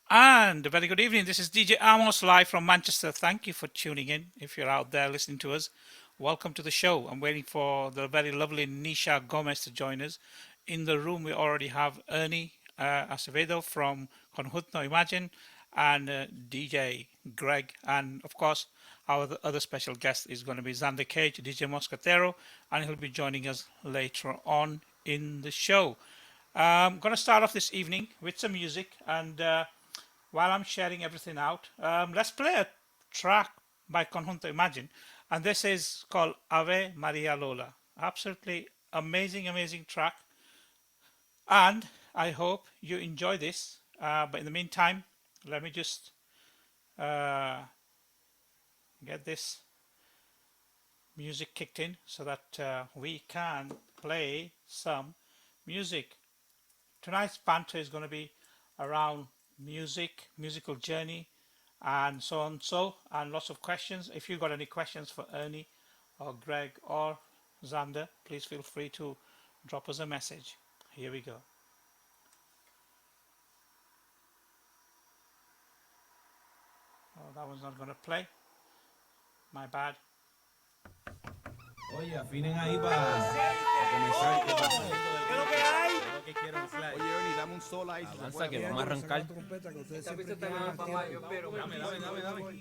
And a very good evening. This is DJ Amos live from Manchester. Thank you for tuning in. If you're out there listening to us, welcome to the show. I'm waiting for the very lovely Nisha Gomes to join us. In the room, we already have Ernie Acevedo from Conjunto Imagen and DJ Greg. And of course, our other special guest is going to be Xander Cage, DJ Mosquetero, and he'll be joining us later on in the show. I'm going to start off this evening with some music and while I'm sharing everything out, let's play a track by Conjunto Imagen, and this is called Ave Maria Lola. Absolutely amazing, amazing track, and I hope you enjoy this. But in the meantime, let me just get this music kicked in so that we can play some music. Tonight's banter is going to be around music, musical journey, and so on, and lots of questions. If you've got any questions for Ernie or Greg or Xander, please feel free to drop us a message. Here we go. Oh, that one's not going to play. My bad. Oye, afinen ahí para comenzar. ¿Qué pasa? ¿Qué es lo que hay? ¿Qué es lo que quiero mezclar? Oye, Ernie, dame un solo ahí. Avanza que vamos a arrancar. Dame.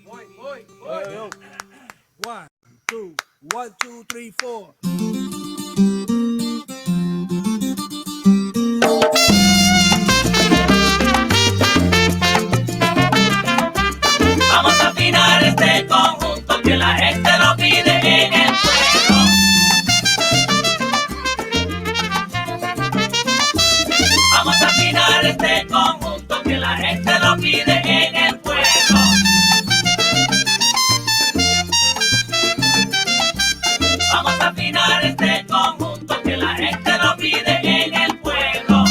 Voy. 1, 2, 3, 4. Vamos a afinar este conjunto que la gente lo pide en el pueblo. Vamos a afinar este conjunto que la gente lo pide en el pueblo. Vamos a afinar este conjunto que la gente lo pide en el pueblo.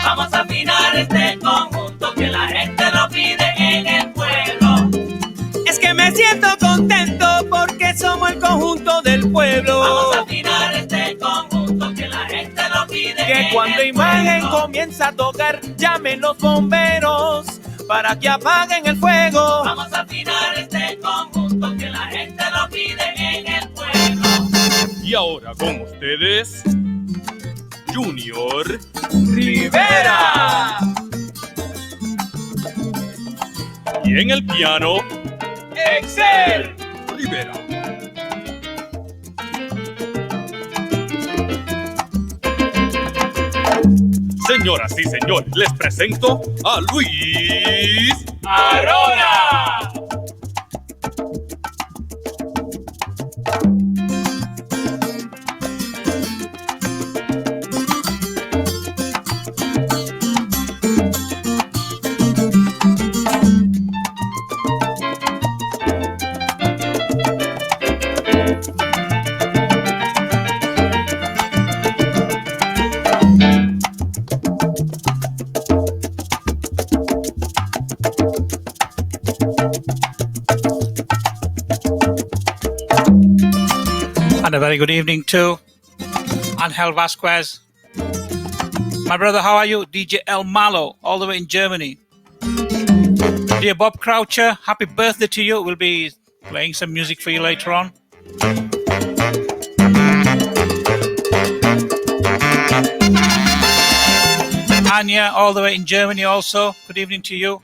Vamos a afinar este conjunto que la gente lo pide en el pueblo. Es que me siento contento porque somos el conjunto del pueblo. Vamos a afinar este conjunto que la gente lo pide Que en cuando el Imagen pueblo. comienza a tocar, llamen los bomberos para que apaguen el fuego. Vamos a afinar este conjunto que la gente lo pide en el pueblo. Y ahora con ustedes, Junior ¡Rivera! y en el piano, ¡Excel! Rivera. Señoras y señores, les presento a Luis ¡Arona! And a very good evening to Angel Vasquez. My brother, how are you? DJ El Malo, all the way in Germany. Dear Bob Croucher, happy birthday to you. We'll be playing some music for you later on. Anya, all the way in Germany also. Good evening to you.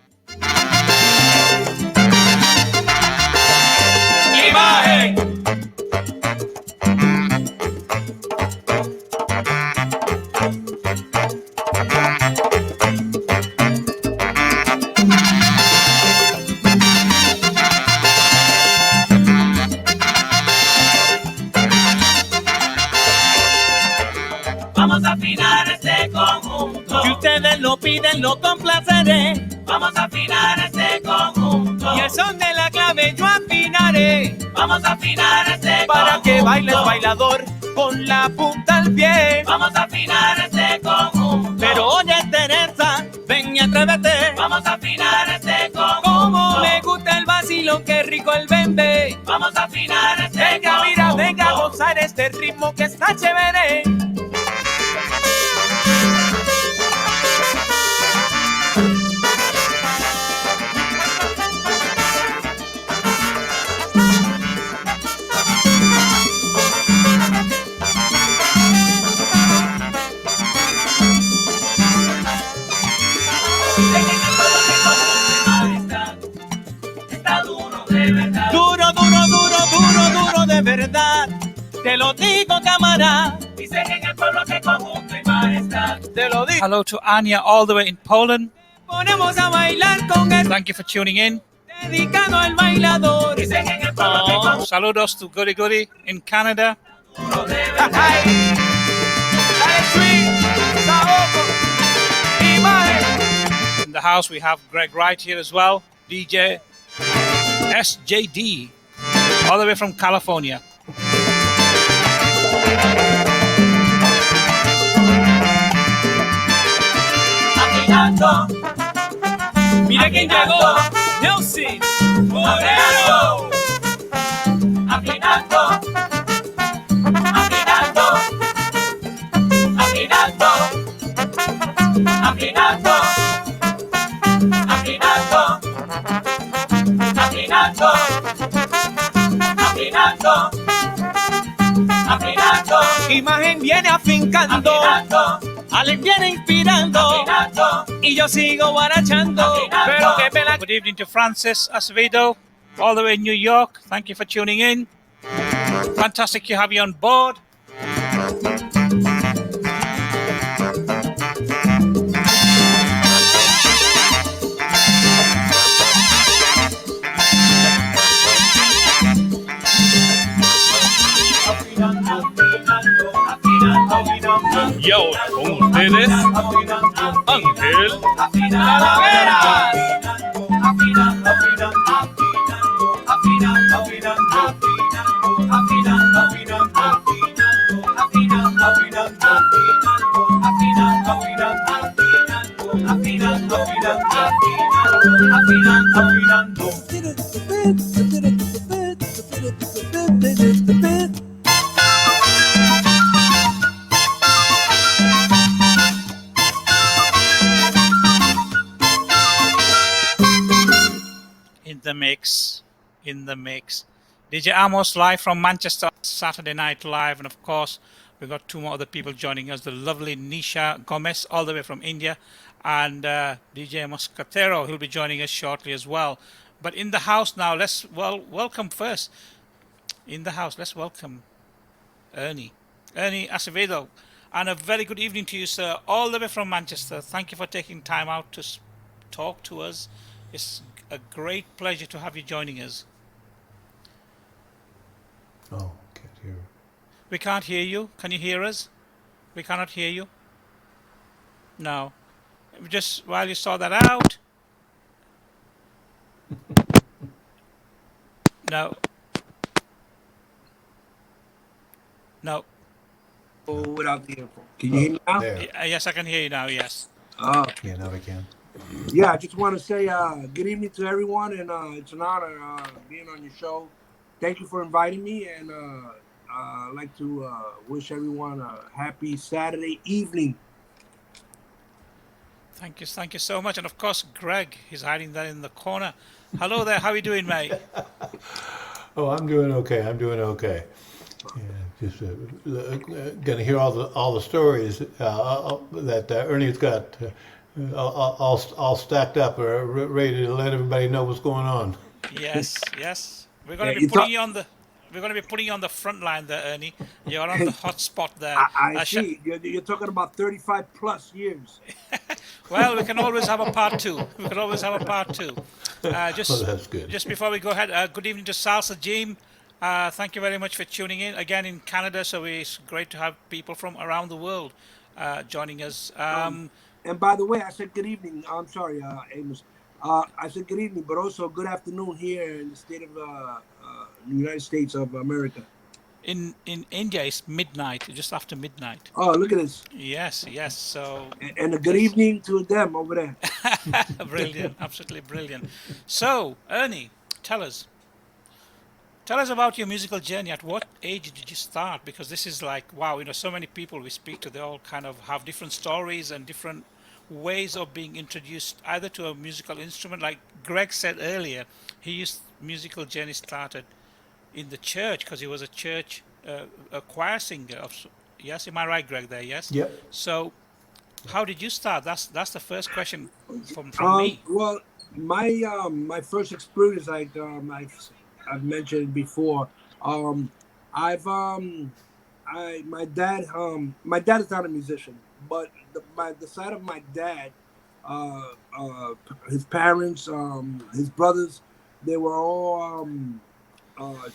¡Imagen! Vamos a afinar este conjunto. Si ustedes lo piden, lo complaceré. Vamos a afinar este conjunto. Y el son de la clave yo afinaré. Vamos a afinar este Para conjunto. que baile el bailador con la punta al pie. Vamos a afinar este conjunto. Pero oye Teresa, ven y atrévete. Vamos a afinar este conjunto. Como me gusta el vacilo, qué rico el bembe. Vamos a afinar este Venga, conjunto. mira, venga a gozar este ritmo que está chévere. Te lo digo, cámara. Dicen en el pueblo que Conjunto Imagen está. Te lo digo. Hello to Anya all the way in Poland. Ponemos a bailar con el Thank you for tuning in. dedicado al bailador. Dicen en el pueblo que Conjunto Saludos to Goody Goody in Canada. Ay. Dale swing, saoco, imagen. In the house, we have Greg Wright here as well. DJ SJD, all the way from California. afinando, Mira quién llegó. Nelson Moreno. afinando, afinando, afinando, afinando, afinando, afinando, afinando, afinando, Imagen viene afincando. afinando, Alex viene inspirando. afinando. Y yo sigo guarachando. Pero que pela. Good evening to Francis Acevedo, all the way in New York. Thank you for tuning in. Fantastic to have you on board. Y ahora con ustedes, Ángel Talavera. In the mix. DJ Amos live from Manchester, Saturday Night Live. And of course, we've got two more other people joining us. The lovely Nisha Gomes, all the way from India. And DJ Mosquetero, he'll be joining us shortly as well. But in the house now, let's welcome first. In the house, let's welcome Ernie Acevedo. And a very good evening to you, sir, all the way from Manchester. Thank you for taking time out to talk to us. It's a great pleasure to have you joining us. Oh, can't hear. We can't hear you. Can you hear us? We cannot hear you. No. Just while you sort that out. No. No. Without the info. Can you hear me now? There. Yes, I can hear you now. Yes. Yeah, now we can. Yeah, I just want to say good evening to everyone, and it's an honor being on your show. Thank you for inviting me, and I'd like to wish everyone a happy Saturday evening. Thank you so much. And of course, Greg, he's hiding there in the corner. Hello there. How are you doing, mate? Oh, I'm doing okay. Yeah, just gonna hear all the stories that Ernie's got all stacked up, ready to let everybody know what's going on. Yes. We're going to be putting you on the front line there, Ernie. You're on the hot spot there. I see. You're talking about 35 plus years. Well, we can always have a part two. That's good. Just before we go ahead, good evening to Salsa Jim. Thank you very much for tuning in again in Canada. So it's great to have people from around the world joining us. And by the way, I said good evening. I'm sorry, Amos. I said good evening, but also good afternoon here in the state of the United States of America. In India, it's midnight, just after midnight. Oh, look at this. Yes. So. And a good evening to them over there. Brilliant, absolutely brilliant. So, Ernie, tell us about your musical journey. At what age did you start? Because this is like, wow, so many people we speak to, they all kind of have different stories and different ways of being introduced either to a musical instrument. Like Greg said earlier, his musical journey started in the church because he was a church a choir singer. Yes, am I right, Greg? There, yes. Yep. So, how did you start? That's the first question from me. Well, my first experience, like I've mentioned before, I've my dad is not a musician, but the side of my dad, uh, his parents, his brothers, they were all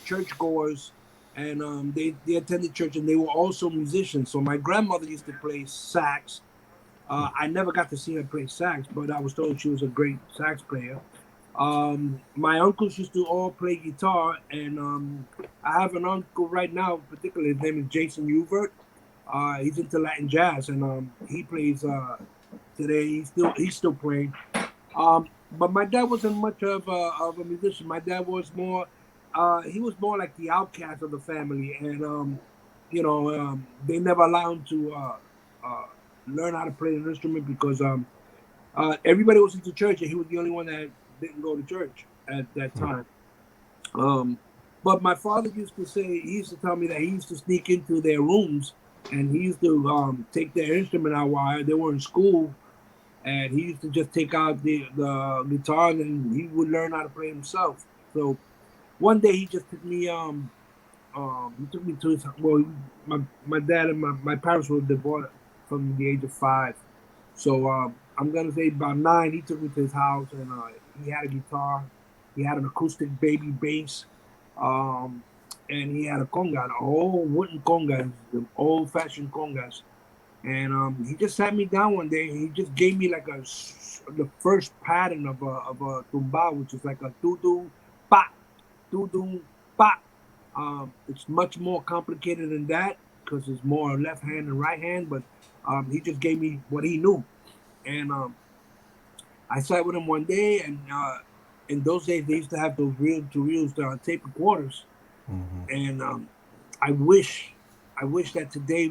churchgoers, and they attended church, and they were also musicians. So my grandmother used to play sax. I never got to see her play sax, but I was told she was a great sax player. My uncles used to all play guitar, and I have an uncle right now, particularly his name is Jason Roover. He's into Latin jazz, and he plays today. He's still playing. But my dad wasn't much of a musician. My dad was more he was more like the outcast of the family, and they never allowed him to uh, learn how to play an instrument because everybody was into church, and he was the only one that didn't go to church at that time. Um, but my father used to say, he used to tell me that he used to sneak into their rooms, and he used to take their instrument out while they were in school, and he used to just take out the guitar, and he would learn how to play himself. So one day he took me to his, well, my dad and my parents were divorced from the age of 5. So I'm gonna say about 9. He took me to his house, and he had a guitar, he had an acoustic baby bass, um, and he had a conga, a whole wooden conga, the old-fashioned congas. And he just sat me down one day, and he just gave me like the first pattern of a tumba, which is like a doo pa, doo pa. It's much more complicated than that because it's more left hand and right hand, but he just gave me what he knew. And I sat with him one day, and in those days they used to have those reel-to-reels tape recorders, and I wish, that today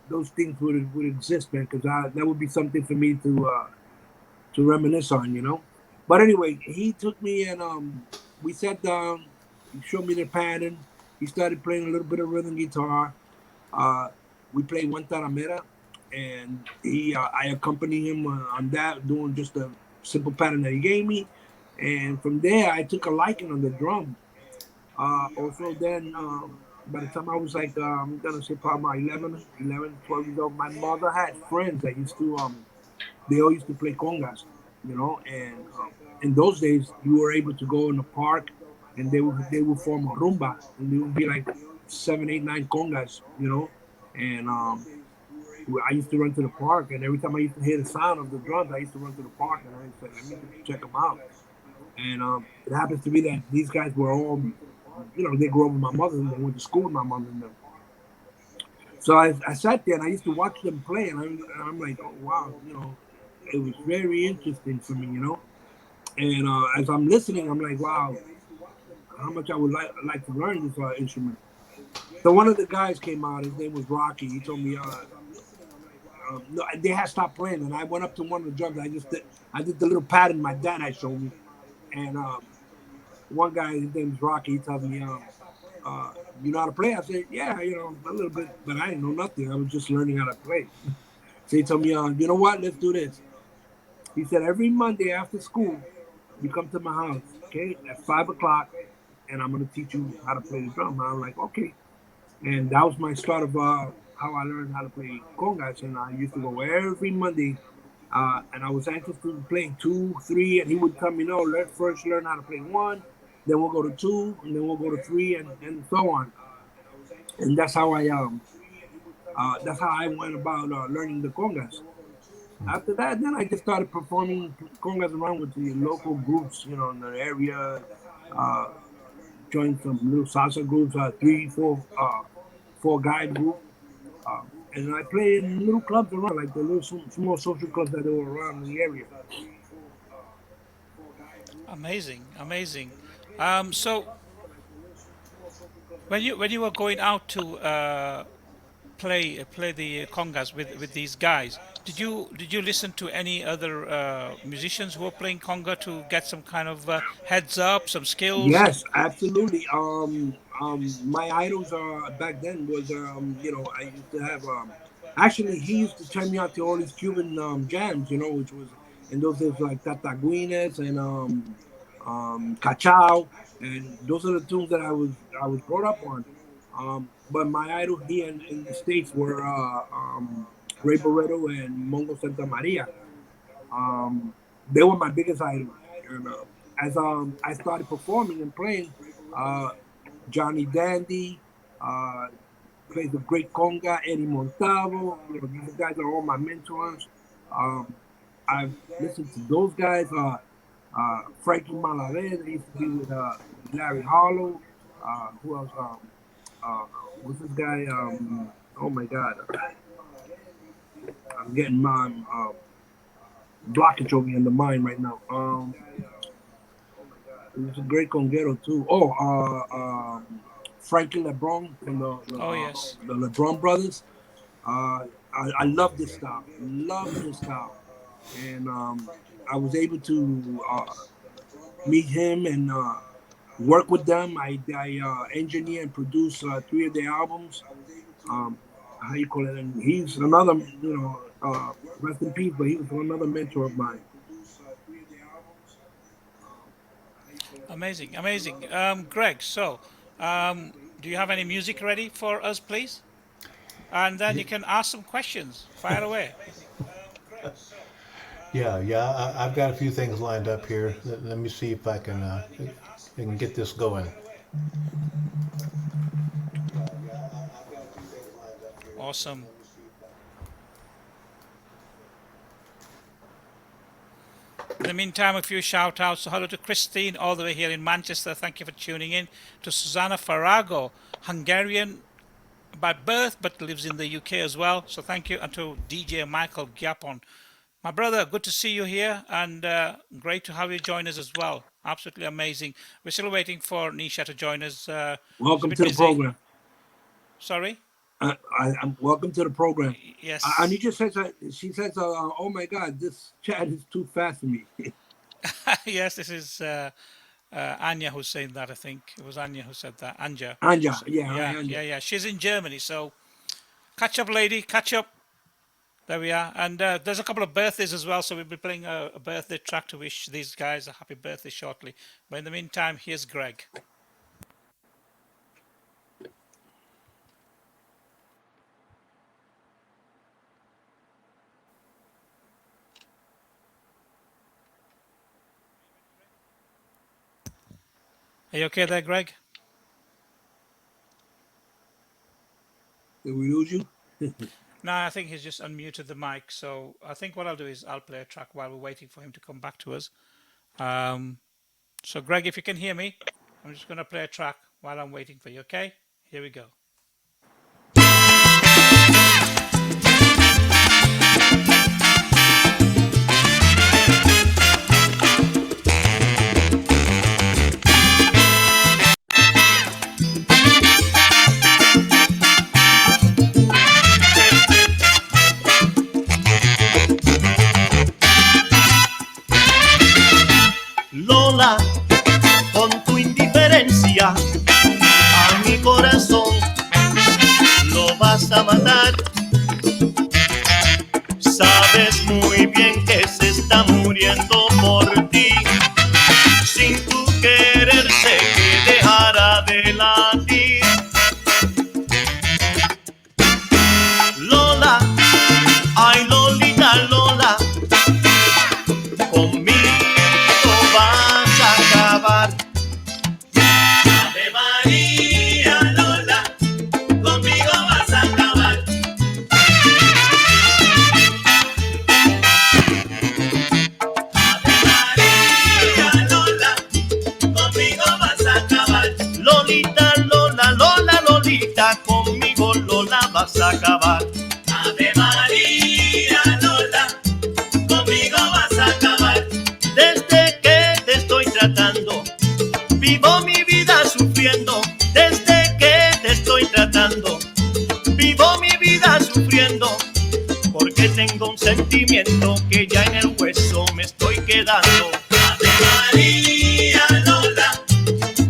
those things would exist, man, because that would be something for me to reminisce on, you know. But anyway, he took me, and we sat down. He showed me the pattern. He started playing a little bit of rhythm guitar. Uh, we played one taramera, and I accompanied him on that, doing just a simple pattern that he gave me. And from there, I took a liking on the drum. Also, then by the time I was like, I'm gonna say probably 11, 12 years old, my mother had friends that used to, they all used to play congas, you know. And in those days, you were able to go in the park, and they would form a rumba, and there would be like 7, 8, 9 congas, you know. And I used to run to the park, and every time I used to hear the sound of the drums, I used to run to the park, and I said, let me check them out. And it happens to be that these guys were all, they grew up with my mother, and they went to school with my mother and them. So I sat there, and I used to watch them play, and I'm like, oh wow, it was very interesting for me, And as I'm listening, I'm like, wow, how much I would like to learn this instrument. So one of the guys came out. His name was Rocky. He told me, no, they had stopped playing, and I went up to one of the drums. I did the little pattern my dad had showed me, and one guy, his name is Rocky. He tells me, you know how to play? I said, yeah, a little bit, but I didn't know nothing. I was just learning how to play. So he told me, you know what? Let's do this. He said, every Monday after school, you come to my house, okay, at 5 o'clock, and I'm gonna teach you how to play the drum. And I'm like, okay. And that was my start of how I learned how to play congas. And I used to go every Monday, and I was anxious to play 2, 3, and he would tell me, no, let's first learn how to play 1, then we'll go to 2, and then we'll go to 3, and so on. And that's how I went about learning the congas. After that, then I just started performing congas around with the local groups, in the area. Uh, Joined some little salsa groups, 3, 4, 4 guy group, and I played in little clubs around, like the little small social clubs that were around the area. Amazing, amazing. So when you were going out to play the congas with these guys, did you listen to any other musicians who were playing conga to get some kind of heads up, some skills? Yes, absolutely. My idols back then was I used to have actually he used to turn me out to all these Cuban jams, which was in those days like Tataguines and Cachao, and those are the tunes that I was brought up on. but my idol here in the States were Ray Barreto and Mongo Santa Maria. They were my biggest idols. And as I started performing and playing, Johnny Dandy, plays the great conga, Eddie Montavo. You know, these guys are all my mentors. I've listened to those guys. Frankie Malavé, they used to be with Larry Harlow. Who else? What's this guy? Oh my God. I'm getting my blockage over in the mind right now. He was a great conguero too. Frankie LeBron from yes, the LeBron brothers. I love this style. And I was able to meet him and work with them. I engineer and produce 3 of their albums. How you call it? And he's another, rest in peace, but he was another mentor of mine. amazing. Greg, so do you have any music ready for us, please? And then you can ask some questions. Fire away. Yeah. I've got a few things lined up here. Let me see if I can get this going. Awesome. In the meantime, a few shout outs. So hello to Christine, all the way here in Manchester. Thank you for tuning in. To Susanna Farago, Hungarian by birth but lives in the UK as well. So thank you. And to DJ Michael Gyapon. My brother, good to see you here, and great to have you join us as well. Absolutely amazing. We're still waiting for Nisha to join us. Welcome to the program. Sorry? I'm welcome to the program. Yes. Nisha says, oh my God, this chat is too fast for me. Yes, this is Anya who's saying that, I think. It was Anya who said that. Anja. Anja, Yeah. Anja. She's in Germany, so catch up, lady, catch up. There we are. And there's a couple of birthdays as well, so we'll be playing a birthday track to wish these guys a happy birthday shortly. But in the meantime, here's Greg. Are you okay there, Greg? Did we lose you? No, I think he's just unmuted the mic. So I think what I'll do is I'll play a track while we're waiting for him to come back to us. So Greg, if you can hear me, I'm just going to play a track while I'm waiting for you, okay? Here we go. Lola, con tu indiferencia a mi corazón lo vas a matar. Sabes muy bien que se está muriendo por ti. Sin tu querer sé que dejará de latir. Lola, ay Lolita, Lola, conmigo vas a acabar. Ave María, Lola, conmigo vas a acabar. Ave María, Lola, conmigo vas a acabar. Lolita, Lola, Lola, Lolita, conmigo Lola vas a acabar. Ave María, Lola, conmigo vas a acabar. Desde que te estoy tratando, vivo mi vida sufriendo. Desde que te estoy tratando, vivo mi vida sufriendo. Porque tengo un sentimiento que ya en el hueso me estoy quedando. Ave María, Lola,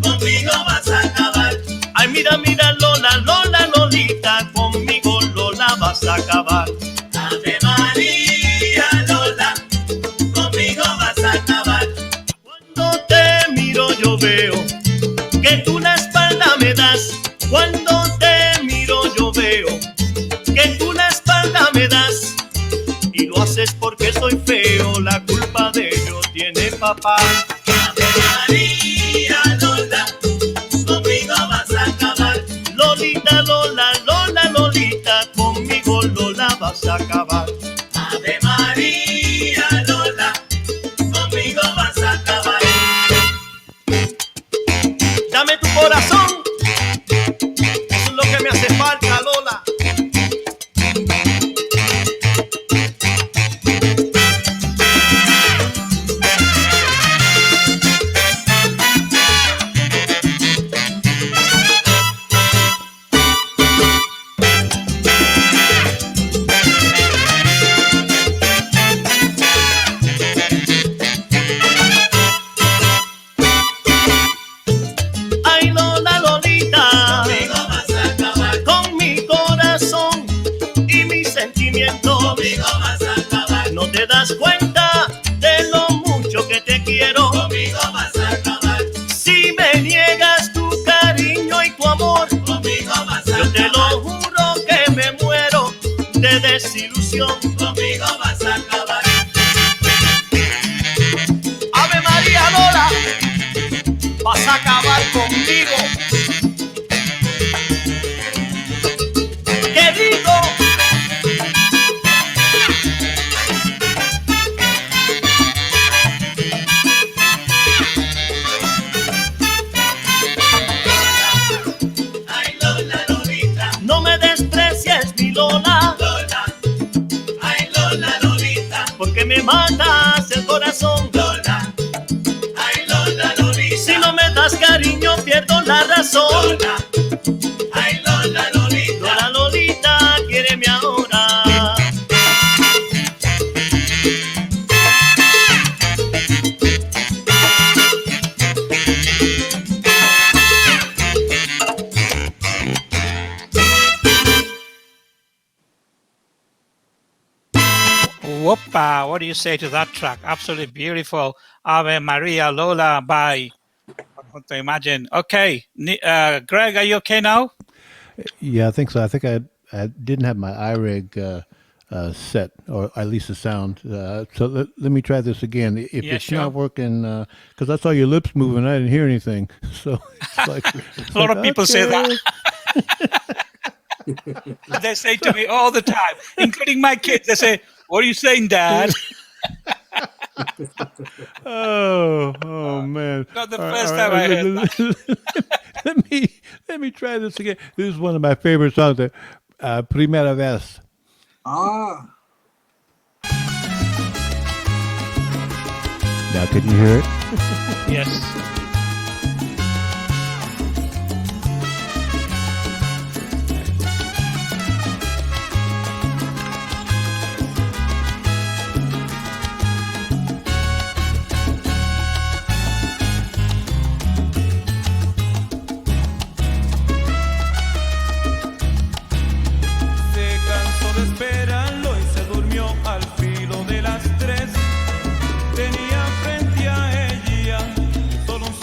conmigo vas a acabar. Ay, mira, mira, Lola, Lola, Lolita, conmigo Lola vas a acabar. Ave María, Lola, conmigo vas a acabar. Cuando te miro yo veo que tú la espalda me das. Cuando te papá. Ave María, Lola, conmigo vas a acabar. Lolita, Lola, Lola, Lolita, conmigo Lola vas a acabar. Ave María, Lola, conmigo vas a acabar. Dame tu corazón, eso es lo que me hace falta, Lola. Ay, Lola, Lolita, Conmigo vas a acabar. con mi corazón y mis sentimientos. Conmigo vas a acabar. No te das cuenta de lo mucho que te quiero. Conmigo vas a acabar. Si me niegas tu cariño y tu amor, Conmigo vas a yo te lo acabar. juro que me muero de desilusión. Conmigo vas a acabar. Ave María, Lola, vas a acabar conmigo. ¿Qué digo? Ay, Lola, Lolita, No me desprecies, mi Lola, Lola. Ay, Lola, Lolita, porque me matas el corazón. Lola. Ay, Lola, Lolita, Si no me das cariño, pierdo la razón. Lola. Ay, Lola, Lolita, Lola, Lolita, quiéreme ahora. Whoopa, what do you say to that track? Absolutely beautiful. Ave Maria Lola by Conjunto Imagen. Okay, Greg, are you okay now? Yeah, I think so. I think I didn't have my iRig set, or at least the sound. So let me try this again. If Yeah, it's sure. not working, because I saw your lips moving, I didn't hear anything. So it's like A lot of people say that. They say to me all the time, including my kids. They say, "What are you saying, Dad?" Oh man! Not the All right, first all time I right, heard that. let me try this again. This is one of my favorite songs. Primera vez. Ah, Now, can you hear it? Yes. Se cansó de esperarlo y se durmió al filo de las 3. Tenía frente a ella solo un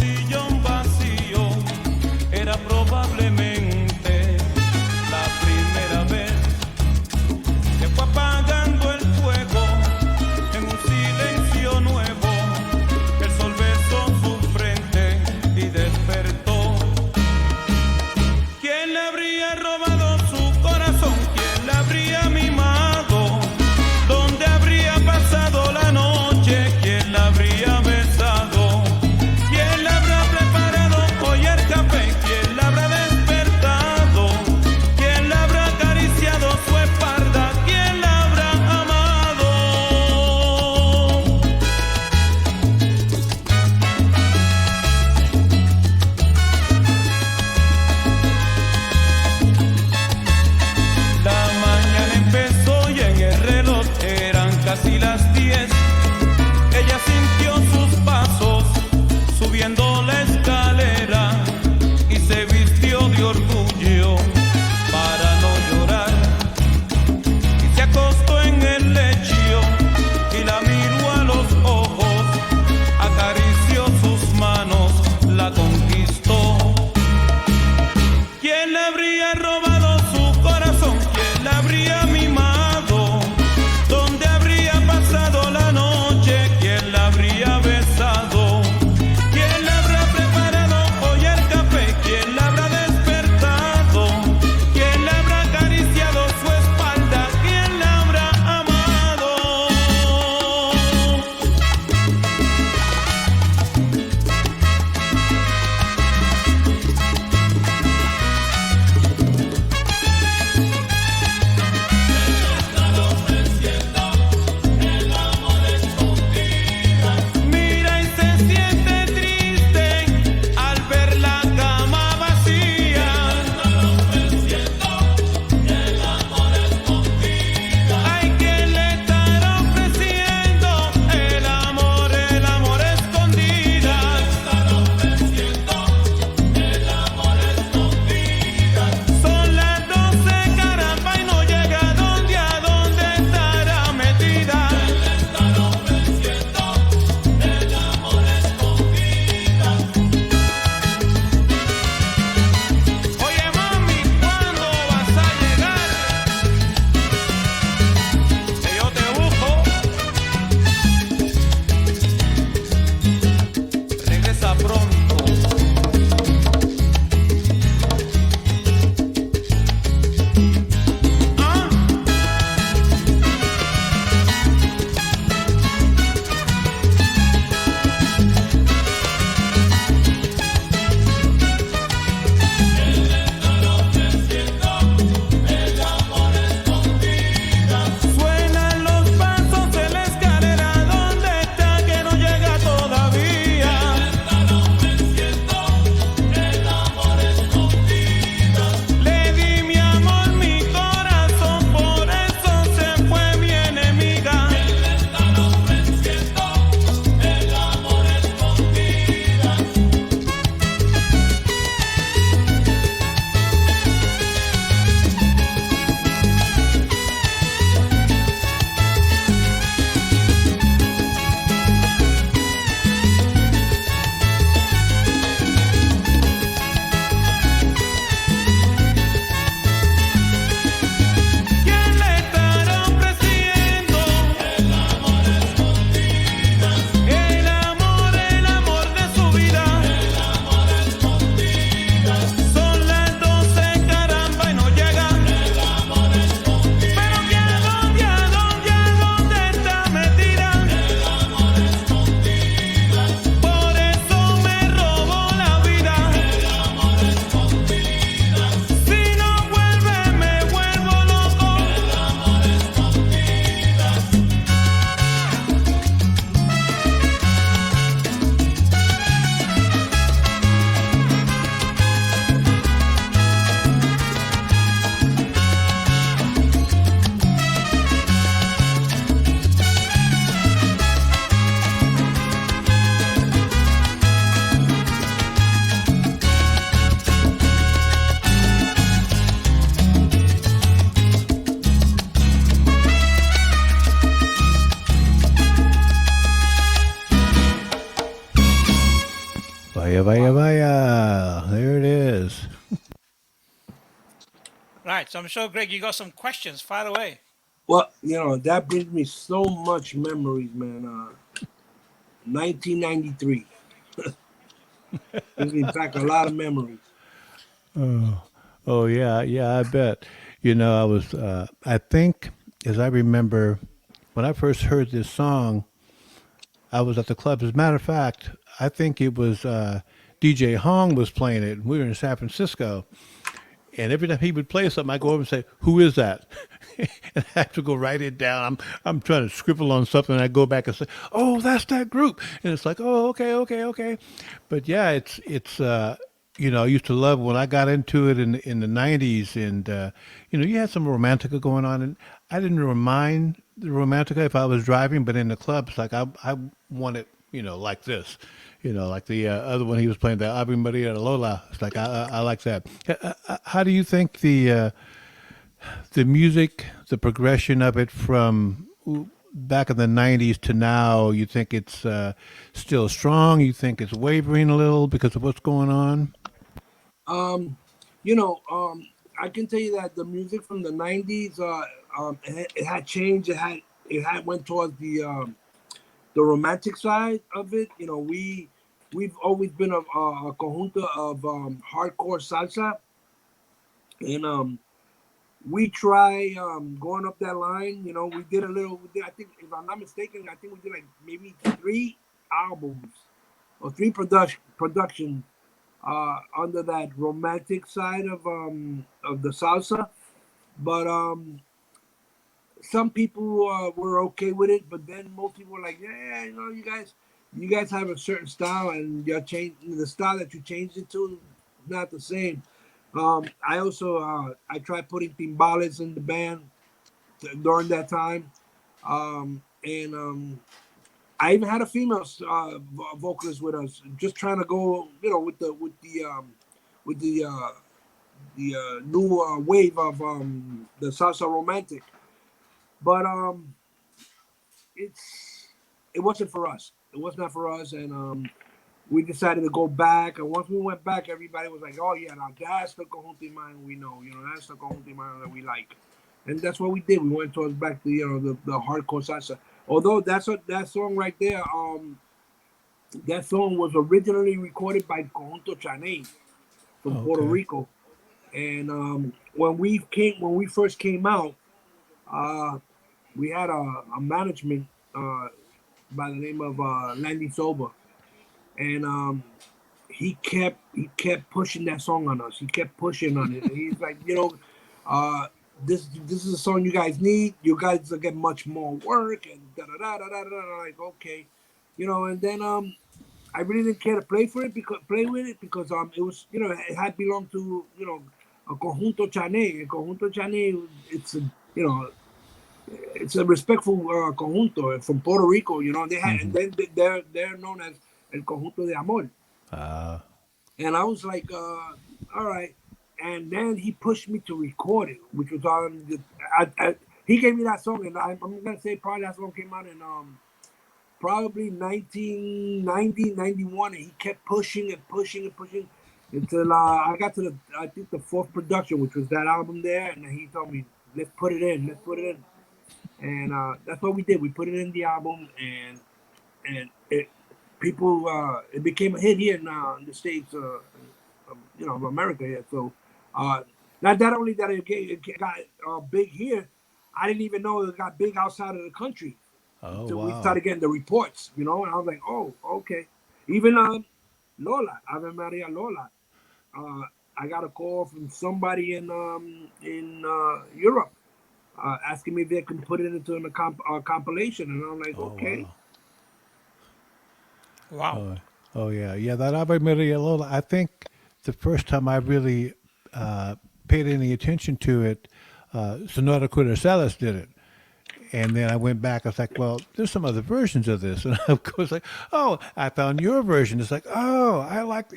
Vaya, vaya, vaya. There it is. Right. So I'm sure, Greg, you got some questions. Fire away. Well, that brings me so much memories, man. 1993 brings me back a lot of memories. Oh, oh yeah, yeah, I bet. I was, I think, as I remember, when I first heard this song, I was at the club. As a matter of fact, I think it was DJ Hong was playing it. We were in San Francisco, and every time he would play something, I go over and say, "Who is that?" And I have to go write it down. I'm trying to scribble on something, and I go back and say, "Oh, that's that group." And it's like, "Oh, okay, okay, okay." But yeah, I used to love when I got into it in the '90s, and you had some romantica going on, and I didn't really mind the romantica if I was driving, but in the clubs, like I want it, like this. Like the other one he was playing, the Ave Maria Lola. It's like I like that. How do you think the music, the progression of it from back in the '90s to now? You think it's still strong? You think it's wavering a little because of what's going on? Um, you know, I can tell you that the music from the '90s, it had changed. It had went towards the romantic side of it. We've always been a conjunto of hardcore salsa, and we try going up that line. We did a little. I think, if I'm not mistaken, I think we did like maybe 3 albums or three production under that romantic side of the salsa. But some people were okay with it, but then most people were like, yeah, you guys have a certain style, and you're changing the style that you changed it to, not the same. I also I tried putting timbales in the band during that time, and I even had a female vocalist with us, just trying to go, with the new wave of the salsa romantic. But it's it wasn't for us. It was not for us, and we decided to go back. And once we went back, everybody was like, "Oh yeah, now that's the Conjunto Imagen we know. That's the Conjunto Imagen that we like." And that's what we did. We went towards back to the hardcore salsa. Although that song right there, that song was originally recorded by Conjunto Chaney from Puerto Okay. Rico. And when we first came out, uh, we had a management by the name of Landy Soba, and he kept pushing that song on us. He kept pushing on it. And he's like, uh, this is a song you guys need. You guys will get much more work, and da da da da da da. Like, okay, and then I really didn't care to play with it because it was, it had belonged to, a conjunto chane. A conjunto chane, it's a respectful conjunto from Puerto Rico. They had, and Hmm. then they're known as el conjunto de amor. Uh, And I was like, all right. And then he pushed me to record it, which was on he gave me that song, and I'm gonna say probably that song came out in probably 1990, 91, and he kept pushing and pushing and pushing until I got to I think the fourth production, which was that album there, and then he told me, let's put it in, and that's what we did. We put it in the album, and it became a hit here in the States, of America here. So uh, not only that it got big here, I didn't even know it got big outside of the country oh until we wow. started getting the reports, and I was like, oh, okay. Even Lola, Ave Maria Lola. Uh, I got a call from somebody in Europe asking me if they can put it into a compilation, and I'm like, Oh okay. wow. Wow. Oh, oh yeah, yeah. That Ave Maria Lola. I think the first time I really paid any attention to it, Sonora Cuarteles did it, and then I went back. I was like, well, there's some other versions of this, and of course, like, oh, I found your version. It's like, oh, I like,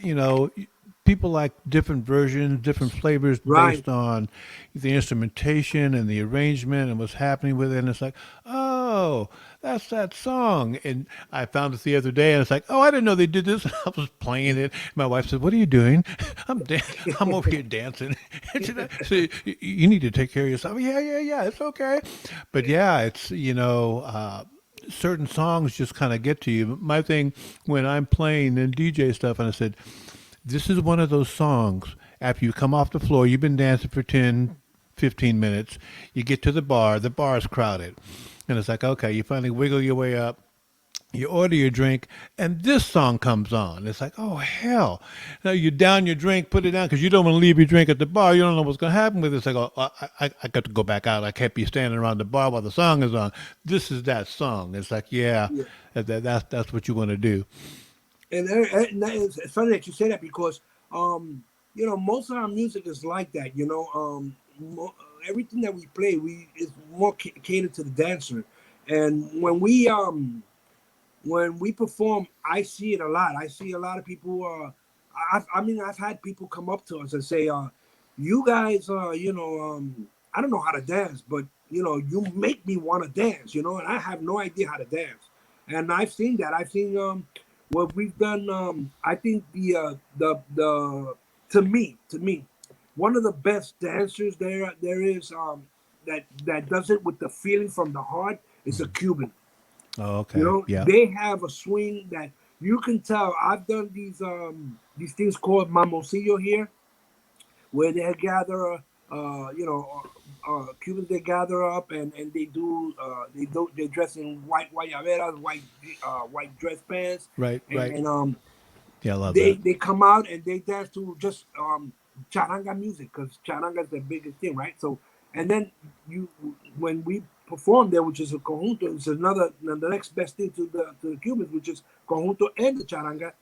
people like different versions, different flavors based Right. on the instrumentation and the arrangement and what's happening with it. And it's like, oh, oh, that's that song. And I found it the other day, and it's like, oh, I didn't know they did this. I was playing it. My wife said, what are you doing? I'm over here dancing. So you need to take care of yourself. Yeah, it's okay. But yeah, it's, certain songs just kind of get to you. My thing when I'm playing and DJ stuff, and I said, this is one of those songs. After you come off the floor, you've been dancing for 10, 15 minutes. You get to the bar is crowded. And it's like, okay, you finally wiggle your way up. You order your drink, and this song comes on. It's like, oh, hell. Now you down your drink, put it down, because you don't want to leave your drink at the bar. You don't know what's going to happen with it. It's like, oh, I got to go back out. I can't be standing around the bar while the song is on. This is that song. It's like, yeah, that's what you want to do. And it's funny that you say that because, most of our music is like that. Everything that we play, is more catered to the dancer. And when we perform, I see it a lot. I see a lot of people. I've had people come up to us and say, "You guys, I don't know how to dance, but you make me want to dance, and I have no idea how to dance." And I've seen that. I've seen what we've done. I think the to me, one of the best dancers there is that does it with the feeling from the heart is a Cuban. Oh, okay. Yeah. They have a swing that you can tell. I've done these things called mamosillo here, where they gather, Cubans, they gather up and they dress in white guayaberas, white dress pants, Right. and Yeah, I love they that. come out and they dance to just charanga music, because charanga is the biggest thing, right? So, and then when we perform there, which is a conjunto, it's the next best thing to the Cubans, which is conjunto and the charanga.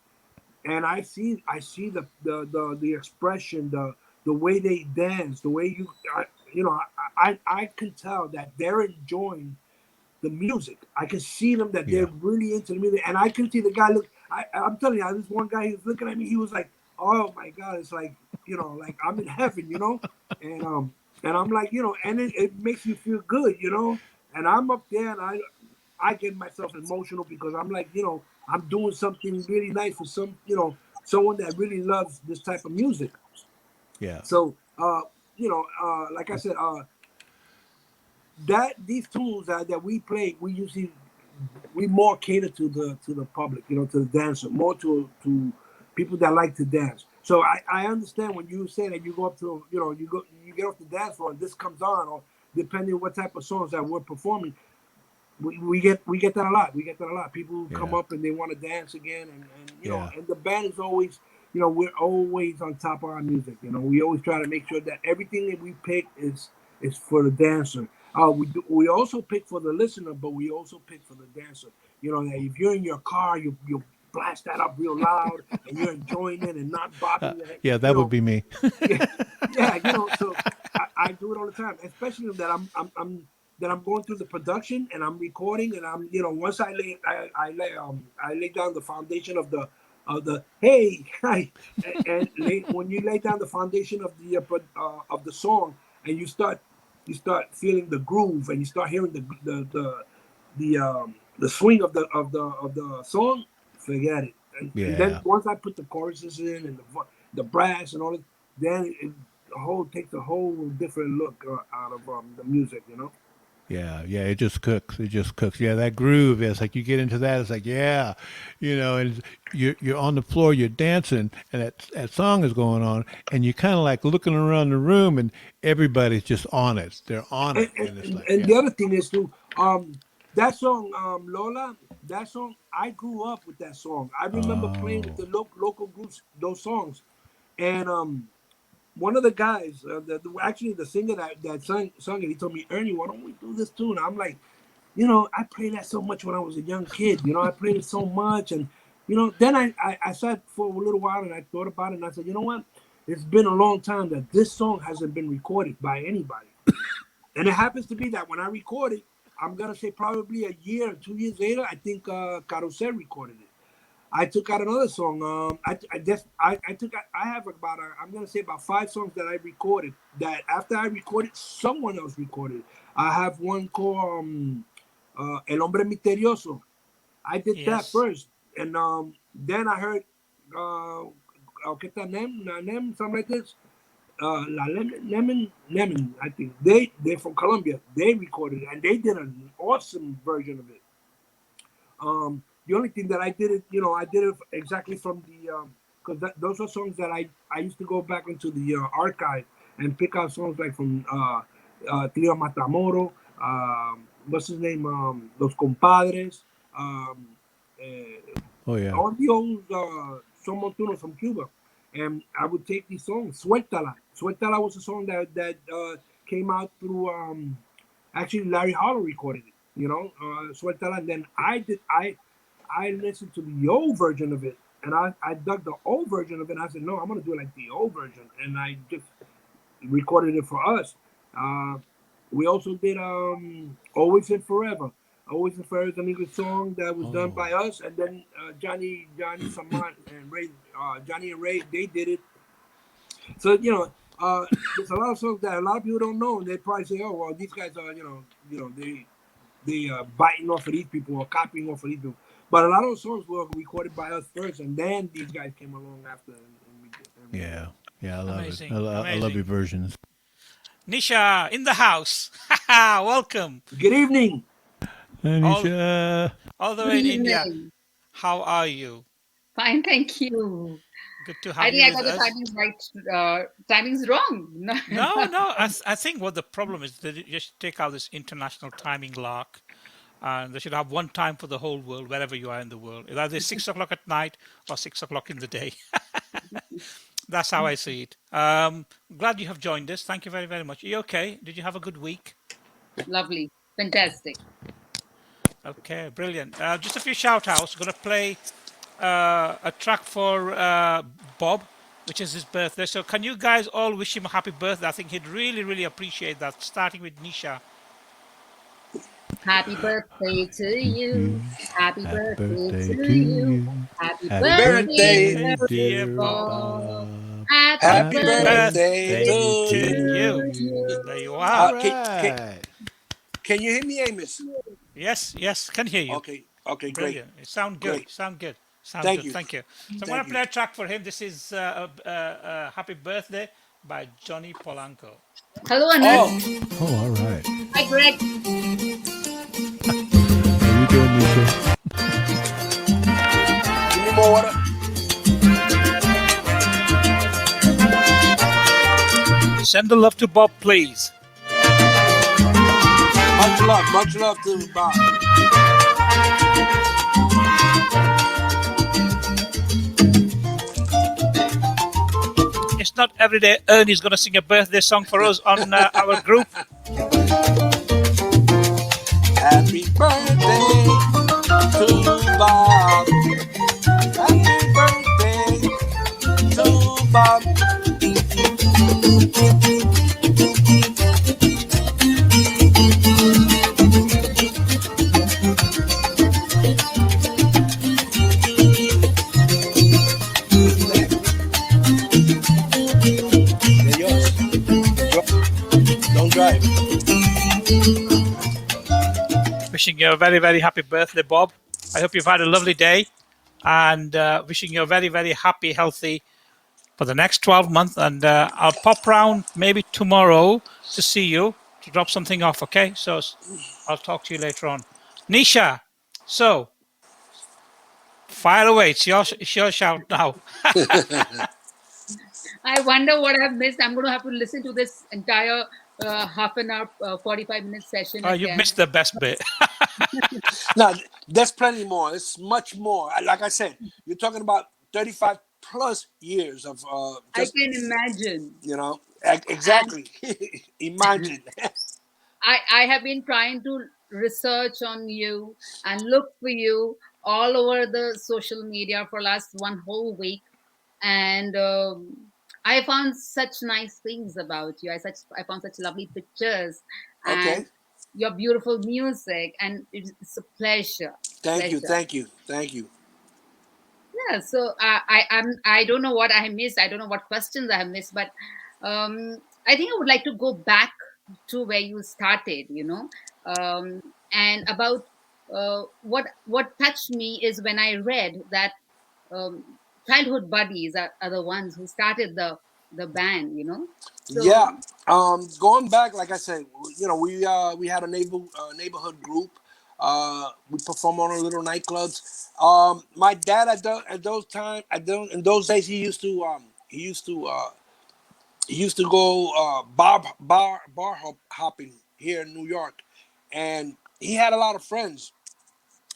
And I see the expression, the way they dance, the way I can tell that they're enjoying the music. I can see them that they're really into the music, and I can see the guy look. I'm telling you, this one guy, he was looking at me. He was like, "Oh my God!" It's like like I'm in heaven, and I'm like, and it makes you feel good, And I'm up there, and I get myself emotional because I'm like, I'm doing something really nice for someone that really loves this type of music. Yeah. So, like I said, that these tunes that we play, we more cater to the public, to the dancer, more to people that like to dance. So I understand when you say that you go up to you get off the dance floor and this comes on, or depending on what type of songs that we're performing, we get that a lot. We get that a lot. People come up and they want to dance again, and and the band is always, we're always on top of our music. We always try to make sure that everything that we pick is for the dancer. We also pick for the listener, but we also pick for the dancer. That if you're in your car, you blast that up real loud and you're enjoying it and not bobbing your head. Yeah, that would be me. So I do it all the time, especially that I'm going through the production and I'm recording, and I'm once I lay down the foundation of the hey hi, and when you lay down the foundation of the song, and you start feeling the groove, and you start hearing the swing of the song, forget it. And then once I put the choruses in and the brass and all it, then it takes a whole different look out of the music, Yeah, it just cooks. It just cooks. Yeah, that groove is like you get into that. It's like and you're on the floor, you're dancing, and that song is going on, and you're kind of like looking around the room, and everybody's just on it. They're on it, and it's like the other thing is too, that song, Lola, that song, I grew up with that song. I remember playing with the local groups those songs, and one of the guys, actually the singer that sung it, he told me, Ernie, why don't we do this tune? I'm like, I played that so much when I was a young kid. I played it so much, and then I sat for a little while and I thought about it, and I said, you know what? It's been a long time that this song hasn't been recorded by anybody, and it happens to be that when I recorded, I'm gonna say probably a year or 2 years later, I think Carousel recorded it. I took out another song. I have I'm gonna say about 5 songs that I recorded. That after I recorded, someone else recorded. I have one called El Hombre Misterioso. I did that Yes. first, and then I heard, ¿qué tal Nem, something like this. La Lemon, I think they're from Colombia. They recorded it, and they did an awesome version of it. The only thing that I did it, I did it exactly from the because those are songs that I used to go back into the archive and pick out songs like from Trio Matamoro, what's his name, Los Compadres, Oh yeah. all the old son montunos from Cuba, and I would take these songs. Suéltala was a song that came out through actually Larry Harlow recorded it. Suéltala, and then I listened to the old version of it, and I dug the old version of it. And I said, no, I'm gonna do it like the old version, and I just recorded it for us. We also did Always and Forever. Always and Forever is an English song that was done by us, and then Johnny Saman and Ray, Johnny and Ray, they did it. So there's a lot of songs that a lot of people don't know, and they probably say, oh well, these guys are they biting off of these people or copying off of these people. But a lot of those songs were recorded by us first, and then these guys came along after. And we did. Yeah. Yeah, I love Amazing. it. I love your versions. Nisha in the house. Welcome. Good evening. Nisha. All the Good way in India. evening. How are you? Fine, thank you. Good to I have think you I with got the us. timings right. Timing's wrong. No. I think what the problem is they just take out this international timing lock, and they should have one time for the whole world, wherever you are in the world. It's either 6 o'clock at night or 6 o'clock in the day. That's how I see it. Glad you have joined us. Thank you very, very much. Are you okay? Did you have a good week? Lovely. Fantastic. Okay, brilliant. Just a few shout outs. Going to play a track for Bob, which is his birthday. So, can you guys all wish him a happy birthday? I think he'd really, really appreciate that. Starting with Nisha. Happy birthday to you. Happy birthday to to you. you. Happy Happy birthday, birthday, dear dear Bob. Bob. Bob. Happy birthday to to you. you. There you All are. right. Can you hear me, Amos? Yes, can hear you. Okay, great. Brilliant. It sound good. Great. Sound good. Thank you. Thank you. So I'm Thank going to you. play a track for him. This is Happy Birthday by Johnny Polanco. Hello, Anush. Oh, Oh, all right. Hi, Greg. How you doing, Nisha? give me more water. Send the love to Bob, please. Much love to Bob. It's not every day Ernie's going to sing a birthday song for us on our group. Happy birthday to Bob. Happy birthday to Bob. Don't drive. Wishing you a very, very happy birthday, Bob. I hope you've had a lovely day, and wishing you a very, very happy, healthy for the next 12 months. And I'll pop round maybe tomorrow to see you, to drop something off, okay? So I'll talk to you later on. Nisha, so fire away. It's your shout now. I wonder what I've missed. I'm going to have to listen to this entire half an hour, 45-minute session. Oh, you missed the best bit. No, there's plenty more. It's much more. Like I said, you're talking about 35 plus years of I can imagine. Exactly. Imagine. I have been trying to research on you and look for you all over the social media for last one whole week, and I found such nice things about you. I found such lovely pictures and Okay. your beautiful music, and it's a pleasure. Thank Pleasure. you. Yeah. So I don't know what I missed. I don't know what questions I have missed, but I think I would like to go back to where you started. And about what touched me is when I read that childhood buddies are the ones who started the band, you know. Yeah. So Going back, like I said, we had a neighborhood group. We perform on a little nightclubs. My dad at those time in those days he used to go hopping here in New York, and he had a lot of friends.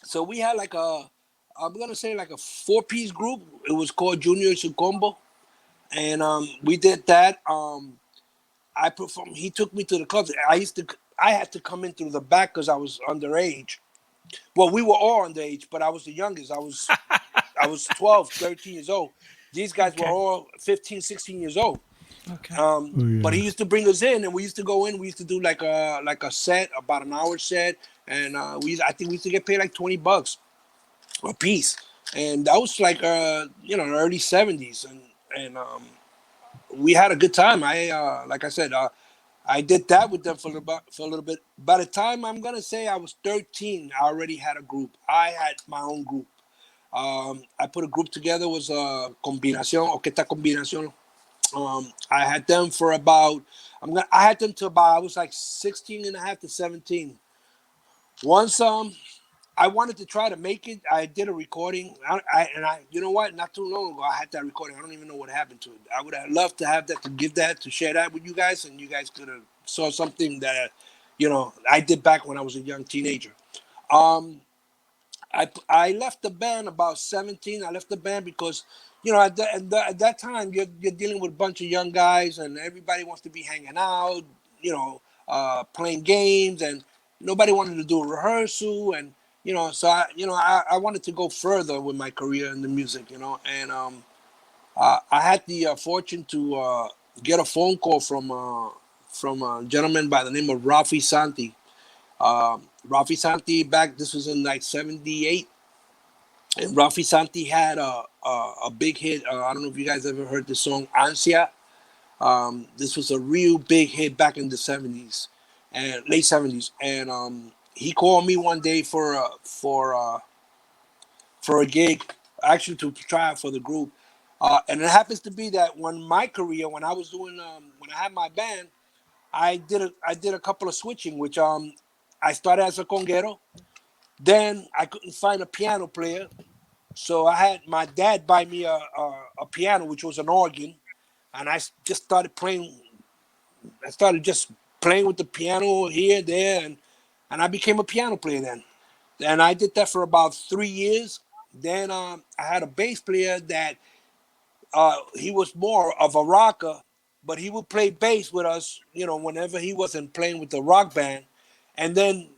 So we had like I'm gonna say like a four-piece group. It was called Junior Combo, and we did that. I performed. He took me to the clubs. I had to come in through the back because I was underage. Well, we were all underage, but I was the youngest. I was 12, 13 years old. These guys were Okay. all 15, 16 years old. Okay. Oh But yeah. he used to bring us in, and we used to go in. We used to do like a set, about an hour set, and I think we used to get paid like $20 a piece, and that was like the early '70s, and we had a good time. Like I said, I did that with them for a little bit. By the time I'm gonna say I was 13, I already had a group. I had my own group. I put a group together. Was a combinación, orquesta combinación. I had them for about. I had them to about. I was like 16 and a half to 17. Once I wanted to try to make it. I did a recording. You know what? Not too long ago, I had that recording. I don't even know what happened to it. I would have loved to have that, to give that, to share that with you guys, and you guys could have saw something that, I did back when I was a young teenager. Um, I left the band about 17. I left the band because, at that time you're dealing with a bunch of young guys, and everybody wants to be hanging out, playing games, and nobody wanted to do a rehearsal, and so I wanted to go further with my career in the music, and I had the fortune to get a phone call from a gentleman by the name of Rafi Santi. Rafi Santi, back, this was in like '78, and Rafi Santi had a big hit. I don't know if you guys ever heard the song Ansia. This was a real big hit back in the '70s and late '70s. And he called me one day for a gig, actually to try out for the group. And it happens to be that when I was doing when I had my band, I did a couple of switching, which I started as a conguero. Then I couldn't find a piano player, so I had my dad buy me a piano, which was an organ, and just started playing. I started just playing with the piano here, there, and I became a piano player then. And I did that for about 3 years. Then I had a bass player that he was more of a rocker, but he would play bass with us, whenever he wasn't playing with the rock band. And then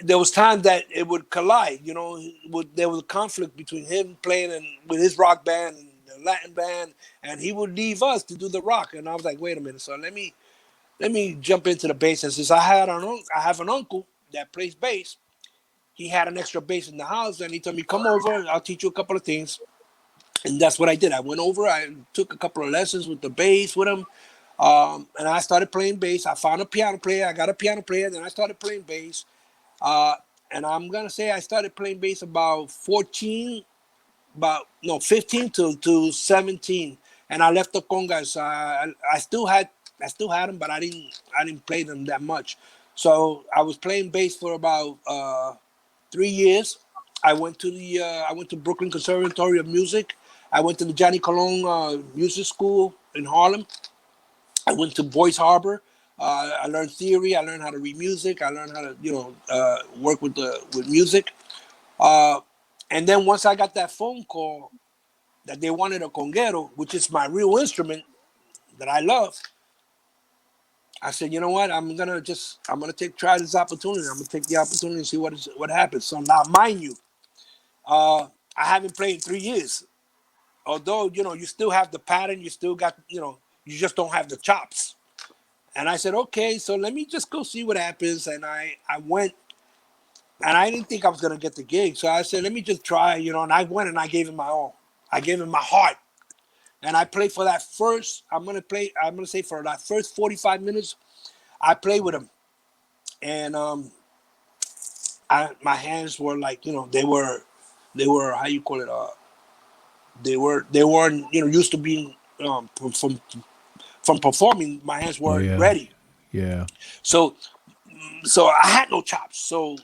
there was time that it would collide. There was a conflict between him playing and with his rock band and the Latin band, and he would leave us to do the rock. And I was like, wait a minute, so let me jump into the bass. And since I have an uncle that plays bass, he had an extra bass in the house, and he told me, come over, I'll teach you a couple of things. And that's what I did. I went over, I took a couple of lessons with the bass with him. And I started playing bass. I found a piano player. I got a piano player. Then I started playing bass. Uh, and I'm gonna say I started playing bass about 14, about no 15 to 17, and I left the congas. I still had them, but I didn't play them that much. So I was playing bass for about 3 years. I went to Brooklyn Conservatory of Music. I went to the Johnny Colon Music School in Harlem. I went to Boys Harbor. I learned theory. I learned how to read music. I learned how to, work with music. Uh, and then once I got that phone call that they wanted a conguero, which is my real instrument that I love, I said, you know what? I'm gonna try this opportunity. I'm gonna take the opportunity and see what happens. So now, mind you, I haven't played in 3 years. Although you still have the pattern, you still got you just don't have the chops. And I said, okay, so let me just go see what happens. And I went, and I didn't think I was gonna get the gig, so I said, let me just try, And I went and I gave him my all. I gave him my heart, and I played for that first. I'm gonna say for that first 45 minutes, I played with him, and my hands were like, they were how you call it, they weren't, used to being, from performing. My hands Oh weren't yeah, ready. yeah. So I had no chops. So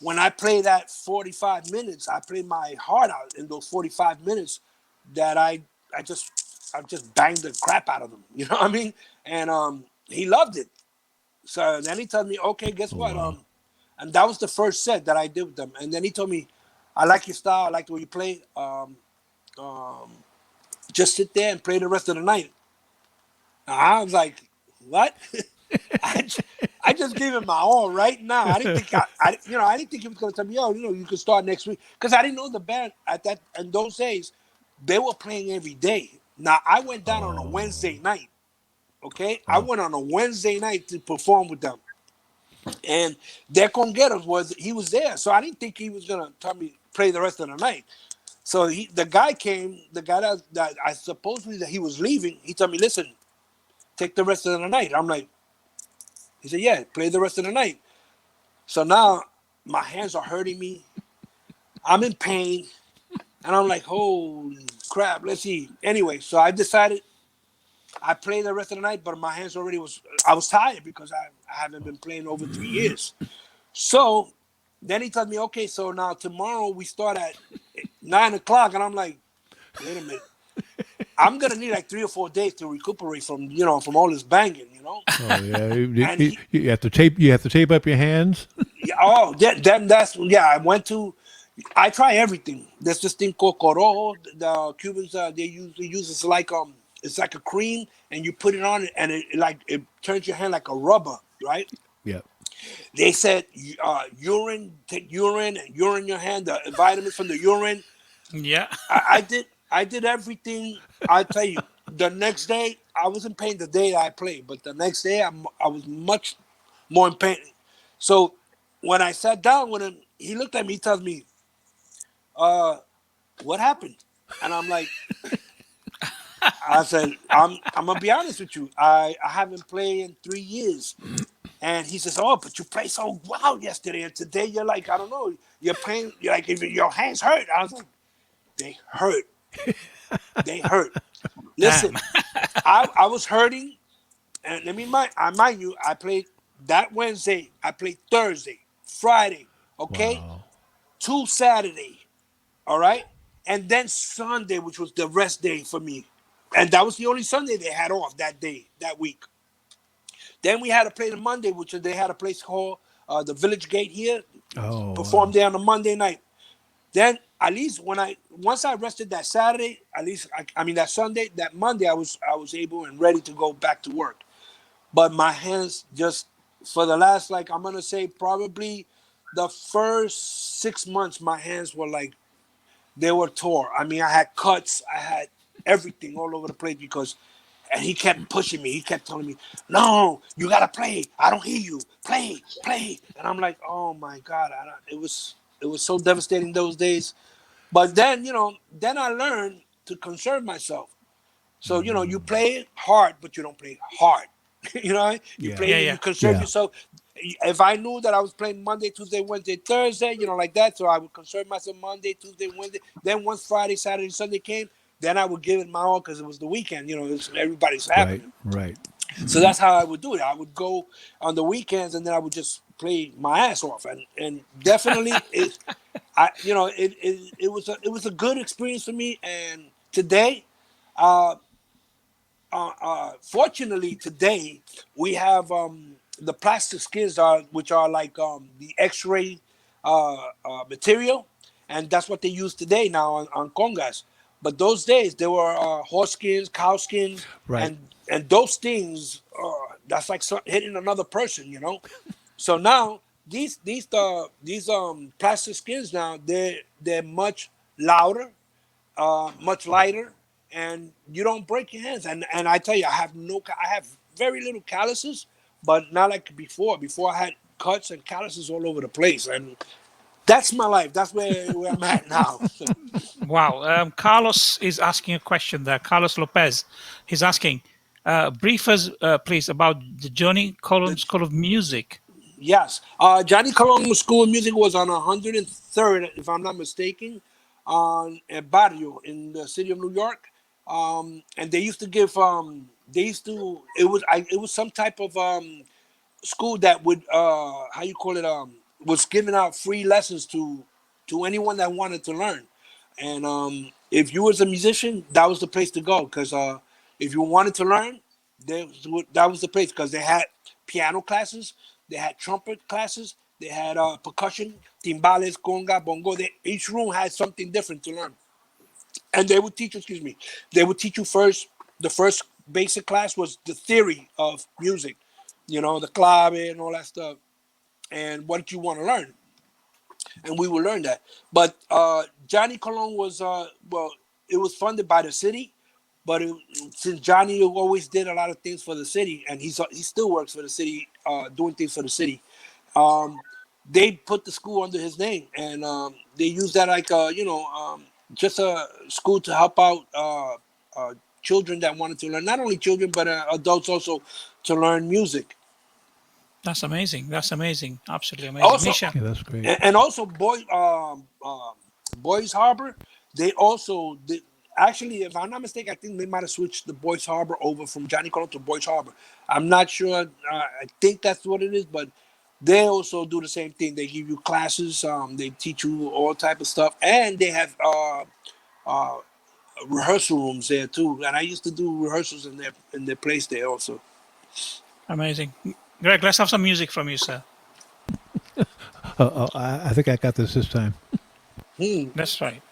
when I played that 45 minutes, I played my heart out in those 45 minutes. That I just banged the crap out of him. You know what I mean? And he loved it. So then he told me, okay, guess Oh what? wow. And that was the first set that I did with them. And then he told me, I like your style. I like the way you play. Um, just sit there and play the rest of the night. I was like, what? I, I just gave him my all right now. I didn't think I didn't think he was gonna tell me, oh, you can start next week, because I didn't know the band at that in those days. They were playing every day. Now I went down on a Oh Wednesday night. Okay, I wow. went on a Wednesday night to perform with them, and their congueros he was there, so I didn't think he was gonna tell me play the rest of the night. So the guy came, the guy that I supposedly that he was leaving. He told me, listen, take the rest of the night. I'm like, he said, yeah, play the rest of the night. So now my hands are hurting me. I'm in pain, and I'm like, holy crap. Let's see. Anyway, so I decided I played the rest of the night, but my hands already was. I was tired because I haven't been playing over 3 years. So then he told me, okay, so now tomorrow we start at 9 o'clock, and I'm like, wait a minute. I'm gonna need like 3 or 4 days to recuperate from all this banging. Oh yeah. And You have to tape. You have to tape up your hands. yeah, oh, then that's yeah. I try everything. There's this thing called corojo. The Cubans they use it's like a cream, and you put it on it, and it turns your hand like a rubber, right? Yeah. They said take urine and urine your hand, the vitamins from the urine. Yeah. I did everything. I tell you, the next day I was in pain the day I played, but the next day I was much more in pain. So when I sat down with him, he looked at me. He tells me, uh, what happened? And I'm like, I said, I'm gonna be honest with you. I haven't played in 3 years. And he says, oh, but you played so well yesterday, and today you're like, I don't know, you're playing, you're like, if your hands hurt. I was like, they hurt. They hurt. Damn. Listen, I was hurting, and mind you, I played that Wednesday, I played Thursday, Friday, okay, Wow. 2 Saturday, all right, and then Sunday, which was the rest day for me, and that was the only Sunday they had off that day, that week. Then we had to play the Monday, which they had a place called the Village Gate here, Oh performed wow. there on a Monday night. Then at least once I rested that Saturday, at least I mean that Sunday, that Monday I was able and ready to go back to work. But my hands just for the last, like, I'm gonna say probably the first 6 months, my hands were like they were tore. I mean, I had cuts, I had everything all over the place because, and he kept pushing me. He kept telling me, "No, you gotta play. I don't hear you. Play, play." And I'm like, "Oh my God!" It was so devastating those days. But then then I learned to conserve myself. So you play hard, but you don't play hard. You Yeah. Yeah, play and yeah. you conserve Yeah. yourself. If I knew that I was playing Monday, Tuesday, Wednesday, Thursday, like that, so I would conserve myself Monday, Tuesday, Wednesday. Then once Friday, Saturday, Sunday came, then I would give it my all because it was the weekend. It's everybody's Right. happening. Right. So that's how I would do it. I would go on the weekends, and then I would just play my ass off, and definitely it was a good experience for me. And today, uh, fortunately today we have the plastic skins which are like the X-ray material, and that's what they use today now on congas. But those days they were horse skins, cow skins, Right. and those things, that's like hitting another person. So now these plastic skins now they're much louder, much lighter, and you don't break your hands. And I tell you, I have very little calluses, but not like before. Before I had cuts and calluses all over the place, and that's my life. That's where I'm at now. So, Wow. Carlos is asking a question there. Carlos Lopez. He's asking, brief us, please, about the journey the, columns call of music. Yes. Johnny Colon School of Music was on 103rd, if I'm not mistaken, on a barrio in the city of New York. And they used to give it was some type of school that would how you call it was giving out free lessons to anyone that wanted to learn. And if you was a musician, that was the place to go, because if you wanted to learn, that was the place, because they had piano classes, they had trumpet classes, they had percussion, timbales, conga, bongo. Each room had something different to learn, and they would teach you. Excuse me, they would teach you first. The first basic class was the theory of music, the clave and all that stuff, and what you want to learn, and we will learn that. But Johnny Colon was it was funded by the city, but since Johnny always did a lot of things for the city, and he still works for the city, doing things for the city. They put the school under his name, and they use that like just a school to help out children that wanted to learn. Not only children, but adults also, to learn music. That's amazing. That's amazing. Absolutely amazing. Also, Nisha. Yeah, that's great. and also Boys Harbor. They also actually, if I'm not mistaken, I think they might have switched the Boys Harbor over from Johnny Colon to Boys Harbor. I'm not sure. I think that's what it is, but they also do the same thing. They give you classes. They teach you all type of stuff, and they have rehearsal rooms there too. And I used to do rehearsals in their place there also. Amazing. Greg, let's have some music from you, sir. I think I got this time. That's right.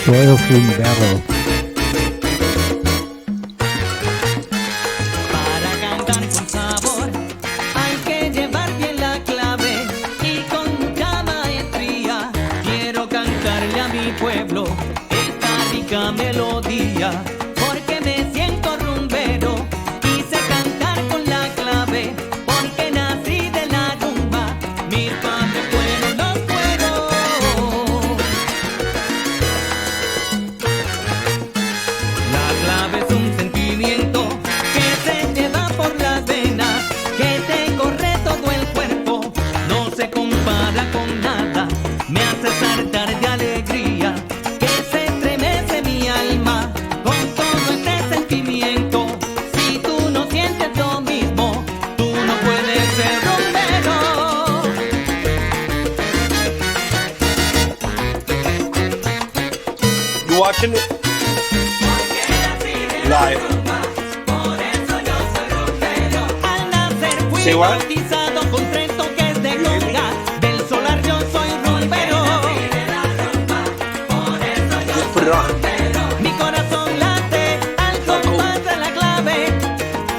Royal Flume Para cantar con sabor hay que llevar bien la clave y con mucha maestría quiero cantarle a mi pueblo esta rica melodía, porque me siento rumbero y sé cantar con la clave, porque nací de la rumba, mis padres fueron los cueros. La clave es un sentimiento que se lleva por las venas, que te corre todo el cuerpo, no se compara con nada, me hace saltar de alegría, que se estremece mi alma con todo este sentimiento. Si tú no sientes lo mismo, tú no puedes ser rumbero. You watching it live? Al nacer fui Say what? bautizado con 3 toques de conga, del solar yo soy rumbero. Just put it on. Mi corazón late al compás de la clave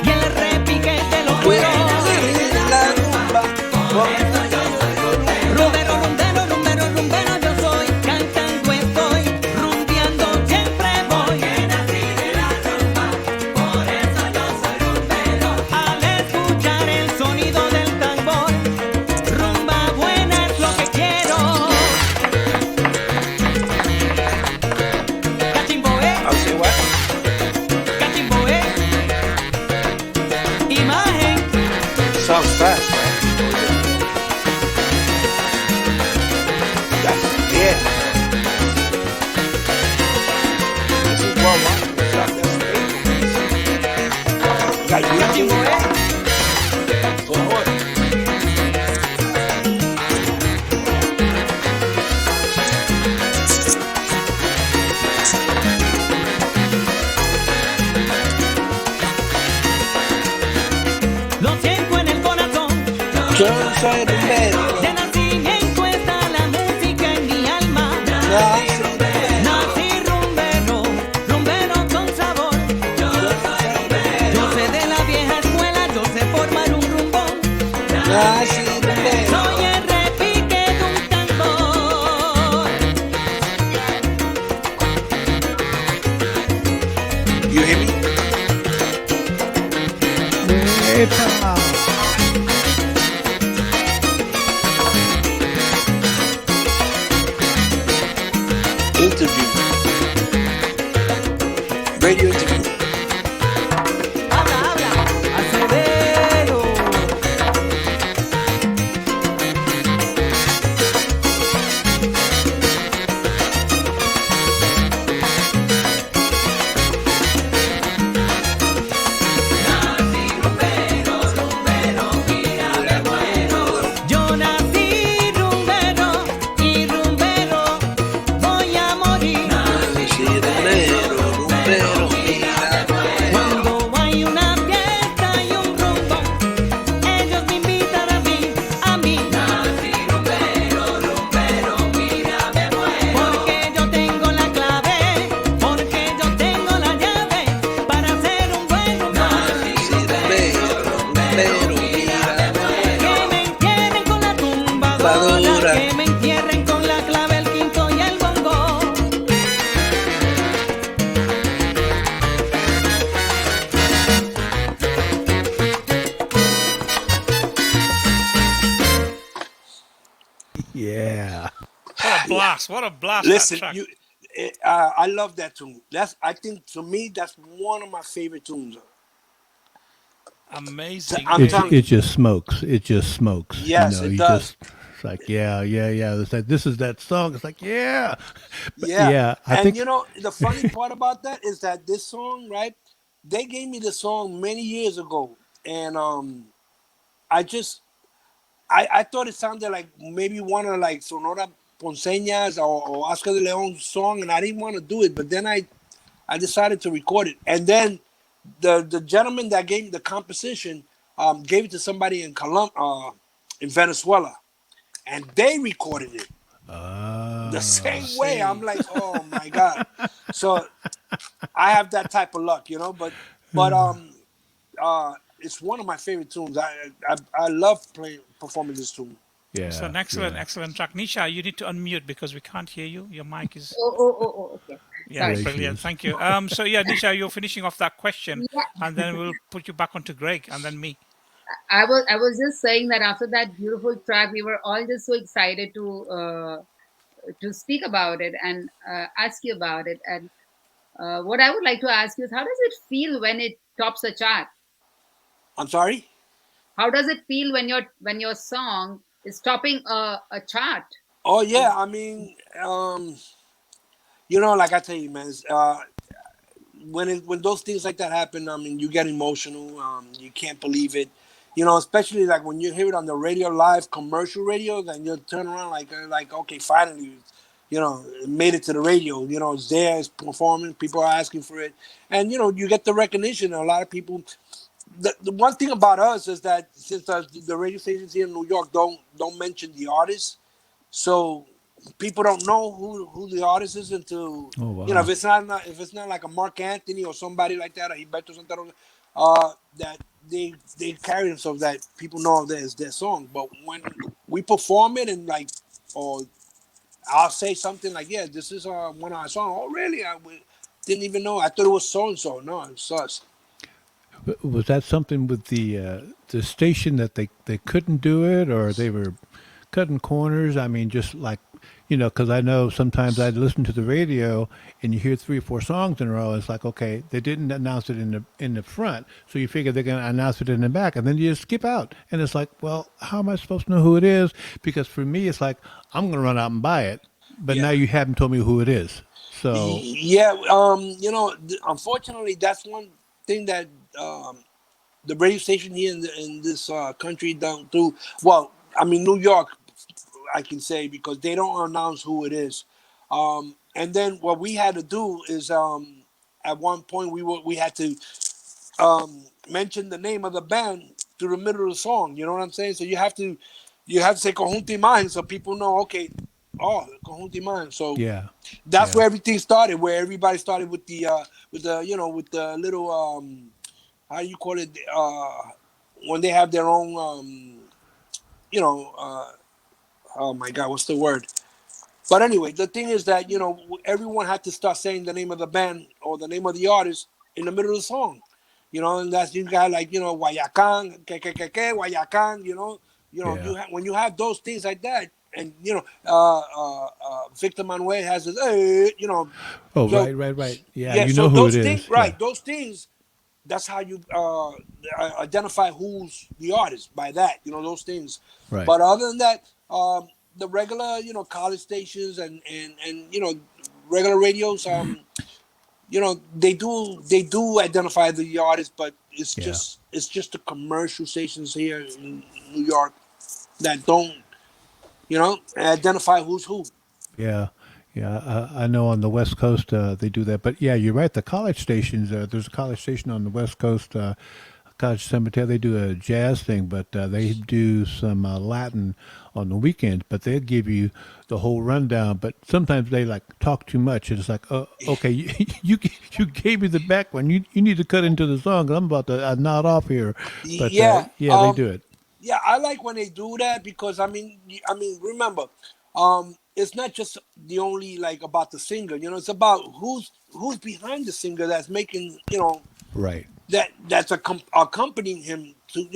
y el repique de los cueros. Rumbero, rumbero, rumbero, rumbero yo soy, cantando estoy, rumbeando siempre voy. Al escuchar el sonido del tambor, rumba buena es lo que quiero. Cachimboé, I'll say what? cachimboé, imagen. Sounds fast, right? That's yeah. This is Walmart. Got YouTube. Cachimboé. Por favor. Lo siento en el corazón, Yo soy rumbero. de nacimiento está la música en mi alma. Nací rumbero, rumbero con sabor. Yo sé de la vieja escuela, yo sé formar un rumbón. Soy el repique de un tambor. You hear me? Interview. Radio interview. Habla, habla, Acevedo. Yo nací rumbero y rumbero voy a morir. Sí, rumbero, rumbero, mira. Cuando hay una fiesta y un rumbo, ellos me invitan a mí, a mí. Nací rumbero, rumbero, mira, me muero. Porque yo tengo la clave, porque yo tengo la llave para ser un buen rumbero. Sí, rumbero, rumbero, mira. Que me entierren con la tumbadora, que me entierren con la clave, el quinto y el bongo. Yeah. What a blast! What a blast! Listen, that track. I love that tune. I think to me that's one of my favorite tunes. Amazing. I'm It, telling it just smokes. It just smokes. Yes, it you does. just it's like yeah. It's like this is that song. It's like yeah. But Yeah. I And think you know, the funny part about that is that this song, right? They gave me the song many years ago. And I just I thought it sounded like maybe one of like Sonora Ponceñas or Oscar de Leon's song, and I didn't want to do it, but then I decided to record it. And then the gentleman that gave me the composition gave it to somebody in Venezuela, and they recorded it the same way. I'm like, oh my god! So I have that type of luck, you know. But it's one of my favorite tunes. I love performing this tune. It's an excellent track. Nisha, you need to unmute because we can't hear you. Your mic is Okay. yeah, Sorry. brilliant. Thank you. So yeah, Nisha, you're finishing off that question, Yeah. and then we'll put you back onto Greg, and then me. I was just saying that after that beautiful track, we were all just so excited to speak about it and ask you about it. And what I would like to ask you is, how does it feel when it tops a chart? I'm sorry. How does it feel when your song is topping a chart? Oh yeah, I mean, you know, like I tell you, man, when those things like that happen, I mean, you get emotional. You can't believe it. You know, especially like when you hear it on the radio, live commercial radio, then you turn around like okay, finally, you know, it made it to the radio. You know, it's there, it's performing. People are asking for it, and you know, you get the recognition. A lot of people. The one thing about us is that since the radio stations here in New York don't mention the artists, so people don't know who the artist is until Oh, wow. you know if it's not like a Mark Anthony or somebody like that or Gilberto Santa Rosa, that they carry themselves that people know that it's their song. But when we perform it and like or I'll say something like, yeah, this is one of our songs. Oh really? Didn't even know. I thought it was so and so. No, it's us. Was that something with the station that they couldn't do it, or they were cutting corners? I mean, just like because I know sometimes I'd listen to the radio and you hear 3 or 4 songs in a row. It's like okay, they didn't announce it in the front, so you figure they're going to announce it in the back, and then you just skip out, and it's like, well, how am I supposed to know who it is? Because for me, it's like I'm going to run out and buy it, but now you haven't told me who it is. So Yeah, you know, unfortunately, that's one thing that the radio station here in this country don't do. Well, I mean, New York, I can say because they don't announce who it is. And then what we had to do is at one point we had to mention the name of the band through the middle of the song. You know what I'm saying? So you have to say Conjunto Imagen so people know. Okay, oh, Conjunto Imagen. So yeah, that's where everything started. Where everybody started with the with the little how do you call it when they have their own you know oh my god, what's the word? But anyway, the thing is that everyone had to start saying the name of the band or the name of the artist in the middle of the song. And that's you got like Guayacán, que Guayacán. yeah. When you have those things like that, and Victor Manuel has his, Oh, so right. Yeah, yeah, you so know who it those things, is. Yeah. right? Those things. That's how you identify who's the artist by that. Those things. Right. But other than that, the regular, college stations and regular radios, they do identify the artist, but Yeah. it's just the commercial stations here in New York that don't, identify who's who. Yeah, yeah. I know on the West Coast they do that, but yeah, you're right. The college stations. There's a college station on the West Coast, College Cemetery. They do a jazz thing, but they do some Latin on the weekends. But they'll give you the whole rundown. But sometimes they like talk too much. And it's like, oh, okay, you gave me the back one. You need to cut into the song. 'Cause I'm about to nod off here. But Yeah. yeah, they do it. Yeah, I like when they do that because remember, it's not just the only like about the singer. It's about who's behind the singer that's making Right. that's accompanying him to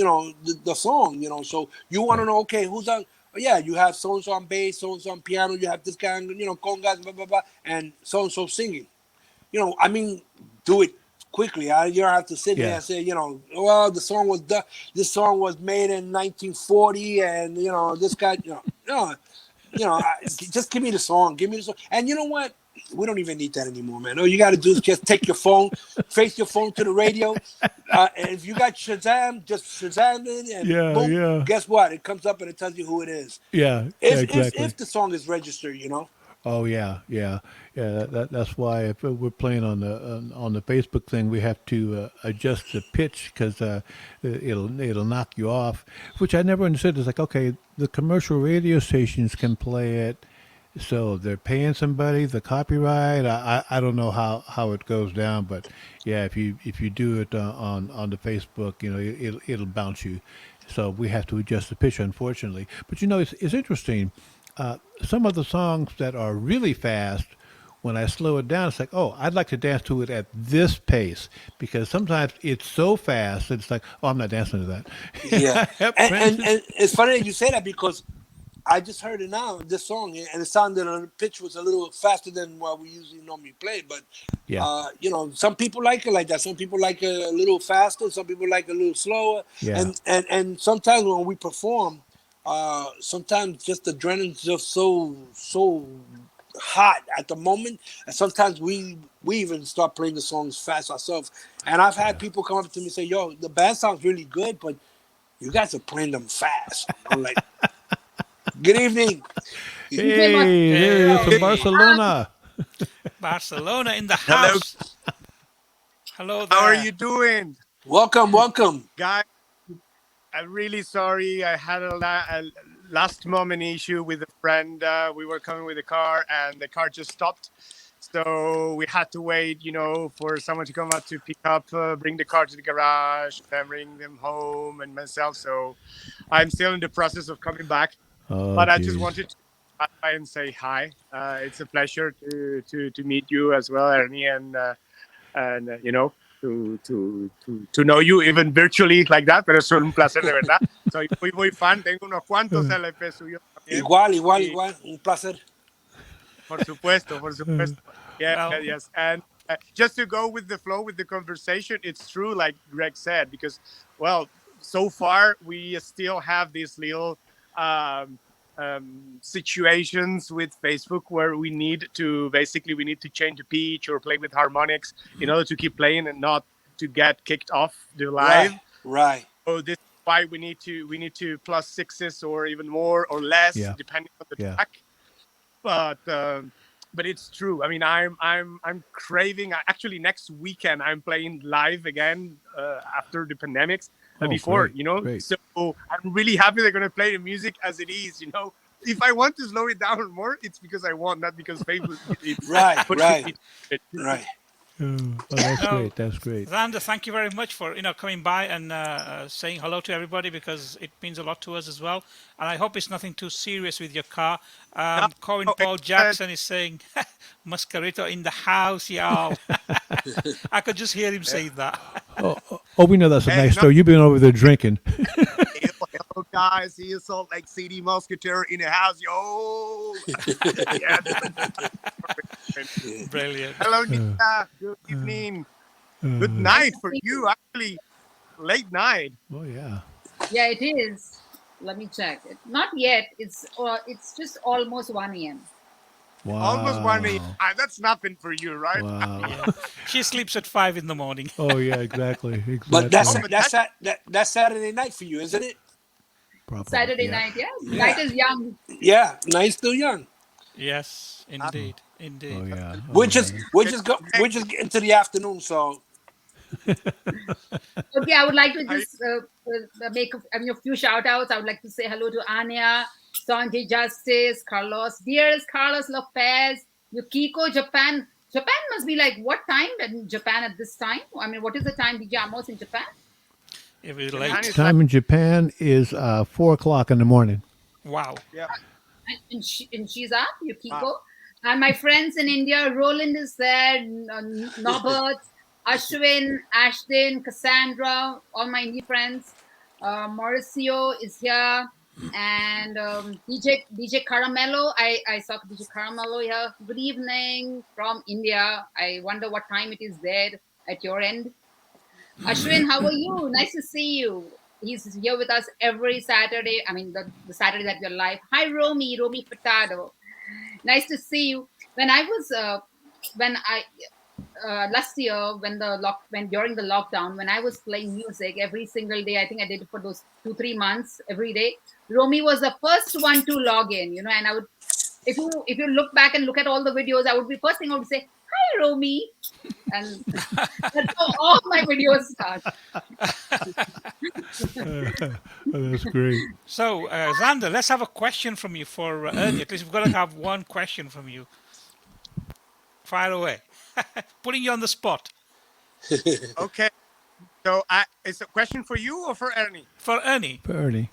the song. So you want to Right. know, okay, who's on? Yeah, you have so and so on bass, so and so on piano. You have this guy, congas, blah blah blah, and so singing. Do it quickly. You don't have to sit there Yeah. and say, well, this song was made in 1940, and this guy, no, just give me the song, and you know what? We don't even need that anymore, man. All you got to do is just take your phone, face your phone to the radio, and if you got Shazam, just Shazam it, and Yeah. boom. Yeah. Guess what? It comes up and it tells you who it is. Yeah. Yeah. If Exactly. the song is registered. Oh yeah. That's why if we're playing on the Facebook thing, we have to adjust the pitch because it'll knock you off. Which I never understood. It's like, okay, the commercial radio stations can play it, so they're paying somebody the copyright. I don't know how it goes down, but yeah, if you do it on the Facebook, it'll bounce you. So we have to adjust the pitch, unfortunately. But it's interesting. Some of the songs that are really fast, when I slow it down, it's like, oh, I'd like to dance to it at this pace because sometimes it's so fast, it's like, oh, I'm not dancing to that. Yeah, I have and friends. it's funny that you say that because I just heard it now, this song, and it sounded the pitch was a little faster than what we usually normally play. But Yeah, some people like it like that. Some people like it a little faster. Some people like it a little slower. yeah, And sometimes when we perform, sometimes just the adrenaline's just so hot at the moment, and sometimes we even start playing the songs fast ourselves. And I've had people come up to me and say, "Yo, the band sounds really good, but you guys are playing them fast." I'm like, "Good evening." Hey, there he is from Barcelona. Barcelona in the Hello. house. Hello How are there. you doing, Welcome. guys? I'm really sorry. I had a last moment issue with a friend. We were coming with a car, and the car just stopped. So we had to wait, for someone to come out to pick up, bring the car to the garage, then bring them home, and myself. So I'm still in the process of coming back. Oh, But I just geez. wanted to stop by and say hi. It's a pleasure to meet you as well, Ernie, and to know you even virtually like that. Pero es un placer de verdad. Soy muy fan. Tengo unos cuantos LP suyos también. Igual. Un placer. Por supuesto. Yeah, Well, yes. And just to go with the flow with the conversation, it's true, like Greg said, because, well, so far we still have these little situations with Facebook where we need to change the pitch or play with harmonics in order to keep playing and not to get kicked off the live. Right. So this is why we need to plus sixes or even more or less Yeah. depending on the Yeah. track. But it's true. I mean, I'm craving. Actually, next weekend I'm playing live again after the pandemics. Oh, Before, great. So I'm really happy they're gonna play the music as it is. If I want to slow it down more, it's because I want, not because Facebook. Right. Right. Oh, that's No. great. That's great. Xander, thank you very much for coming by and saying hello to everybody because it means a lot to us as well. And I hope it's nothing too serious with your car. Colin Paul Jackson is saying, "Mosquetero in the house, y'all." I could just hear him saying that. Oh, we know that's a Hey, nice no. story. You've been over there drinking. Hello, guys. He is Salt Lake City Mosquetero in the house. Yo. Yeah. Brilliant. Hello, Nisha. Good evening. Good night for you. Actually, late night. Oh yeah. Yeah, it is. Let me check. Not yet. It's just almost 1 a.m. Wow. Almost 1 a.m. That's nothing for you, right? Wow. Yeah. She sleeps at 5 in the morning. Oh yeah, exactly. But Exactly. that's Saturday night for you, isn't it? Probably. Saturday Yeah. night. Yeah, Yeah. night is young. Yeah, night's still young. Yes, indeed. Indeed. Oh yeah. Oh, We're yeah. just getting to the afternoon, so Okay, I would like to I- just make a few shout outs. I would like to say hello to Anya, Sanjay Justice, Carlos Diaz, Carlos Lopez, Yukiko, Japan. Japan must be like what time in Japan at this time? I mean, what is the time, DJ Amos, in Japan? It was Japan late. is Time in Japan is 4 o'clock in the morning. Wow. yeah. And she's up, Yukiko. And my friends in India, Roland is there, Norbert, Ashwin, Ashton, Cassandra, all my Indian friends. Mauricio is here. And DJ Caramello. I saw DJ Caramello here. Good evening from India. I wonder what time it is there at your end. Ashwin, how are you? Nice to see you. He's here with us every Saturday. I mean, the Saturday that we're live. Hi, Romy Furtado. Nice to see you. When I was, last year, when during the lockdown, when I was playing music every single day, I think I did it for those 2-3 months every day. Romy was the first one to log in, and I would, if you look back and look at all the videos, I would be first thing I would say, "Hi, Romy," and that's how all my videos start. That's great. So, Xander, let's have a question from you for Ernie. At least we've got to have one question from you. Fire away. Putting you on the spot. Okay. So, it's a question for you or for Ernie? For Ernie. Ernie.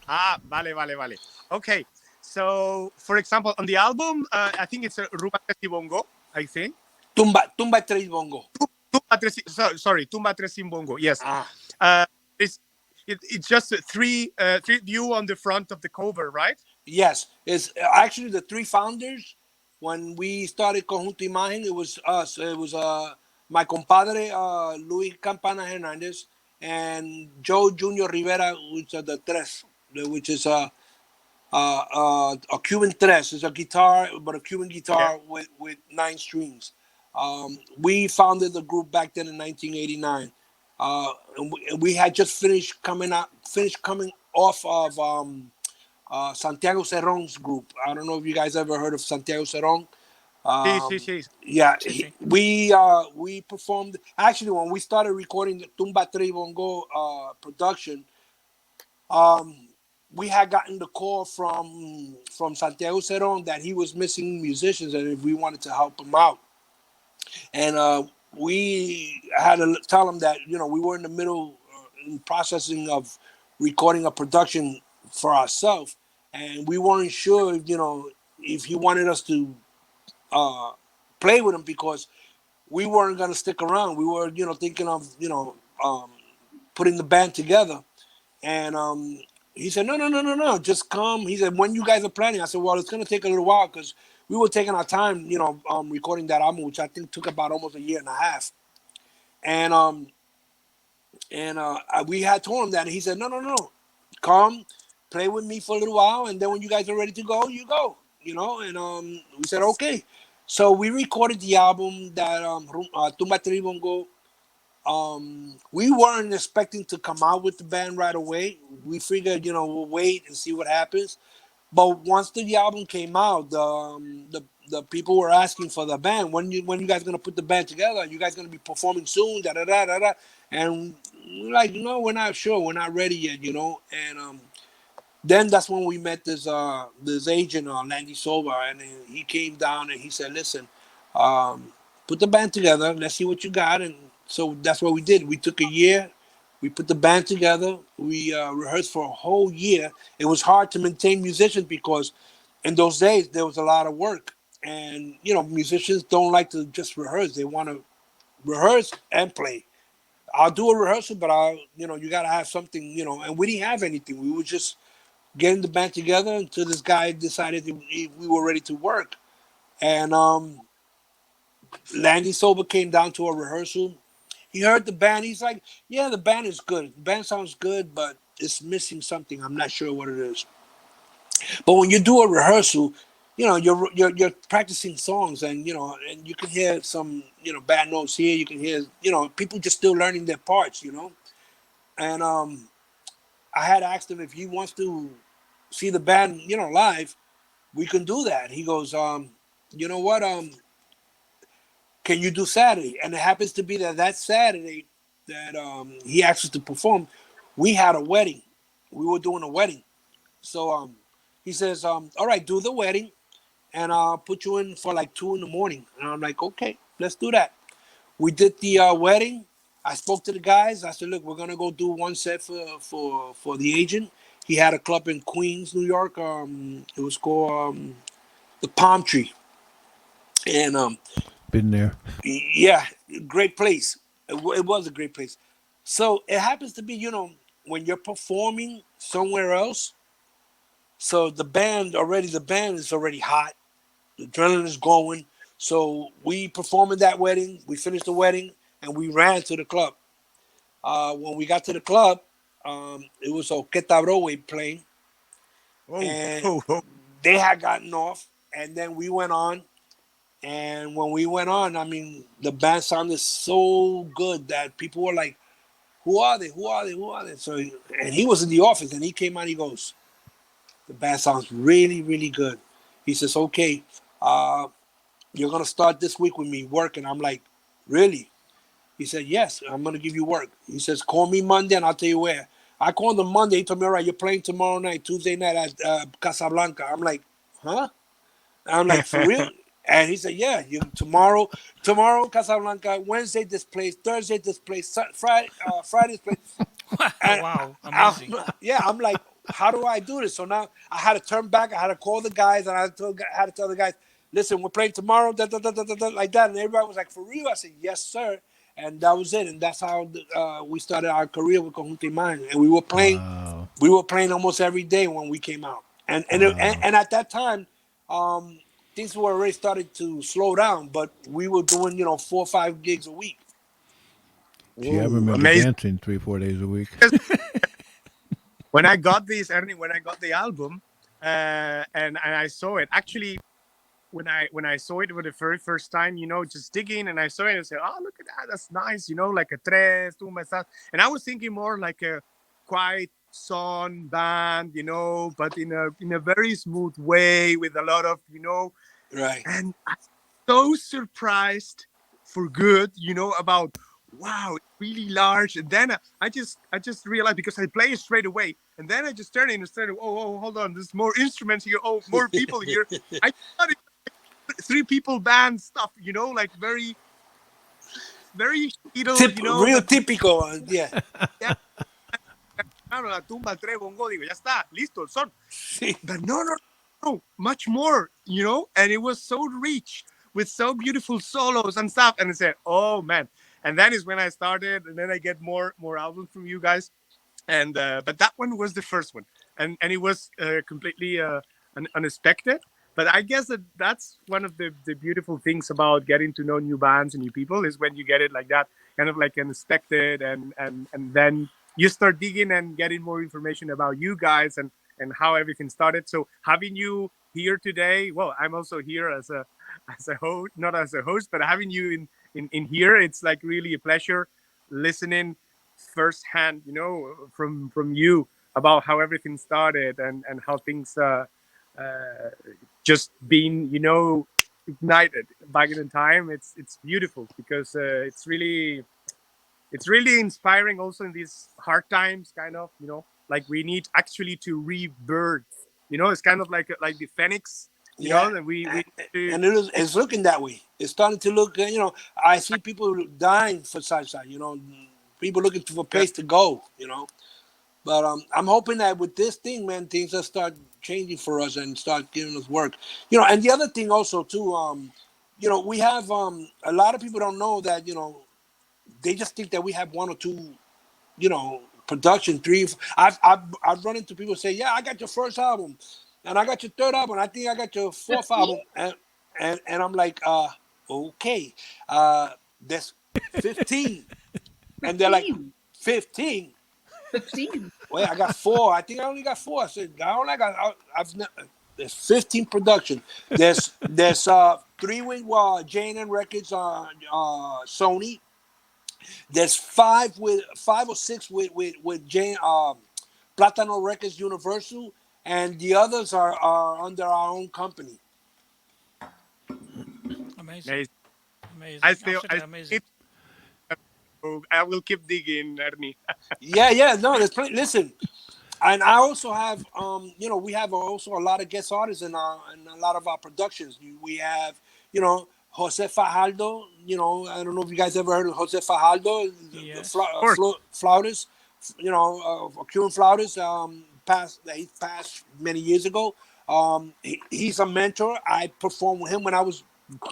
Vale. Okay. So, for example, on the album, I think it's a Rumba Tres y Bongo, I think. Tumba Tres Bongo. Tumba Tres y Bongo. Yes. It's just three view on the front of the cover, right? Yes, it's actually the three founders. When we started Conjunto Imagen, it was us. It was my compadre Luis Campana Hernandez and Joe Junior Rivera, which are the tres, which is a Cuban tres. It's a guitar, but a Cuban guitar with 9 strings. We founded the group back then in 1989. And we had just finished coming off of Santiago Cerrón's group. I don't know if you guys ever heard of Santiago Cerrón. Sí. Yeah, we performed. Actually, when we started recording the Tumba Tres Bongo production, we had gotten the call from Santiago Cerrón that he was missing musicians and if we wanted to help him out. And we had to tell him that, we were in the middle in processing of recording a production for ourselves. And we weren't sure, if he wanted us to play with him because we weren't going to stick around. We were, thinking of, putting the band together. And he said, no, just come. He said, when you guys are planning? I said, well, it's going to take a little while because we were taking our time, recording that album, which I think took about almost 1.5 years. And we had told him that. And he said, no, come, play with me for a little while. And then when you guys are ready to go, you go, And we said, okay. So we recorded the album that Tumba Tres Bongo. We weren't expecting to come out with the band right away. We figured, we'll wait and see what happens. But once the album came out, the people were asking for the band. When you guys gonna put the band together? You guys gonna be performing soon? Da da da da da. And we're like, no, we're not sure. We're not ready yet, And then that's when we met this agent, Landy Silva, and he came down and he said, listen, put the band together. Let's see what you got. And so that's what we did. We took 1 year. We put the band together. We rehearsed for a whole year. It was hard to maintain musicians because in those days, there was a lot of work. And, musicians don't like to just rehearse. They want to rehearse and play. I'll do a rehearsal, but you got to have something, and we didn't have anything. We were just getting the band together until this guy decided we were ready to work. And Landy Sober came down to a rehearsal. He heard the band. He's like, yeah, the band is good. The band sounds good, but it's missing something. I'm not sure what it is. But when you do a rehearsal, you're practicing songs, and and you can hear some bad notes here. You can hear people just still learning their parts. And I had asked him if he wants to see the band live. We can do that. He goes, you know what? Can you do Saturday? And it happens to be that Saturday that he asked us to perform, we had a wedding. We were doing a wedding. So he says, all right, do the wedding, and I'll put you in for like 2 a.m. And I'm like, okay, let's do that. We did the wedding. I spoke to the guys. I said, look, we're gonna go do one set for the agent. He had a club in Queens, New York. It was called the Palm Tree, and Been there. yeah, great place. It was a great place. So it happens to be, when you're performing somewhere else. So the band is already hot. The adrenaline is going. So we performed at that wedding. We finished the wedding, and we ran to the club. When we got to the club, it was Mosquetero playing, and they had gotten off, and then we went on. And when we went on, I mean, the band sounded so good that people were like, "Who are they? Who are they? Who are they?" So, and he was in the office, and he came out. He goes, "The band sounds really, really good." He says, "Okay, you're gonna start this week with me working." I'm like, "Really?" He said, "Yes, I'm gonna give you work." He says, "Call me Monday, and I'll tell you where." I called him Monday. He told me, "All right, you're playing tomorrow night, Tuesday night at Casablanca." I'm like, "Huh?" I'm like, "For real?" And he said, "Yeah, you tomorrow Casablanca, Wednesday this place, Thursday this place, Friday this place." And Wow, amazing. I'm like, "How do I do this?" So now I had to turn back. I had to call the guys, and I had to tell the guys, "Listen, we're playing tomorrow," like that. And everybody was like, "For real?" I said, "Yes, sir." And that was it. And that's how we started our career with Conjunto Imagen. And Wow. we were playing almost every day when we came out. And at that time, things were already started to slow down, but we were doing 4 or 5 gigs a week. Gee, I Ooh, remember amazing. dancing 3, 4 days a week. When I got this, Ernie, when I got the album, and I saw it, actually, when I saw it for the very first time, just digging, and I saw it and said, "Oh, look at that, that's nice," like a tres, tú me estás. And I was thinking more like a quiet song band, but in a very smooth way with a lot of, Right. and I'm so surprised for good, about wow, it's really large. And then I just realized because I play it straight away, and then I just turned it and started, oh, hold on, there's more instruments here, oh, more people here. I thought it was 3 people band stuff, like very, very Real but typical. Yeah. yeah, claro, la tumba, el tres, bongo, digo, ya está, listo, el son. But no, much more, and it was so rich with so beautiful solos and stuff. And I said, oh man. And that is when I started, and then I get more albums from you guys. And but that one was the first one, and it was completely unexpected. But I guess that's one of the beautiful things about getting to know new bands and new people is when you get it like that, kind of like unexpected, and then you start digging and getting more information about you guys and how everything started. So having you here today, well, I'm also here as a host, not as a host, but having you in here, it's like really a pleasure listening firsthand, from you about how everything started and how things just being, ignited back in time. It's beautiful because it's really inspiring also in these hard times, kind of, like we need actually to rebirth. It's kind of like the phoenix, Yeah. and we And it's looking that way. It's starting to look, I see people dying for Southside, people looking for a place to go, But I'm hoping that with this thing, man, things will start changing for us and start giving us work. And the other thing also too, we have a lot of people don't know that, they just think that we have one or two, production, three. I've run into people say, yeah, I got your first album, and I got your third album. I think I got your fourth 15? album, and I'm like, okay, there's 15, and they're like, 15. 15. 15. Well, I got four. I think I only got four. I said, I only got. I've never. There's 15 production. There's three with J&N Records, Sony. There's five or six with Jane Platano Records Universal, and the others are under our own company. Amazing. Amazing. Amazing. I Absolutely amazing. I will keep digging, Ernie. Yeah. No, there's plenty. Listen, and I also have, we have also a lot of guest artists in a lot of our productions. We have, Jose Fajardo. I don't know if you guys ever heard of Jose Fajardo, Yes. flautist. A Cuban flautist. He passed many years ago. He's a mentor. I performed with him when I was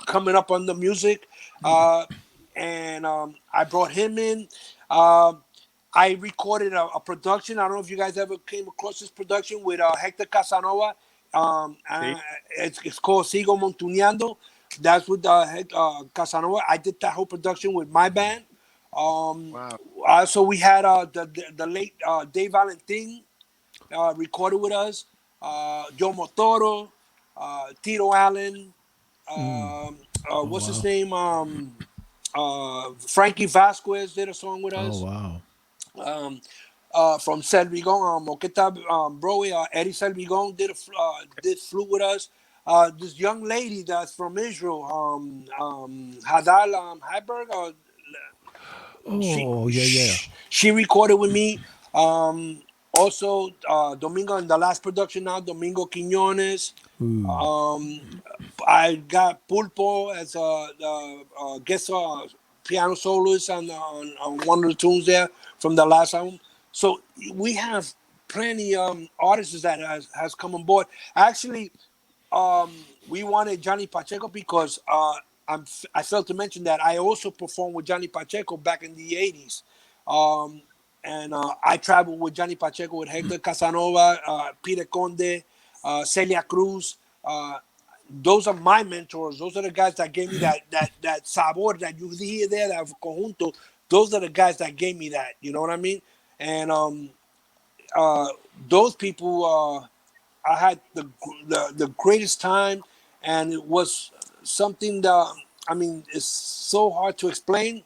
coming up on the music, and I brought him in. I recorded a production. I don't know if you guys ever came across this production with Hector Casanova. It's called Sigo Montuneando. That's with Casanova. I did that whole production with my band. Wow. So we had the late Dave Valentin recorded with us. Joe Motoro, Tito Allen. What's his name? Frankie Vasquez did a song with us. Oh, wow. From Selvigon, Moqueta, Broadway, Eddie Selvigon did flew with us. This young lady that's from Israel, Hadal Heiberg, Yeah. she recorded with me. Also, Domingo in the last production now, Domingo Quiñones. I got Pulpo as a guest piano soloist on one of the tunes there from the last album. So we have plenty artists that has come on board. Actually, we wanted Johnny Pacheco because I failed to mention that I also performed with Johnny Pacheco back in the 80s. And I traveled with Johnny Pacheco, with Hector Casanova, Peter Conde, Celia Cruz. Those are my mentors. Those are the guys that gave me that sabor that you hear there, that conjunto. Those are the guys that gave me that. You know what I mean? And those people, I had the greatest time, and it was something that, it's so hard to explain,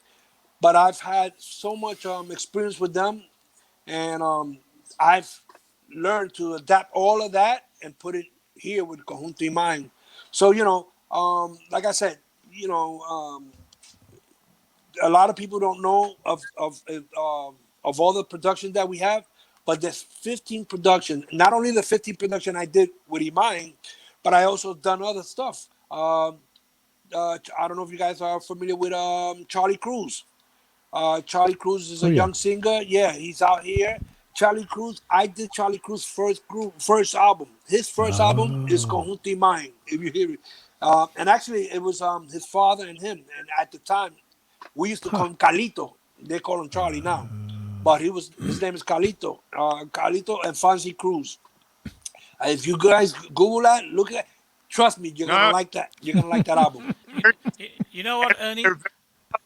but I've had so much experience with them, and I've learned to adapt all of that and put it here with Conjunto Imagen. So, like I said, a lot of people don't know of all the production that we have, but there's 15 production. Not only the 15 production I did with Imagen, but I also done other stuff. I don't know if you guys are familiar with Charlie Cruz. Charlie Cruz is a young singer. Yeah, he's out here. Charlie Cruz, I did Charlie Cruz's first album. His first album is Conjunto Imagen, if you hear it. And actually, it was his father and him. And at the time, we used to call him Calito. They call him Charlie now. But his name is Calito. Calito and Fancy Cruz. If you guys Google that, look at that. Trust me, you're going to like that. You're going to like that album. You know what, Ernie?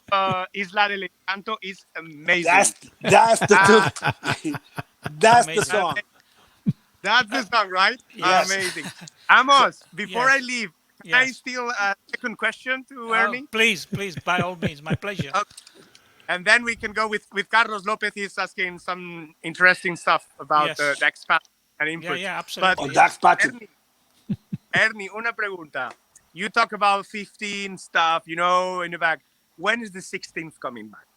Isla del Encanto is amazing. That's the that's the song. That's the song, right? Yes. Amazing. Amos, before Yes. I leave, can Yes. I steal a second question to Ernie? Please, by all means, my pleasure. Okay. And then we can go with Carlos Lopez. He's asking some interesting stuff about Yes. Dax Patch and input. Yeah, absolutely. Oh, Dax Patch. Ernie, una pregunta. You talk about 15 stuff, in the back. When is the 16th coming back?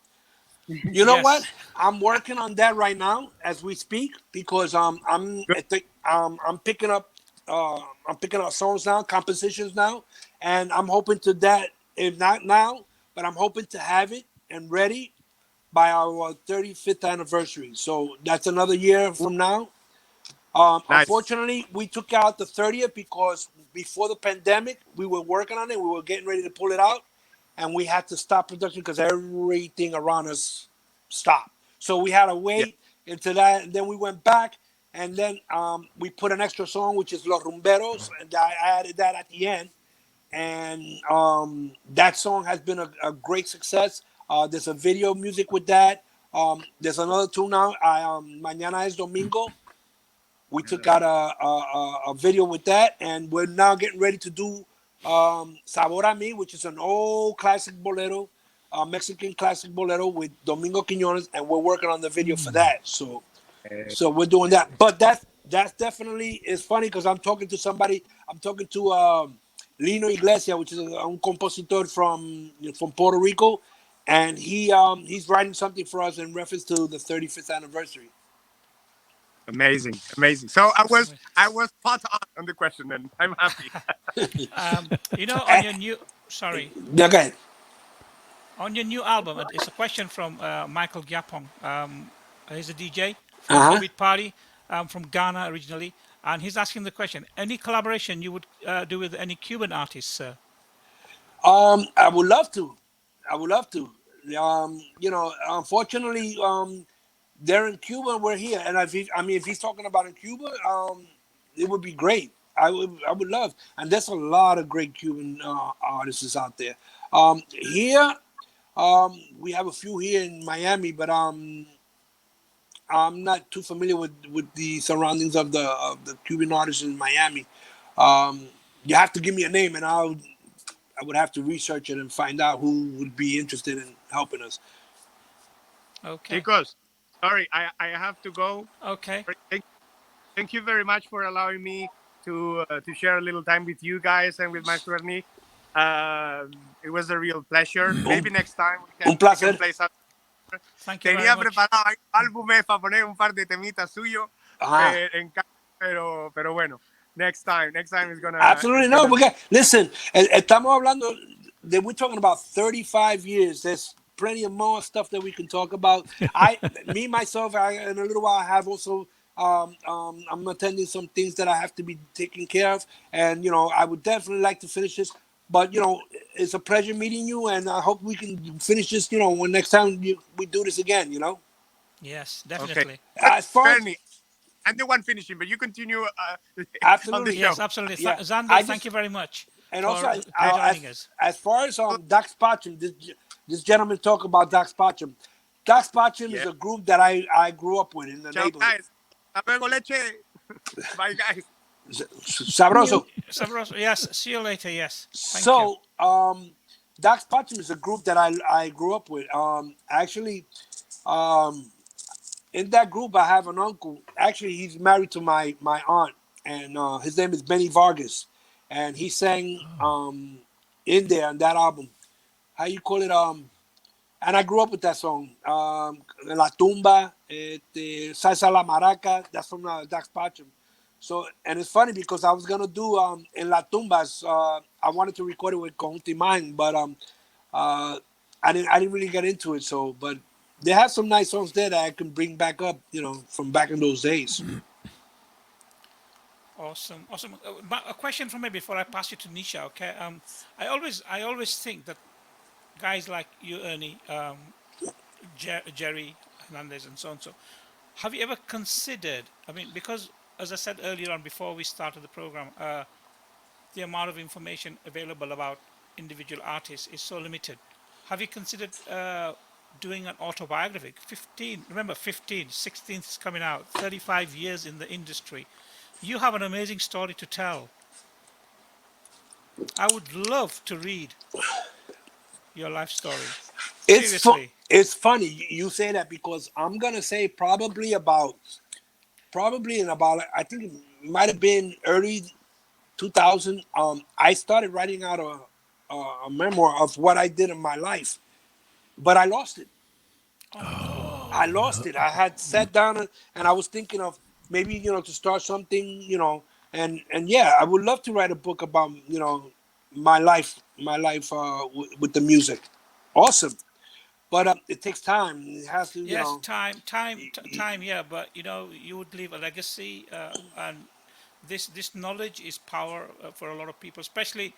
You know Yes. what? I'm working on that right now as we speak, because I'm picking up songs now, compositions now, and I'm hoping to that, if not now, but I'm hoping to have it and ready by our 35th anniversary. So that's another year from now. Nice. Unfortunately, we took out the 30th because before the pandemic, we were working on it. We were getting ready to pull it out. and we had to stop production because everything around us stopped. So we had to Yeah. wait until that, and then we went back, and then we put an extra song, which is Los Rumberos, and I added that at the end, and that song has been a great success. There's a video music with that. There's another tune now. Mañana es Domingo. We took out a video with that, and we're now getting ready to do Sabor a Mi, which is an old classic bolero, Mexican classic bolero with Domingo Quiñones, and we're working on the video for that. So we're doing that. But that's definitely is funny because I'm talking to somebody. I'm talking to Lino Iglesias, which is un compositor from Puerto Rico, and he's writing something for us in reference to the 35th anniversary. Amazing, amazing. So I was spot on the question, then I'm happy. On your new, sorry, Yeah, go ahead. on your new album, it's a question from Michael Gyapong. He's a DJ from Uh-huh. Afrobeat Party, from Ghana originally, and he's asking the question: any collaboration you would do with any Cuban artists, sir? I would love to. I would love to. Unfortunately, they're in Cuba. We're here, and if he's talking about in Cuba, it would be great. I would love, and there's a lot of great Cuban artists out there. Here, we have a few here in Miami, but I'm not too familiar with the surroundings of the Cuban artists in Miami. You have to give me a name, and I would have to research it and find out who would be interested in helping us. Okay. Chicos, sorry, I have to go. Okay. Thank you very much for allowing me to share a little time with you guys and with Maestro Ernie. It was a real pleasure. Maybe next time Un we placer. can play something. Thank you very Tenía much. preparado ahí álbumes para poner un par de temitas suyos, Ajá. pero bueno, next time is gonna. Absolutely it's no. gonna- We got listen. Estamos hablando that we're talking about 35 years. There's plenty of more stuff that we can talk about. Me myself, in a little while, I have also. I'm attending some things that I have to be taking care of, and I would definitely like to finish this. But it's a pleasure meeting you, and I hope we can finish this. When next time we do this again. Yes, Okay. definitely. As far as Ernie, I'm the one finishing, but you continue on the absolutely, show. Yes, absolutely. Yeah. Xander, thank you very much And for also, joining us. as far as Dax Pacham, this gentleman talk about Dax Pacham. Dax Pacham is Yeah. a group that I grew up with in the Ciao, neighborhood. guys. Hasta luego, leche. Bye, guys. Sabroso. Sabroso, yes, see you later. Yes. Thank you. So, Dax Pacham is a group that I grew up with. Actually, in that group, I have an uncle. Actually, he's married to my aunt, and his name is Benny Vargas, and he sang in there on that album. How you call it? And I grew up with that song. La Tumba, Salsa La Maraca. That's from Dax Pacham. So, and it's funny because I was gonna do in La Tumbas. I wanted to record it with Conjunto Imagen, but I didn't really get into it. So, but they have some nice songs there that I can bring back up, from back in those days. Awesome. But a question from me before I pass you to Nisha. Okay. I always think that guys like you, Ernie, Jerry Hernandez, and so on. So, have you ever considered? I mean, because as I said earlier on before we started the program, the amount of information available about individual artists is so limited. Have you considered doing an autobiography? 16th is coming out, 35 years in the industry. You have an amazing story to tell. I would love to read your life story. Seriously. It's funny you say that because I'm gonna say probably in about I think it might have been early 2000. I started writing out a memoir of what I did in my life, but I lost it. Oh no. I lost it. I had sat down and I was thinking of maybe to start something, and yeah, I would love to write a book about my life with the music. Awesome, but it takes time. It has to, Yes, time. Yeah, but you would leave a legacy, and this knowledge is power for a lot of people, especially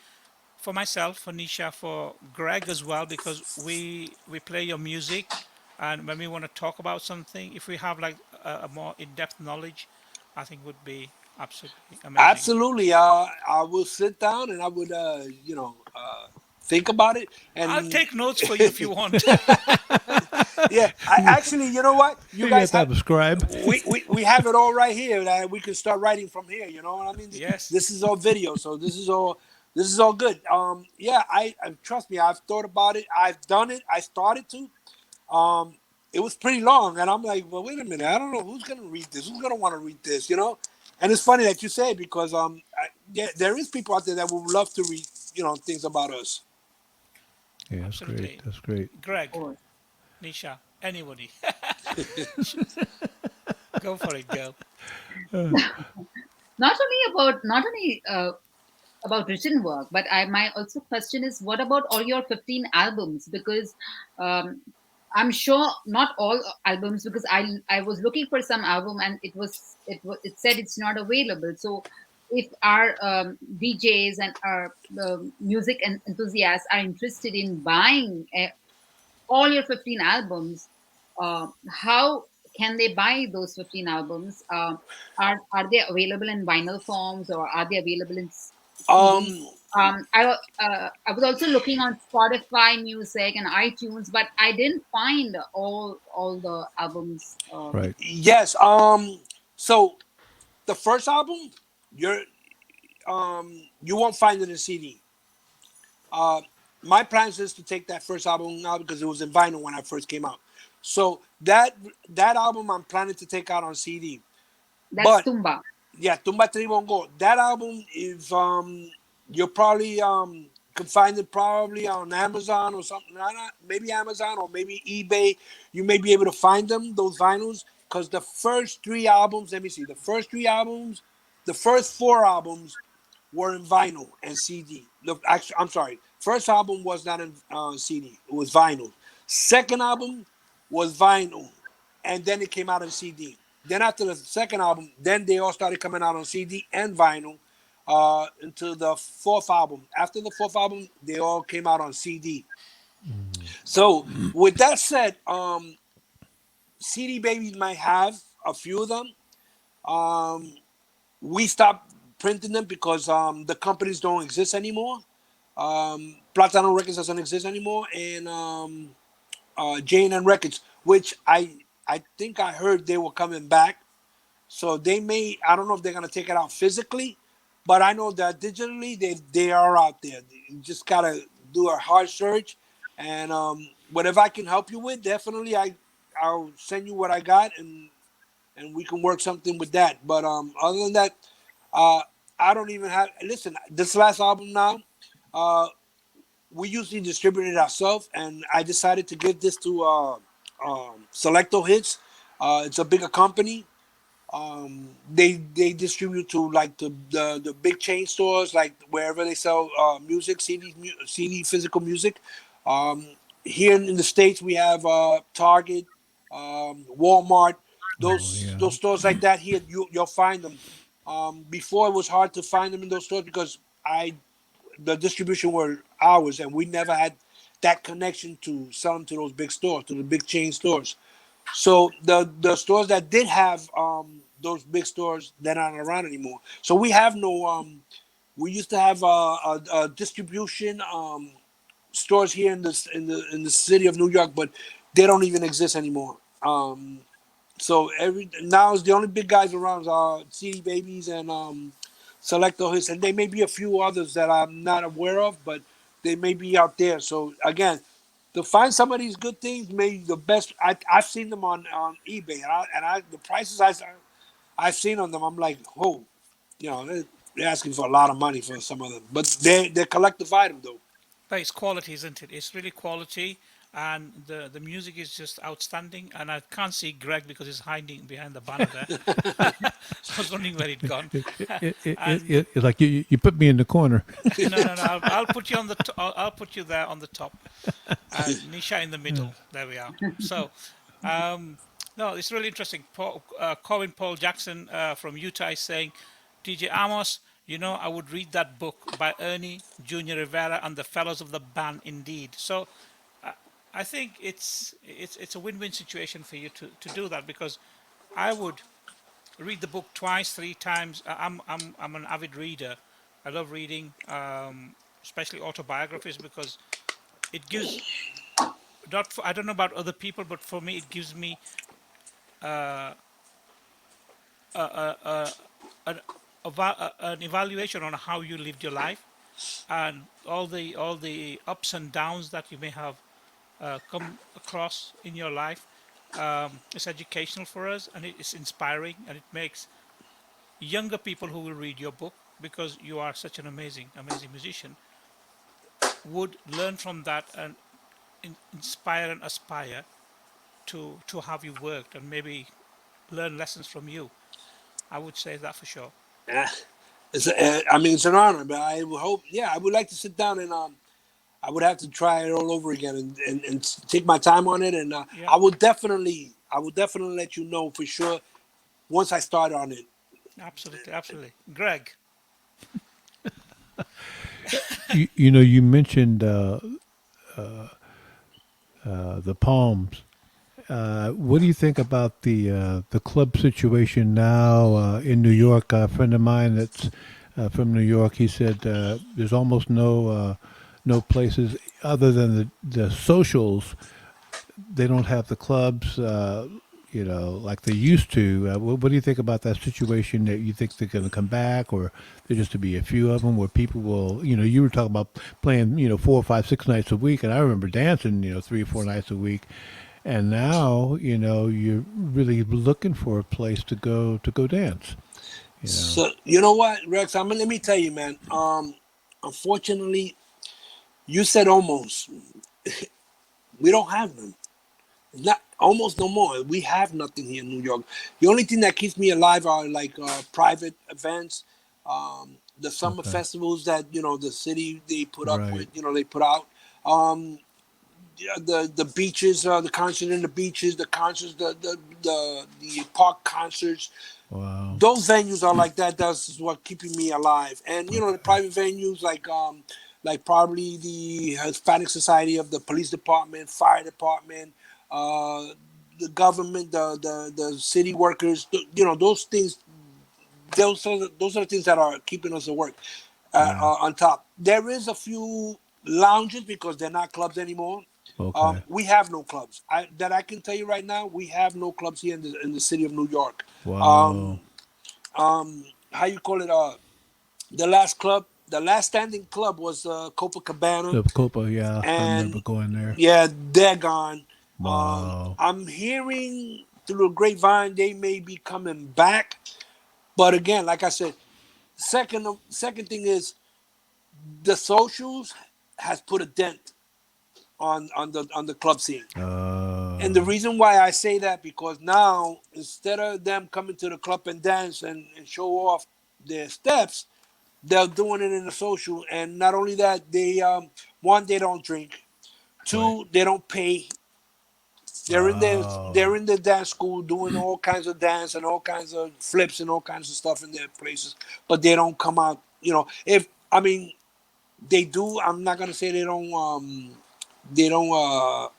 for myself, for Nisha, for Greg as well, because we play your music, and when we want to talk about something, if we have like a more in-depth knowledge, I think would be absolutely amazing. Absolutely. I will sit down and I would, think about it. I'll And take notes for you if you want. yeah, I actually, you know what? You You got guys to have have a scribe. we have it all right here that we can start writing from here. You know what I mean? Yes, This is all video, so this is all good. Yeah, I trust me. I've thought about it. I've done it. I started to. Um, it was pretty long, and I'm like, well, wait a minute. I don't know who's gonna read this. Who's gonna want to read this? You know? And it's funny that you say it because yeah, there is people out there that would love to read things about us. Yeah, that's great. absolutely. That's great. Greg, course. Nisha, anybody, go for it, girl. Not only about written work, but my also question is, what about all your 15 albums? Because um, I'm sure not all albums, because I was looking for some album and it said it's not available. So if our DJs and our music enthusiasts are interested in buying all your 15 albums, how can they buy those 15 albums? Are they available in vinyl forms, or are they available in CD? Um, I was also looking on Spotify Music and iTunes, but I didn't find all the albums. Right. yes. So the first album, you're you won't find it in CD. Uh, my plans is to take that first album now because it was in vinyl when I first came out. So that album I'm planning to take out on CD. That's But Tumba. yeah, Tumba Tribongo. That album is you'll probably can find it probably on Amazon or something like that. Maybe Amazon or maybe eBay. You may be able to find them, those vinyls, because the first three albums, let me see, the first four albums were in vinyl and CD. Actually, I'm sorry. First album was not in CD. It was vinyl. Second album was vinyl, and then it came out on CD. Then after the second album, then they all started coming out on CD and vinyl until the fourth album. After the fourth album, they all came out on CD. So with that said, CD babies might have a few of them. Um, we stopped printing them because the companies don't exist anymore. Platano Records doesn't exist anymore, and J&N Records, which I think I heard they were coming back. So they may, I don't know if they're gonna take it out physically, but I know that digitally they are out there. You just gotta do a hard search, and whatever I can help you with, definitely I'll send you what I got, and we can work something with that. But other than that, uh, I don't even have. Listen, this last album now, uh, we usually distribute it ourselves, and I decided to give this to Selecto Hits. It's a bigger company. They distribute to like the big chain stores, like wherever they sell music, CD physical music. Um, Here in the States, we have Target, Walmart, Oh those yeah. stores like that. Here you'll find them. Before it was hard to find them in those stores because the distribution were ours, and we never had that connection to sell them to those big stores, to the big chain stores. So the stores that did have those big stores, they're not around anymore. So we have no. We used to have a distribution stores here in the city of New York, but they don't even exist anymore. So every now is the only big guys around are CD Babies and Selecto Hits, and there may be a few others that I'm not aware of, but they may be out there. So again, to find some of these good things, maybe the best. I've seen them on eBay, and the prices I've seen on them, I'm like, oh, they're asking for a lot of money for some of them, but they're collective item though. But it's quality, isn't it? It's really quality, and the music is just outstanding. And I can't see Greg because he's hiding behind the banner there. So I was wondering where he'd gone. And It's like you put me in the corner. no, I'll put you on the I'll put you there on the top, and Nisha in the middle. There we are. So, no, it's really interesting. Colin Paul Jackson from Utah is saying, DJ Amos, I would read that book by Ernie Junior Rivera and the Fellows of the Band Indeed. So I, I think it's a win-win situation for you to do that, because I would read the book twice, three times. I'm an avid reader. I love reading, especially autobiographies, because it gives not for, I don't know about other people, but for me it gives me uh, a, a, a, an, an evaluation on how you lived your life, and all the ups and downs that you may have come across in your life. It's educational for us, and it's inspiring, and it makes younger people who will read your book, because you are such an amazing musician, would learn from that and inspire and aspire to have you worked, and maybe learn lessons from you. I would say that for sure. Uh, I mean, it's an honor, but I would hope. Yeah, I would like to sit down and I would have to try it all over again and take my time on it. And Yeah, I will definitely let you know for sure once I start on it. absolutely. Greg. You mentioned the Palms. What do you think about the club situation now in New York? A friend of mine that's from New York, he said there's almost no places other than the socials. They don't have the clubs, like they used to. What do you think about that situation? That you think they're going to come back, or there just to be a few of them where people will, you were talking about playing, 4, 5, 6 nights a week, and I remember dancing, 3 or 4 nights a week, and now, you're really looking for a place to go dance. You know. So you know what, Rex? Let me tell you, man. Unfortunately, you said almost. We don't have them. Not almost no more. We have nothing here in New York. The only thing that keeps me alive are like private events, the summer Okay. festivals that the city they put up with. Right. They put out. Um, yeah, the beaches, the concert in the beaches, the concerts, the park concerts. Wow. Those venues are like that. That's what keeping me alive. And the Okay. private venues like probably the Hispanic Society of the police department, fire department, uh, the government, the city workers. Those things. Those are the things that are keeping us at work. Yeah. On top, there is a few lounges because they're not clubs anymore. Okay. We have no clubs. That I can tell you right now. We have no clubs here in the city of New York. Wow. Um, how you call it? The last standing club was Copacabana, The Copa, yeah, I remember and going there. yeah, they're gone. Wow. I'm hearing through the grapevine they may be coming back, but again, like I said, second thing is the socials has put a dent on the club scene. And the Uh, reason why I say that because now instead of them coming to the club and dance and show off their steps, they're doing it in the social. And not only that, they one they don't drink, right. two they don't pay. They're Oh, in the dance school doing all kinds of dance and all kinds of flips and all kinds of stuff in their places, but they don't come out. If I mean they do, I'm not gonna say they don't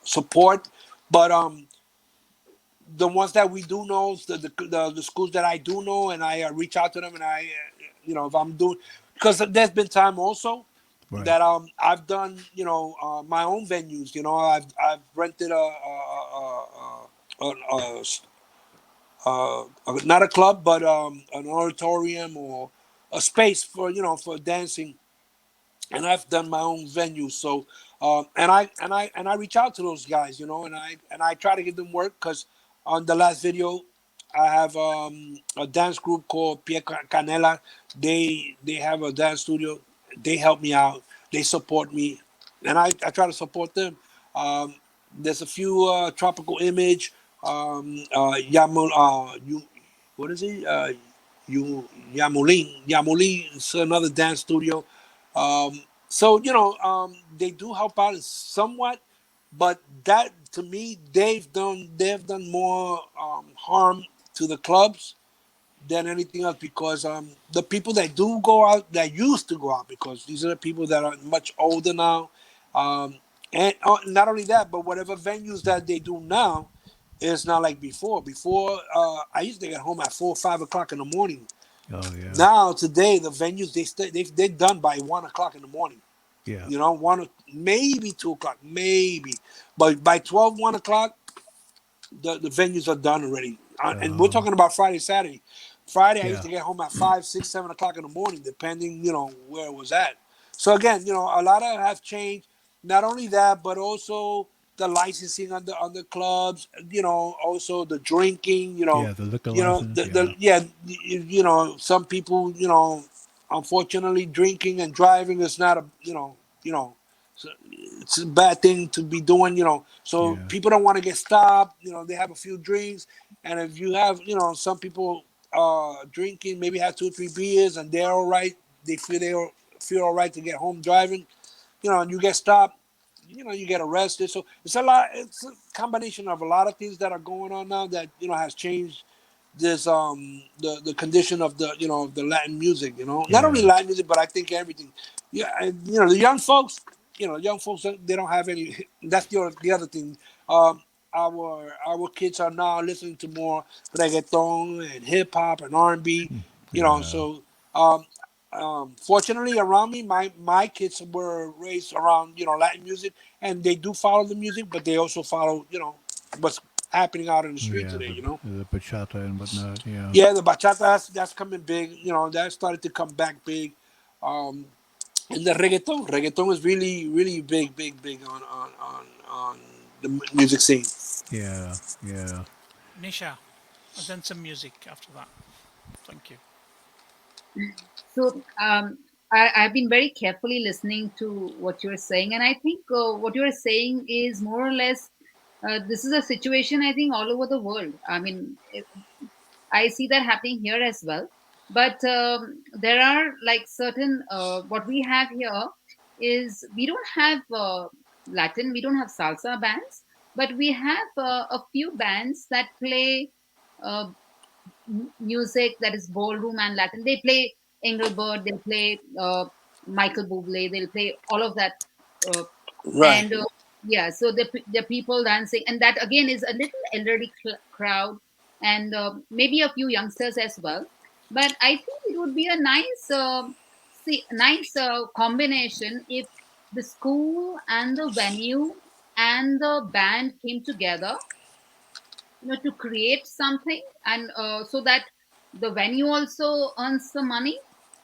support, but the ones that we do know, the schools that I do know, and I reach out to them, and if I'm doing, because there's been time also right. that I've done my own venues. I've rented a, not a club, but an auditorium or a space for dancing, and I've done my own venues. So, and I reach out to those guys, and I try to give them work because on the last video, I have a dance group called Pie Canela. They have a dance studio. They help me out. They support me, and I try to support them. Um, there's a few tropical image. What is it? Yamulin is another dance studio. So they do help out somewhat, but that to me they've done more harm to the clubs than anything else, because the people that do go out, that used to go out, because these are the people that are much older now, um, and not only that, but whatever venues that they do now, it's not like before. Before, I used to get home at 4 or 5 o'clock in the morning. Oh yeah. Now today, the venues they're done by 1 o'clock in the morning. Yeah. You know, maybe 2 o'clock, maybe, but by 12, 1 o'clock, the venues are done already. And we're talking about Friday, Saturday. Friday, I used Yeah. to get home at 5, 6, 7 o'clock in the morning, depending, where it was at. So again, a lot of it has changed. Not only that, but also the licensing on the clubs. Also the drinking. Yeah. The liquor license. Yeah. Some people, unfortunately, drinking and driving is not a, it's a bad thing to be doing. So Yeah. people don't want to get stopped. They have a few drinks, and if you have, some people drinking, maybe have 2 or 3 beers, and they're all right. They feel all right to get home driving. And you get stopped. You get arrested. So it's a lot. It's a combination of a lot of things that are going on now that has changed this the condition of the Latin music. Not only Yeah. Latin music, but I think everything. Yeah, and, the young folks they don't have any. That's the other thing. Um, our kids are now listening to more reggaeton and hip hop and R&B. Yeah. So um, fortunately around me, my kids were raised around Latin music, and they do follow the music, but they also follow what's happening out in the street Yeah. today. The bachata and whatnot. Yeah. Yeah, the bachata that's coming big. That started to come back big. Um, and the reggaeton is really, really big, big, big on the music scene. Yeah. Yeah. Nisha, and then some music after that. Thank you. So I've been very carefully listening to what you're saying, and I think what you're saying is more or less this is a situation I think all over the world. I mean, I see that happening here as well. But there are like certain what we have here is we don't have Latin, we don't have salsa bands, but we have a few bands that play uh, music that is ballroom and Latin. They play Engelbert, they play Michael Bublé, they'll play all of that, uh, Right. and yeah, so the people dancing, and that again is a little elderly crowd, and maybe a few youngsters as well. But I think it would be a nice, nice combination if the school and the venue and the band came together, to create something, and so that the venue also earns the money,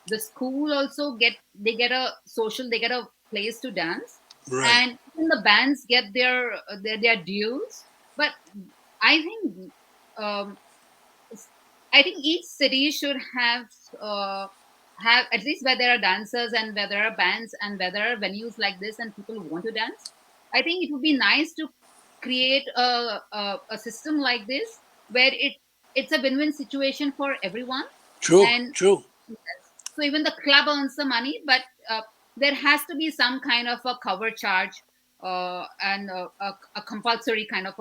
the school also get a social, they get a place to dance, Right. and even the bands get their dues. But I think um, I think each city should uh, have at least where there are dancers and where there are bands and where there are venues like this and people who want to dance. I think it would be nice to create a system like this where it's a win-win situation for everyone. True. And True. yes, so even the club earns the money, but there has to be some kind of a cover charge and a compulsory kind of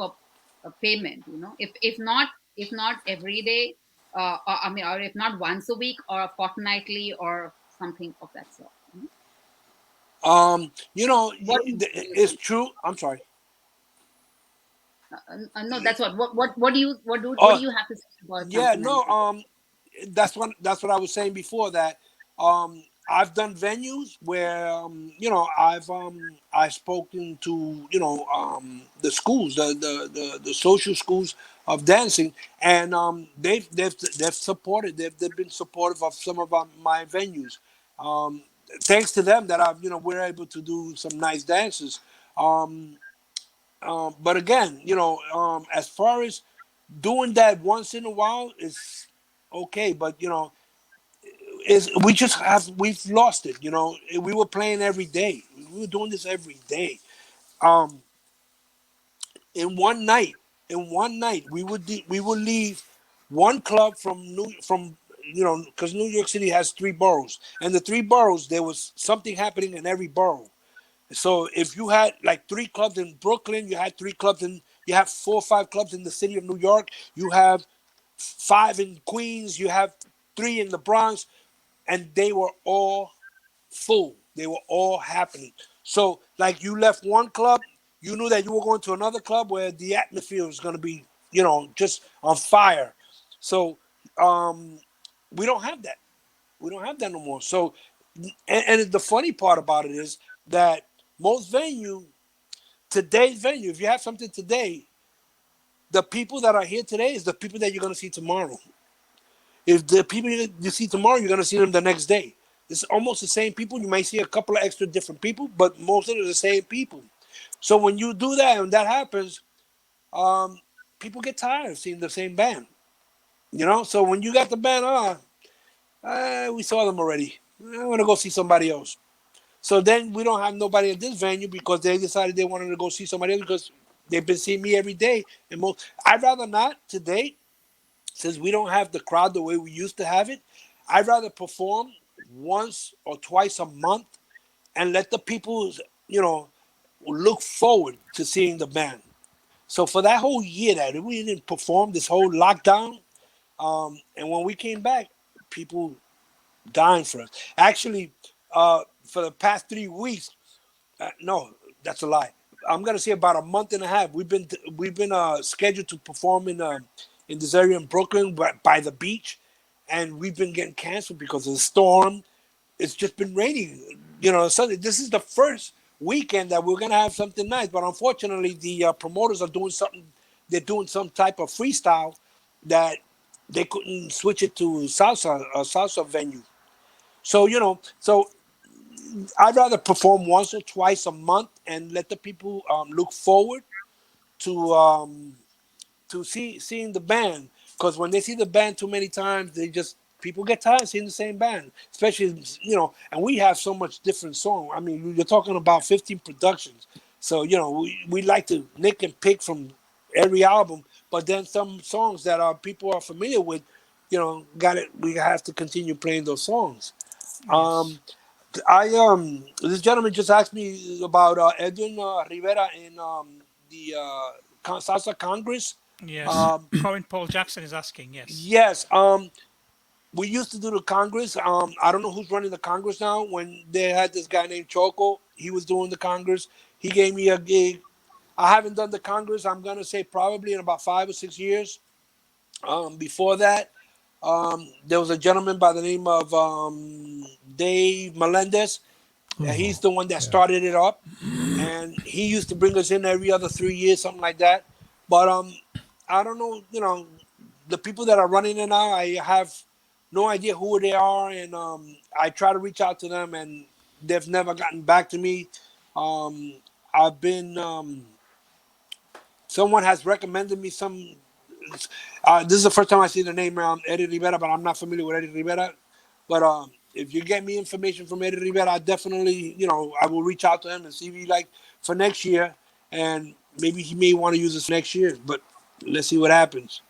a payment. If not every day, or, I mean, or if not once a week or fortnightly or something of that sort. What do you It's think? true. I'm sorry. No, that's what do you what do Oh, you have to say about yeah. something like No. this? That's what I was saying before, that I've done venues where I've spoken to the schools, the social schools of dancing, and they've supported, they've been supportive of some of my venues. um Thanks to them, that we're able to do some nice dances. um but again, as far as doing that once in a while is okay, but is we've lost it. We were playing every day. We were doing this every day. Um, in one night, we would leave one club from because New York City has three boroughs, and the three boroughs, there was something happening in every borough. So if you had like three clubs in Brooklyn, you had 4 or 5 clubs in the city of New York. You have 5 in Queens, you have 3 in the Bronx, and they were all full. They were all happening. So, like, you left one club, you knew that you were going to another club where the atmosphere was going to be, just on fire. So, we don't have that. We don't have that no more. So, and the funny part about it is that most today's venue, if you have something today, the people that are here today is the people that you're going to see tomorrow. If the people you see tomorrow, you're going to see them the next day. It's almost the same people. You might see a couple of extra different people, but most of it is the same people. So when you do that and that happens, people get tired of seeing the same band. So when you got the band on, we saw them already. I want to go see somebody else. So then we don't have nobody at this venue because they decided they wanted to go see somebody else because they've been seeing me every day. And I'd rather not today, since we don't have the crowd the way we used to have it. I'd rather perform once or twice a month and let the people, look forward to seeing the band. So for that whole year that we didn't perform, this whole lockdown, and when we came back, people dying for us. Actually, for the past 3 weeks, no, that's a lie. I'm gonna say about a month and a half. We've been scheduled to perform in this area in Brooklyn by the beach, and we've been getting canceled because of the storm. It's just been raining. Sunday. This is the first weekend that we're gonna have something nice, but unfortunately, the promoters are doing something. They're doing some type of freestyle that they couldn't switch it to a salsa venue. So I'd rather perform once or twice a month and let the people look forward to seeing the band. Because when they see the band too many times, people get tired of seeing the same band. Especially and we have so much different songs. I mean, you're talking about 15 productions. So we like to nick and pick from every album, but then some songs that our people are familiar with, got it. We have to continue playing those songs. Yes. This gentleman just asked me about Edwin Rivera in the Salsa Congress. Yes. Corin Paul Jackson is asking. Yes. Yes. We used to do the Congress. I don't know who's running the Congress now. When they had this guy named Choco, he was doing the Congress. He gave me a gig. I haven't done the Congress. I'm gonna say probably in about 5 or 6 years. Before that, there was a gentleman by the name of Dave Melendez. He's the one that started it up, and he used to bring us in every other 3 years, something like that. But I don't know. The people that are running it now, I have no idea who they are, and I try to reach out to them, and they've never gotten back to me. I've been someone has recommended me some. This is the first time I see the name Eddie Rivera, but I'm not familiar with Eddie Rivera. But if you get me information from Eddie Rivera, I definitely, I will reach out to him and see if he like for next year, and maybe he may want to use this next year. But let's see what happens.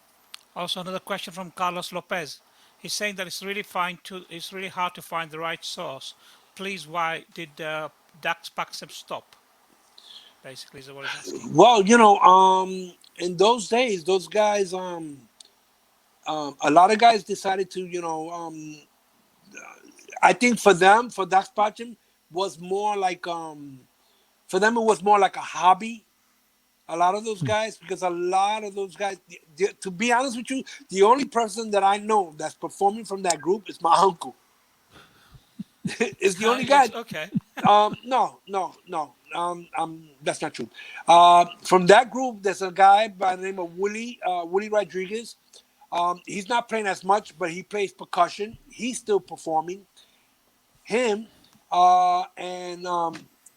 Also, another question from Carlos Lopez. He's saying that it's really hard to find the right source. Please, why did Dax Paxem stop? Basically, is what he's asking. Well, in those days, those guys, a lot of guys decided to, I think for them, for Dax Paxem, was more like, for them, it was more like a hobby. A lot of those guys, because a lot of those guys, to be honest with you, the only person that I know that's performing from that group is my uncle. It's the only guy. Yes, okay. No. That's not true. From that group, there's a guy by the name of Willie Rodriguez. He's not playing as much, but he plays percussion. He's still performing. Him and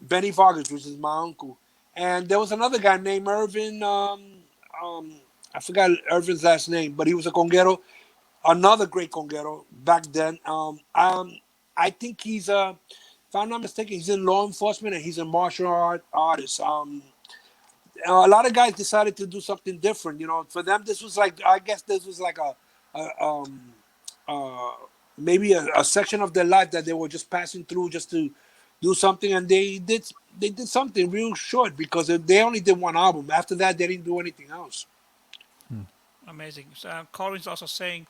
Benny Vargas, which is my uncle. And there was another guy named Irvin. I forgot Irvin's last name, but he was a conguero, another great conguero back then. I think he's if I'm not mistaken, he's in law enforcement and he's a martial art artist. A lot of guys decided to do something different. For them, this was like, I guess this was like uh, maybe a section of their life that they were just passing through just to do something, and they did something real short because they only did one album. After that, they didn't do anything else. Amazing. So, Corin's also saying,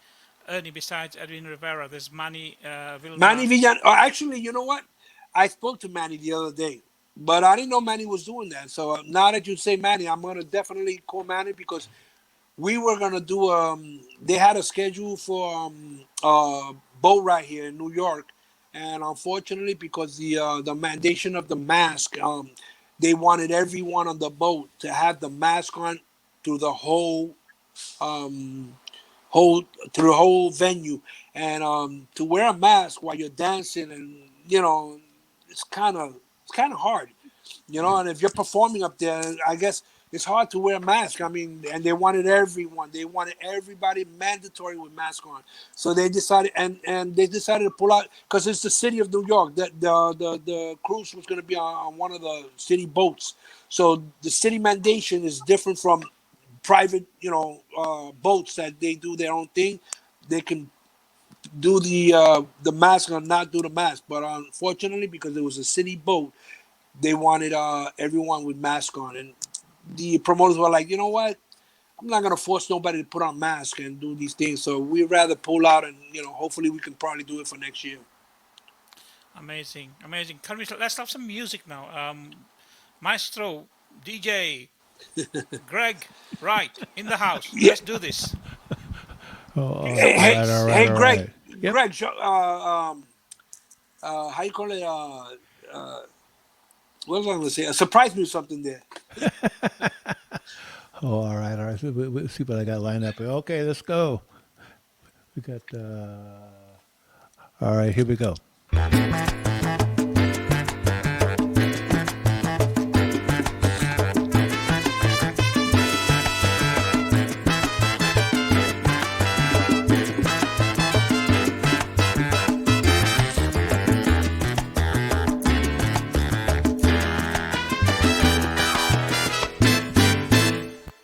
Ernie, besides Edwin Rivera, there's Manny Manny Vilma. Villan. Actually, you know what? I spoke to Manny the other day, but I didn't know Manny was doing that. So now that you say Manny, I'm gonna definitely call Manny because we were gonna do. They had a schedule for boat ride here in New York, and unfortunately, because the mandation of the mask, they wanted everyone on the boat to have the mask on through the um, whole through the whole venue, and to wear a mask while you're dancing, and it's kind of hard, and if you're performing up there, I guess it's hard to wear a mask. I mean, and they wanted everybody mandatory with mask on. So they decided, and they decided to pull out because it's the city of New York. That the cruise was going to be on one of the city boats. So the city mandation is different from private, boats that they do their own thing. They can do the mask or not do the mask. But unfortunately, because it was a city boat, they wanted everyone with mask on, and the promoters were like, you know what? I'm not gonna force nobody to put on mask and do these things. So we'd rather pull out, and hopefully we can probably do it for next year. Amazing, amazing. Let's have some music now. Maestro, DJ, Greg, Wright, in the house. Yeah. Let's do this. Hey, all hey, right. Greg, Yep. Greg, how you call it? What was I gonna say? Surprise me with something there. Oh, all right, all right. So we'll see what I got lined up. Okay, let's go. We got. All right, here we go.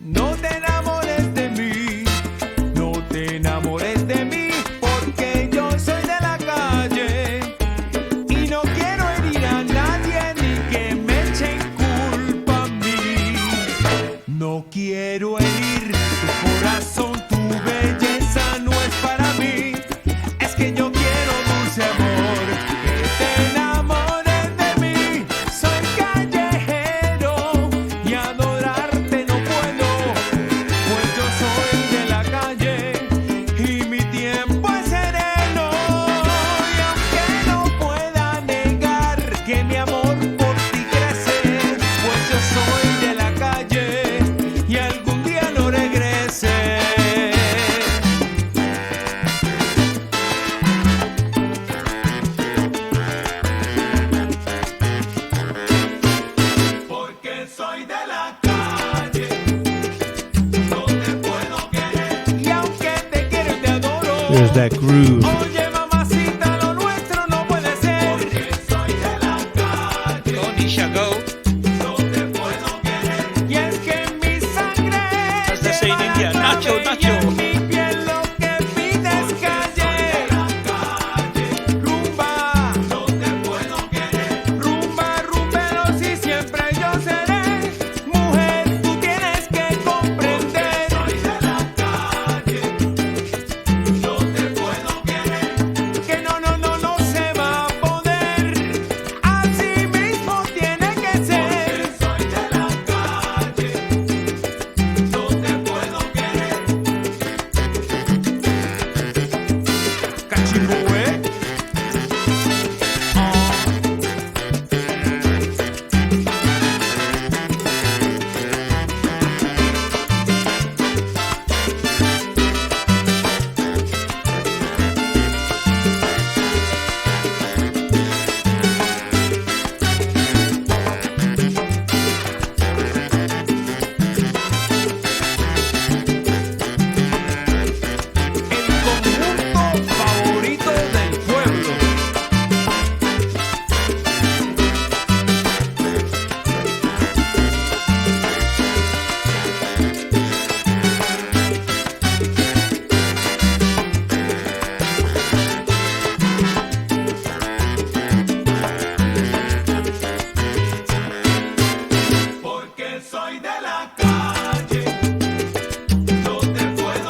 No te enamores de mí, no te enamores de mí, porque yo soy de la calle y no quiero herir a nadie ni que me echen culpa a mí. No quiero herir tu corazón, tu belleza no es para mí. Es que yo quiero dulce amor, que te enamores de mí. Soy callejero y adorarte no puedo, pues yo soy de la calle y mi tiempo es sereno. Y aunque no pueda negar que mi amor por ti crece, pues yo soy de la calle y algún día no regrese. Porque soy de la calle, no te puedo querer. Y aunque te quiero y te adoro, There's that groove. oye mamacita, lo nuestro no puede ser. Porque soy de la calle, Go, Nisha, go. no te puedo querer. Y es que mi sangre As they say in India, Nacho, y Nacho. en mi piel lo que pide es calle. Rumba, no te puedo querer. Rumba, rumbero, si siempre yo seré. Mujer, tú tienes que comprender. Soy de la calle, no te puedo querer. Que no, no, no, no se va a poder. Así mismo tiene que ser. Soy de la calle, no te puedo querer. Cachimbo, el conjunto favorito del pueblo. Porque soy de la calle, no te puedo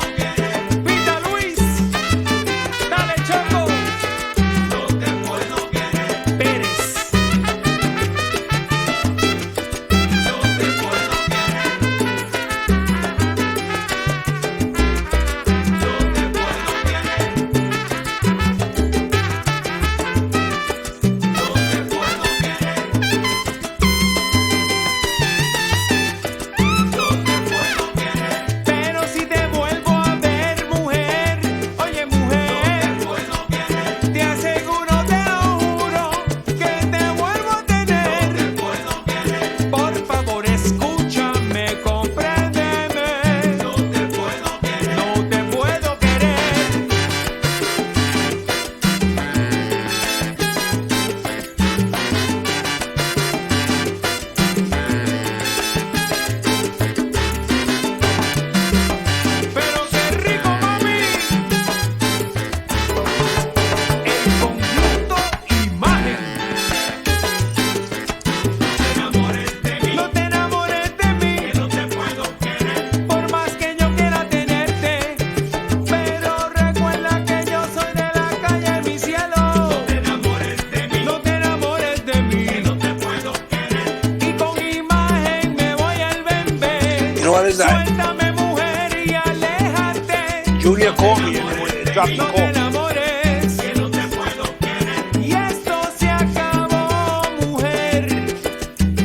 know what is that? Suéltame, mujer, y aléjate. Junior called me and dropped the No te call. enamores. Que no te puedo querer. Y esto se acabó, mujer.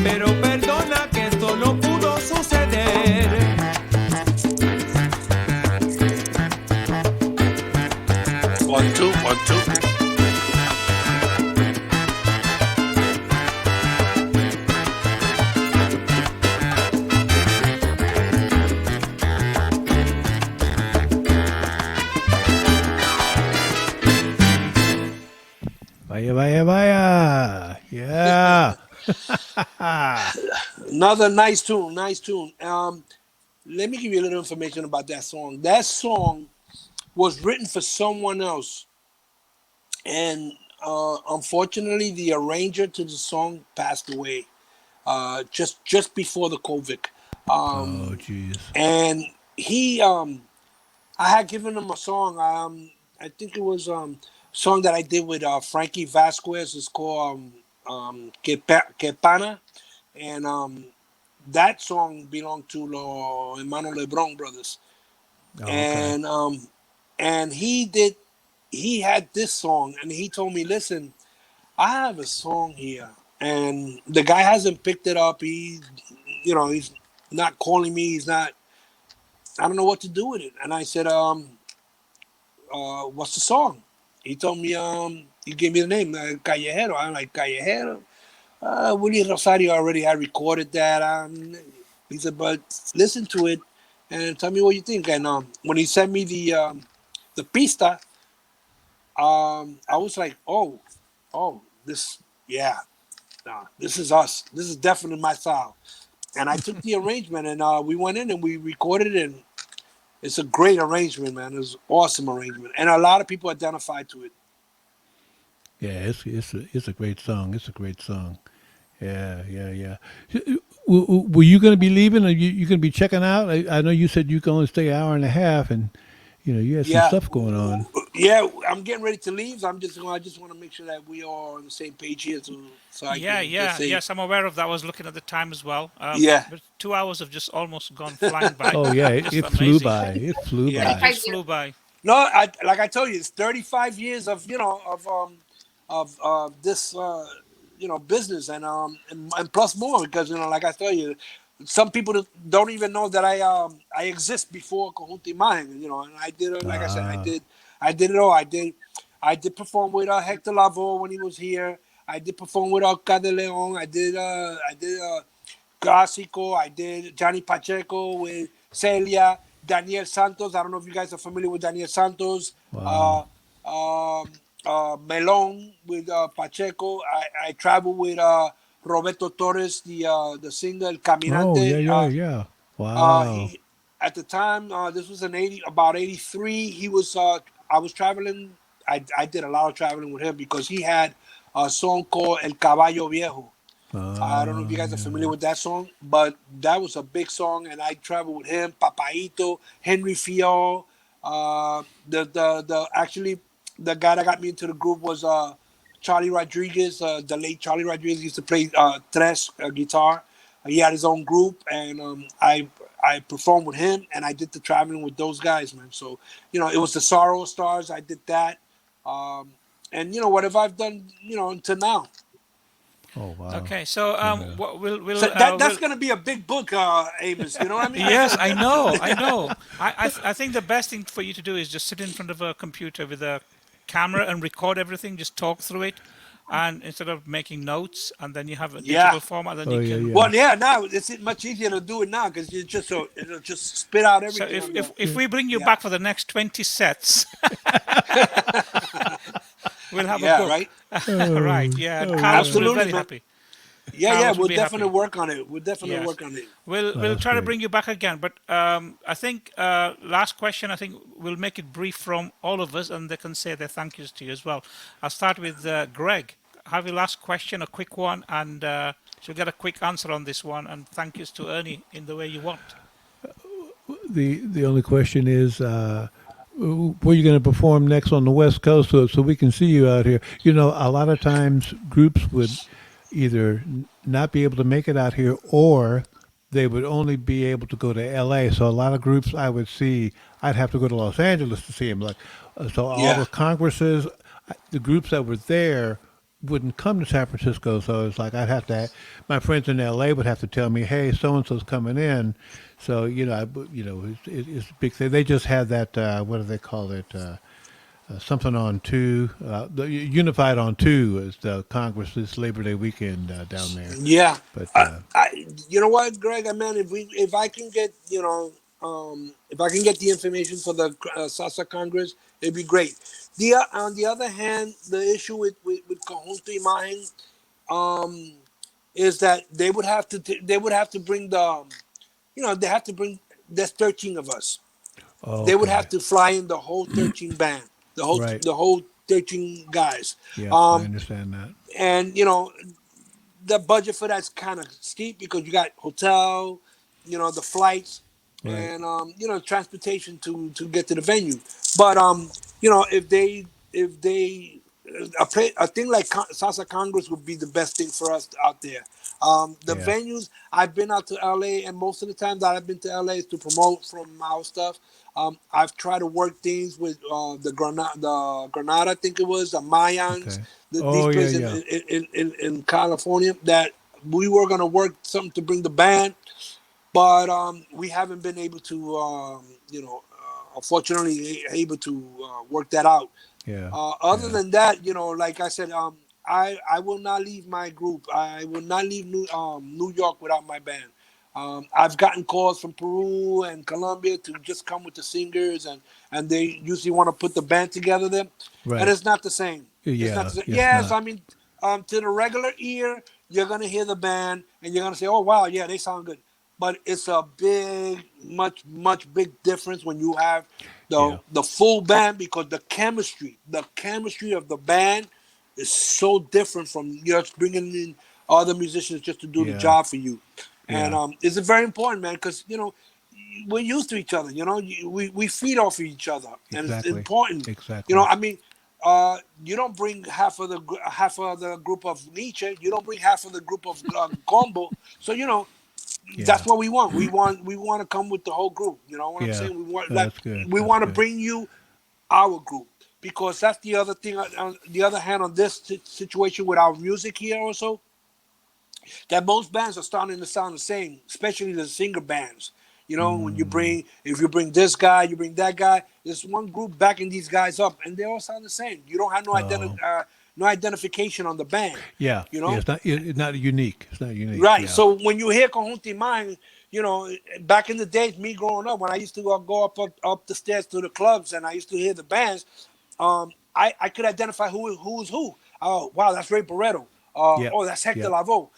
Pero perdona que esto no pudo suceder. One, two, one, two. Vaya, vaya, vaya. Yeah. Another nice tune, nice tune. Let me give you a little information about that song. That song was written for someone else, and unfortunately, the arranger to the song passed away just before the COVID. Oh, jeez. And he, I had given him a song. I think it was a song that I did with Frankie Vasquez. It's called Que Pana, and that song belonged to Los Hermanos Lebron brothers. Oh, okay. And he had this song, and he told me, listen, I have a song here, and the guy hasn't picked it up. He's not calling me. He's not. I don't know what to do with it. And I said, what's the song? He told me, he gave me the name, Callejero. I'm like, Callejero? Willie Rosario already had recorded that. He said, but listen to it and tell me what you think. And when he sent me the pista, I was like, oh, this is us. This is definitely my style. And I took the arrangement, and we went in and we recorded it, and it's a great arrangement, man. It's an awesome arrangement, and a lot of people identified to it. Yeah, it's a great song. It's a great song. Yeah, yeah, yeah. Were you going to be leaving, or you going to be checking out? I know you said you can only stay an hour and a half, and you had some Yeah, stuff going on. yeah. I'm getting ready to leave. I just want to make sure that we are on the same page here, so I Yeah, can yeah, just say, yes, I'm aware of that. I was looking at the time as well. yeah, But 2 hours have just almost gone flying by. Oh yeah, Just it flew amazing. by. It flew Yeah. by. Just flew by. No, like I told you, it's 35 years of this business, and plus more, because like I tell you, some people don't even know that I exist before Conjunto Imagen, and I did it, like I said, I did it all. I did perform with Hector Lavoe when he was here. I did perform with Alca de Leon. I did Clásico. I did Johnny Pacheco with Celia, Daniel Santos. I don't know if you guys are familiar with Daniel Santos. Wow. Melon with Pacheco. I traveled with Roberto Torres, the singer El Oh yeah, Caminante. yeah, yeah. Wow. He at the time, this was about 83. He was I was traveling. I did a lot of traveling with him because he had a song called El Caballo Viejo. I don't know if you guys are familiar with that song, but that was a big song, and I traveled with him, Papaito, Henry Fiol. Actually, the guy that got me into the group was Charlie Rodriguez. The late Charlie Rodriguez used to play tres guitar. He had his own group, and I performed with him, and I did the traveling with those guys, man. So it was the Sorrow Stars. I did that, and whatever I've done, until now. Oh wow. Okay, so we'll So that's going to be a big book, Amos. You know what I mean? Yes, I know. I think the best thing for you to do is just sit in front of a computer with a camera and record everything. Just talk through it, and instead of making notes, and then you have a digital format. Then Oh, you yeah, can. yeah. Well, yeah, now it's much easier to do it now because it'll just spit out So everything. if we bring you back for the next 20 sets, we'll have a book. Right. Right. Yeah. And Carlos will be Absolutely, very man. happy. Yeah, Carlos will we'll be definitely happy. work on it. We'll definitely Yes. work on it. We'll That's try to great. bring you back again, but I think last question. I think we'll make it brief from all of us, and they can say their thank yous to you as well. I'll start with Greg. Have your last question, a quick one, and you'll get a quick answer on this one. And thank yous to Ernie in the way you want. The only question is, where are you going to perform next on the West Coast, so we can see you out here? A lot of times groups would either not be able to make it out here, or they would only be able to go to L.A. So a lot of groups I would see, I'd have to go to Los Angeles to see them. Like, so all Yeah. the congresses, the groups that were there wouldn't come to San Francisco. So it's like I'd have to, my friends in L.A. would have to tell me, hey, so and so's coming in. So it's a big thing. They just had that. What do they call it? Something on two, the Unified on two is the Congress this Labor Day weekend down there. Yeah. But You know what, Greg? I mean, if I can get, if I can get the information for the Salsa Congress, it'd be great. On the other hand, the issue with Conjunto Imagen, um, is that they would have to bring they have to bring. There's 13 of us. They would okay, have to fly in the whole 13 band, right, the whole 13 guys. yep, I Um, understand that. and the budget for that's kind of steep because you got hotel, the flights, Right, and transportation to get to the venue. But if they a thing like Salsa Congress would be the best thing for us out there. The yeah, venues I've been out to LA, and most of the time that I've been to LA is to promote from our stuff. I've tried to work things with Granada, I think it was the Mayans, okay. these Oh yeah, places yeah, in California that we were gonna work something to bring the band, but we haven't been able to, unfortunately, able to work that out. yeah, Other yeah, than that, like I said, I will not leave my group. I will not leave New York without my band. I've gotten calls from Peru and Colombia to just come with the singers, and they usually want to put the band together there, and right. it's not the same. It's not Yeah, the same. it's Yes, not. I mean, to the regular ear, you're gonna hear the band and you're gonna say, "Oh wow, yeah, they sound good." But it's a big, much big difference when you have Yeah, the full band because the chemistry of the band is so different from just bringing in other musicians just to do the yeah, job for you. And yeah. it's very important, man, because we're used to each other. We feed off of each other, and it's Exactly, important. exactly. I mean, you don't bring half of the group of Nietzsche. You don't bring half of the group of Combo. So Yeah, that's what we want. We want to come with the whole group. You know what I'm yeah. saying? We want Oh, like that's good. we That's want to good. bring you our group because that's the other thing. On the other hand, on this situation with our music here, also that most bands are starting to sound the same, especially the singer bands. When Mm, if you bring this guy, you bring that guy. There's one group backing these guys up, and they all sound the same. You don't have oh, no identification on the band. yeah, You yeah. know, It's not unique. It's not unique. right? Yeah, So when you hear Conjunto Imagen, back in the days, me growing up, when I used to go up the stairs to the clubs, and I used to hear the bands, I could identify who was who. Oh wow, that's Ray Barreto. yep, Oh, that's Hector yep. Lavoe.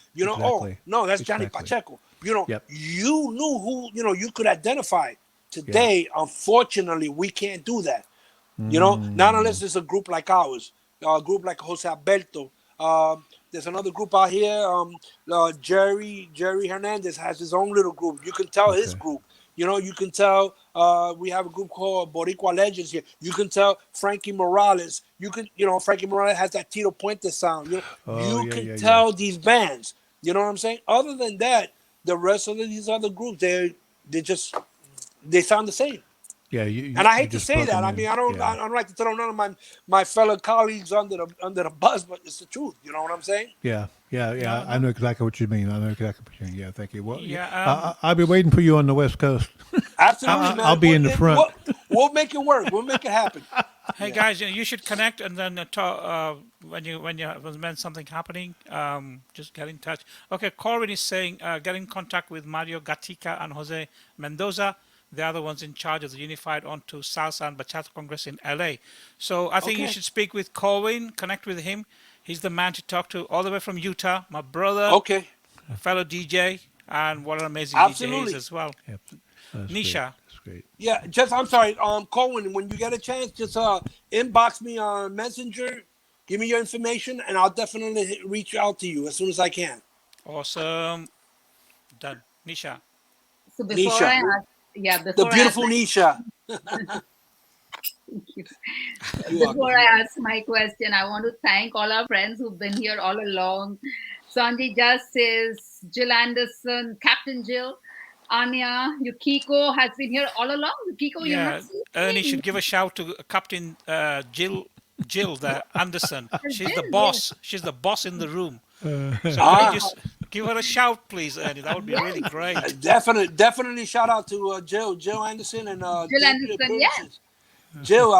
Oh Exactly, no, that's Johnny exactly. Pacheco. Yep, You knew who. You could identify. yeah. Today, unfortunately, we can't do that. Not Mm, unless it's a group like ours, a group like Jose Alberto. There's another group out here. Jerry Hernandez has his own little group. You can tell his okay. group. You can tell. We have a group called Boricua Legends here. You can tell Frankie Morales. Frankie Morales has that Tito Puente sound. Oh You yeah, can yeah, yeah. tell these bands. You know what I'm saying? Other than that, the rest of these other groups, they sound the same. Yeah, And I you hate to just say plug that. them I in. mean, I Yeah, don't like to throw none of my fellow colleagues under the bus, but it's the truth. You know what I'm saying? yeah, yeah, No, yeah. I no. know exactly what you mean. I know exactly what you mean. Yeah, thank you. Well, yeah, Yeah. I'll be waiting for you on the West Coast. Absolutely, I'll man. be in the front. We'll make it work. We'll make it happen. Hey Yeah. guys, you should connect and then talk when something happening. Just get in touch. Okay, Corwin is saying get in contact with Mario Gatica and Jose Mendoza. They are the ones in charge of the Unified Onto Salsa and Bachata Congress in LA. So I think you Okay. should speak with Corwin, connect with him. He's the man to talk to, all the way from Utah. My brother, Okay. a fellow DJ, and what an amazing DJ he is Absolutely. as well. Yep, that's great. Nisha. That's great. Yeah. I'm sorry. Cohen, when you get a chance, just inbox me on Messenger. Give me your information, and I'll definitely reach out to you as soon as I can. Awesome. Done. Nisha. So before Nisha, I ask, yeah, the before I ask beautiful Nisha. my You're before welcome. I ask my question, I want to thank all our friends who've been here all along. Sanjay Justice, Jill Anderson, Captain Jill, Anya, Yukiko has been here all along. Yukiko, you're not Yeah, Ernie should sleeping. give a shout to Captain Jill there, Anderson. She's the Jill, yes. boss. She's the boss in the room. So can you Ah, just give her a shout, please, Ernie? That would be really Yes. great. definitely shout out to Jill Anderson, and Jill thank you for the Anderson, yes. appearances. Jill,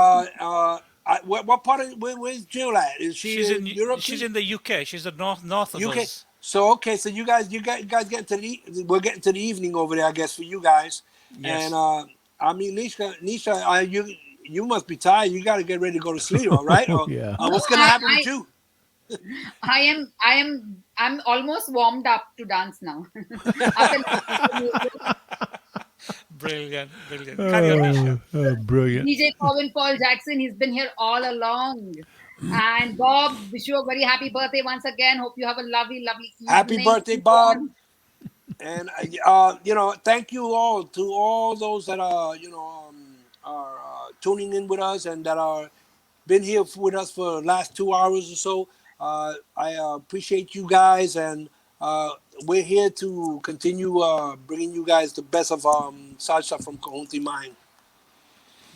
what part of where's Jill at? Is she She's in in Europe she's too? in the UK. She's the north of UK. us. So okay, so you guys getting to we're getting to the evening over there, I guess, for you guys. And Yes. I mean, Nisha, you must be tired. You got to get ready to go to sleep, all right? Oh Or yeah. No, what's gonna happen with you? I'm almost warmed up to dance now. After listening to music, Brilliant, brilliant. Carry on, Nisha. Brilliant. DJ Colin Paul Jackson, he's been here all along. And Bob, wish you a very happy birthday once again. Hope you have a lovely, lovely Happy evening. birthday, Bob. And thank you all to all those that are tuning in with us and that are been here with us for the last 2 hours or so. I appreciate you guys, and we're here to continue bringing you guys the best of salsa from Conjunto Imagen.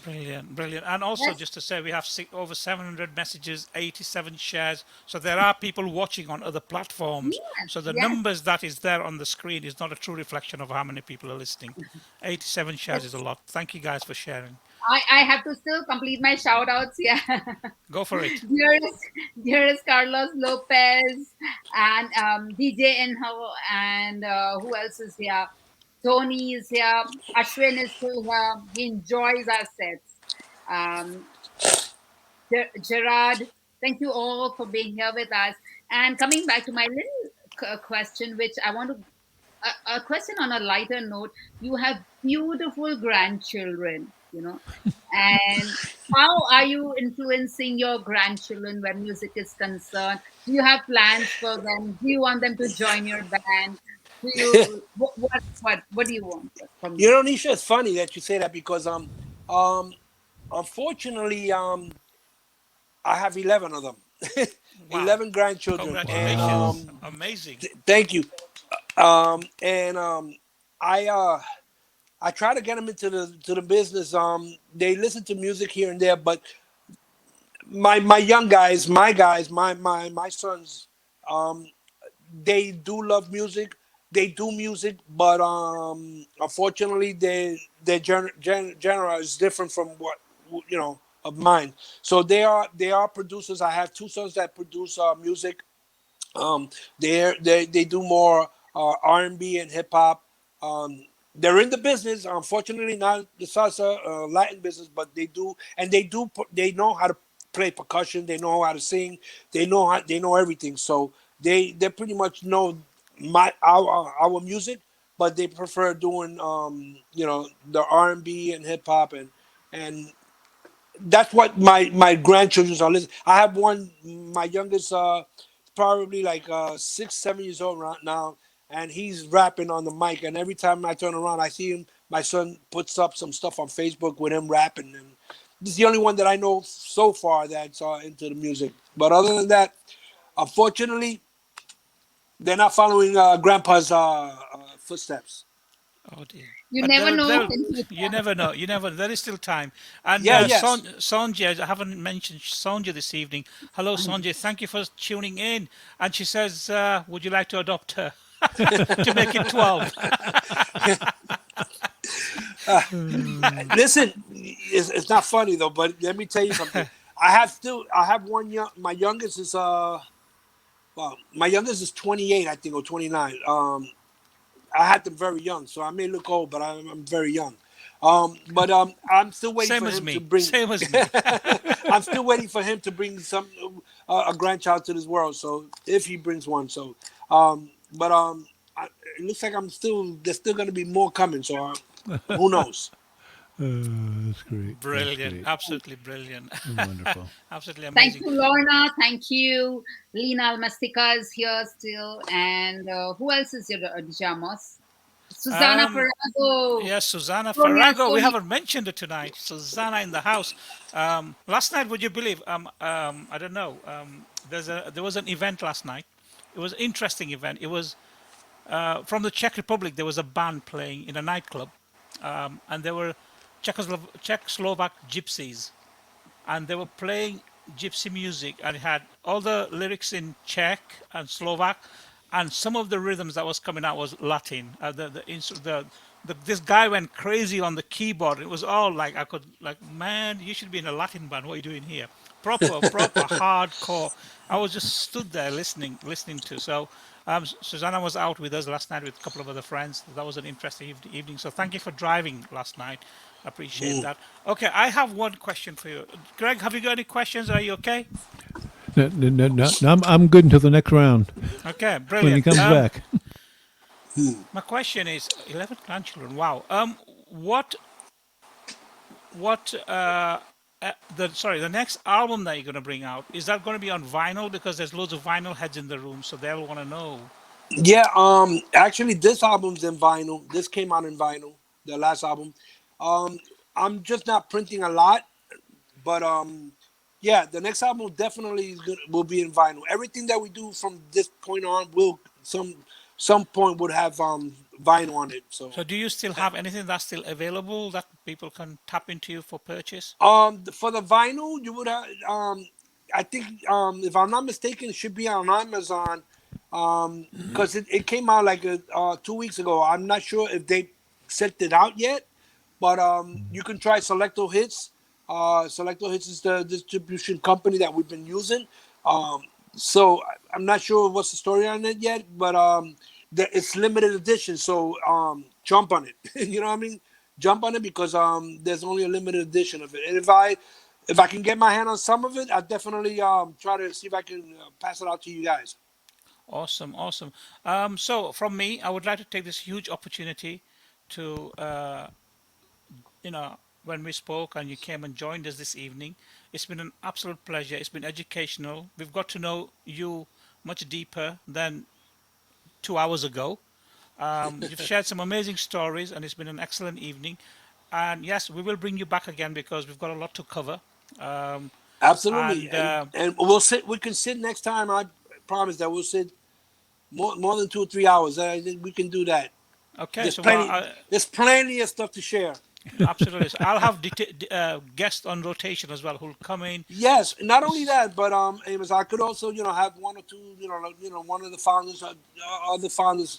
Brilliant, brilliant. And also, Yes, just to say, we have over 700 messages, 87 shares. So there are people watching on other platforms. yes, So the yes. numbers that is there on the screen is not a true reflection of how many people are listening. 87 shares is a lot. Thank you guys for sharing. I have to still complete my shout outs. Yeah. Go for it. Dearest Carlos Lopez and DJ Inho and who else is here? Tony is here. Ashwin is still here. He enjoys our sets. Um, Gerard, thank you all for being here with us. And coming back to my little question, which I want to, a question on a lighter note. You have beautiful grandchildren, and how are you influencing your grandchildren when music is concerned? Do you have plans for them? Do you want them to join your band? Do you what do you want from You them? know, Nisha, it's funny that you say that because unfortunately I have 11 of them. Wow. 11 grandchildren, and Congratulations. Amazing. thank you. And I try to get them into the business. They listen to music here and there, but my young guys, my sons, um, they do love music. They do music, but unfortunately, their genre is different from what of mine. So they are producers. I have two sons that produce music. Um, they do more R&B and hip hop. Um, they're in the business, unfortunately, not the salsa Latin business, but they know how to play percussion. They know how to sing. They know everything. So they pretty much know our music, but they prefer doing the R&B and hip hop, and that's what my grandchildren are listening. I have one, my youngest, probably like 6, 7 years old right now, and he's rapping on the mic. And every time I turn around, I see him. My son puts up some stuff on Facebook with him rapping, and this is the only one that I know so far that's into the music. But other than that, unfortunately, they're not following Grandpa's footsteps. Oh dear. You But never know. you never know. You never. There is still time. And Yeah, yes. Sonja, I haven't mentioned Sonja this evening. Hello, Sonja. Thank you for tuning in. And she says, would you like to adopt her to make it 12? Listen, it's not funny though, but let me tell you something. I have one my youngest is my youngest is 28, I think, or 29. I had them very young, so I may look old, but I'm very young. But I'm still waiting Same for as him to me. bring. Same as me. I'm still waiting for him to bring a grandchild to this world. So if he brings one, so but it looks like there's still going to be more coming. So who knows? That's great. Brilliant. That's Absolutely brilliant. great. Wonderful. Absolutely Thank amazing. you, Lorna. Thank you. Lena Almastica is here still. And who else is here? Amos? Susanna Um, Ferrago. Yes, Susanna Sonia Farrago. We Soni. haven't mentioned it tonight. Susanna in the house. Last night, would you believe? I don't know. There was an event last night It was an interesting event. It was from the Czech Republic. There was a band playing in a nightclub, and there were Czechoslovak gypsies, and they were playing gypsy music, and it had all the lyrics in Czech and Slovak, and some of the rhythms that was coming out was Latin. This guy went crazy on the keyboard. It was all like I could like, man, you should be in a Latin band. What are you doing here? Proper hardcore. I was just stood there listening to. So Susanna was out with us last night with a couple of other friends. That was an interesting evening. So thank you for driving last night. I appreciate that. Okay, I have one question for you. Greg, have you got any questions? Are you okay? No, I'm good until the next round Okay, when brilliant. he comes back. My question is 11 grandchildren. Wow. The next album that you're going to bring out, is that going to be on vinyl? Because there's loads of vinyl heads in the room, so they'll want to know. Yeah, actually this album's in vinyl. This came out in vinyl, the last album. I'm just not printing a lot, but yeah, the next album definitely will be in vinyl. Everything that we do from this point on will some point would have vinyl on it. So do you still have anything that's still available that people can tap into you for purchase? For the vinyl, you would have I think if I'm not mistaken, it should be on Amazon. Because it came out like 2 weeks ago. I'm not sure if they sent it out yet, but you can try Selecto Hits. Selecto Hits is the distribution company that we've been using. So I'm not sure what's the story on it yet, but it's limited edition. So jump on it. You know what I mean? Jump on it because there's only a limited edition of it. And if I can get my hand on some of it, I'll definitely try to see if I can pass it out to you guys. Awesome. So from me, I would like to take this huge opportunity to, when we spoke and you came and joined us this evening, it's been an absolute pleasure. It's been educational. We've got to know you much deeper than 2 hours ago. You've shared some amazing stories, and it's been an excellent evening. And yes, we will bring you back again because we've got a lot to cover. Absolutely, and we'll sit. We can sit next time. I promise that we'll sit more than 2 or 3 hours. We can do that. Okay, there's plenty of stuff to share. Absolutely. So I'll have guests on rotation as well who'll come in. Yes, not only that, but Amos, I could also have one or two, one of the founders, other founders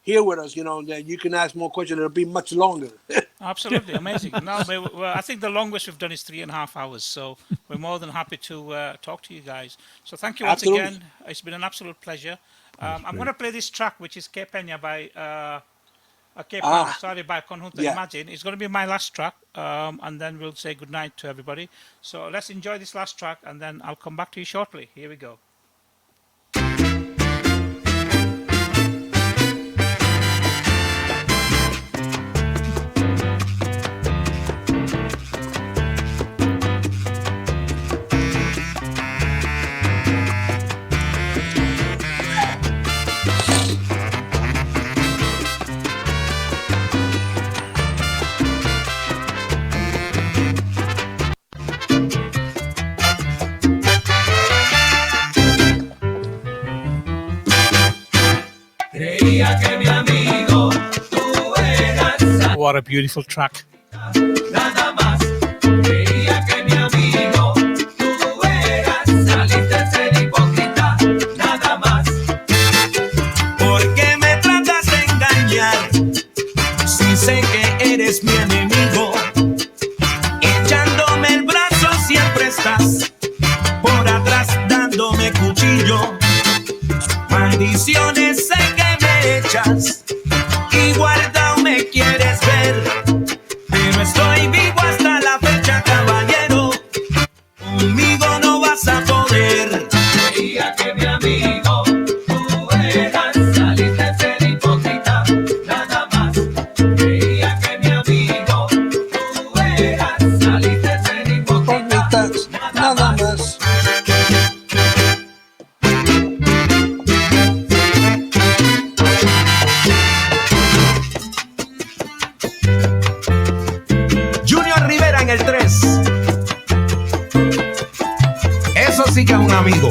here with us. That you can ask more questions. It'll be much longer. Absolutely amazing. No, I think the longest we've done is 3.5 hours. So we're more than happy to talk to you guys. So thank you once again. It's been an absolute pleasure. I'm going to play this track, which is Que Peña by by Conjunto Imagen. It's going to be my last track, and then we'll say goodnight to everybody. So let's enjoy this last track, and then I'll come back to you shortly. Here we go. What a beautiful track. Nada más, creía que mi amigo tú eras, saliste a ser hipócrita, nada más. ¿Por qué me tratas de engañar? Si sé que eres mi enemigo, echándome el brazo siempre estás, por atrás dándome cuchillo. Maldiciones sé que me echas, y guardado me quieres ver, pero estoy vivo hasta la fecha, caballero. Conmigo no vas a poder. Creía que mi amigo tú eras, saliste a ser hipócrita, nada más. Creía que mi amigo tú eras, saliste a ser hipócrita, nada más. El 3. Eso sí que es un amigo.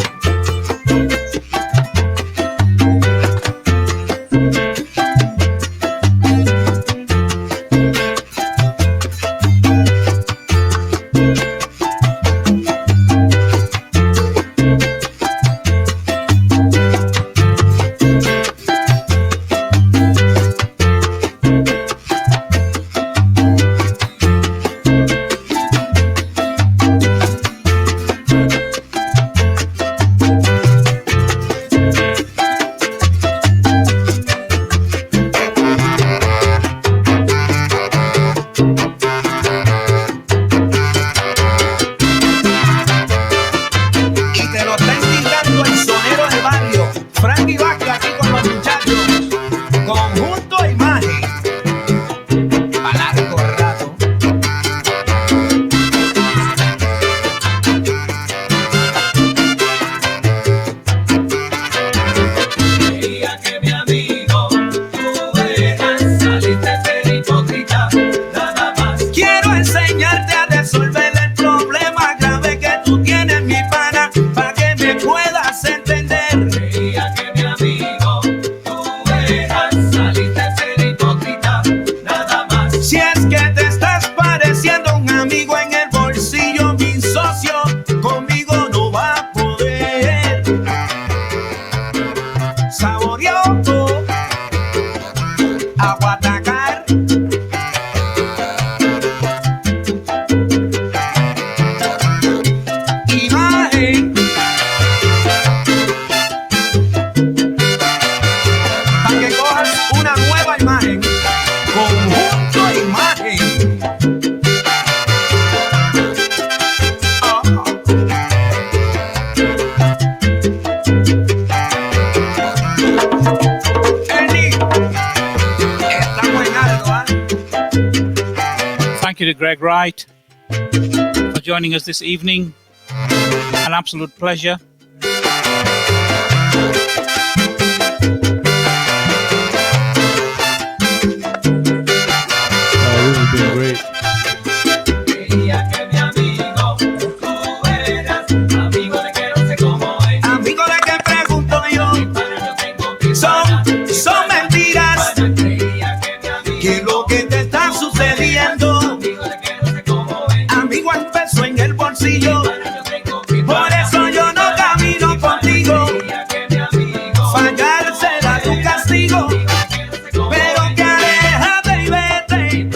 Thank you to Greg Wright for joining us this evening. An absolute pleasure. This has been great. Amigo de que pregunto yo, son mentiras. ¿Qué es lo que te está sucediendo? Amigo, el peso en el bolsillo, por eso yo no camino contigo. Fallar será tu castigo, pero que aléjate y vete.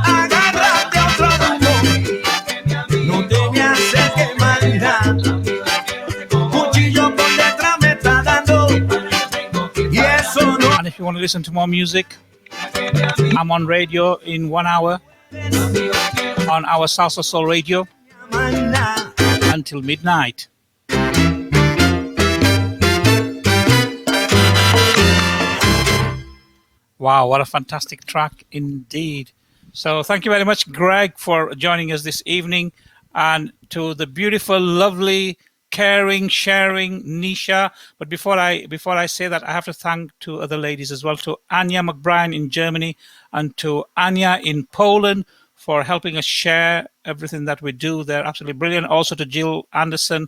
Agárrate a otro rumbo, no te me acerques más nada. Cuchillo por detrás me está dando, y eso no. And if you want to listen to more music, I'm on radio in 1 hour on our Salsa Soul Radio until midnight. Wow, what a fantastic track indeed. So thank you very much, Greg, for joining us this evening, and to the beautiful, lovely, caring, sharing Nisha. But before I say that, I have to thank two other ladies as well, to Anya McBride in Germany and to Anya in Poland for helping us share everything that we do. They're absolutely brilliant. Also to Jill Anderson,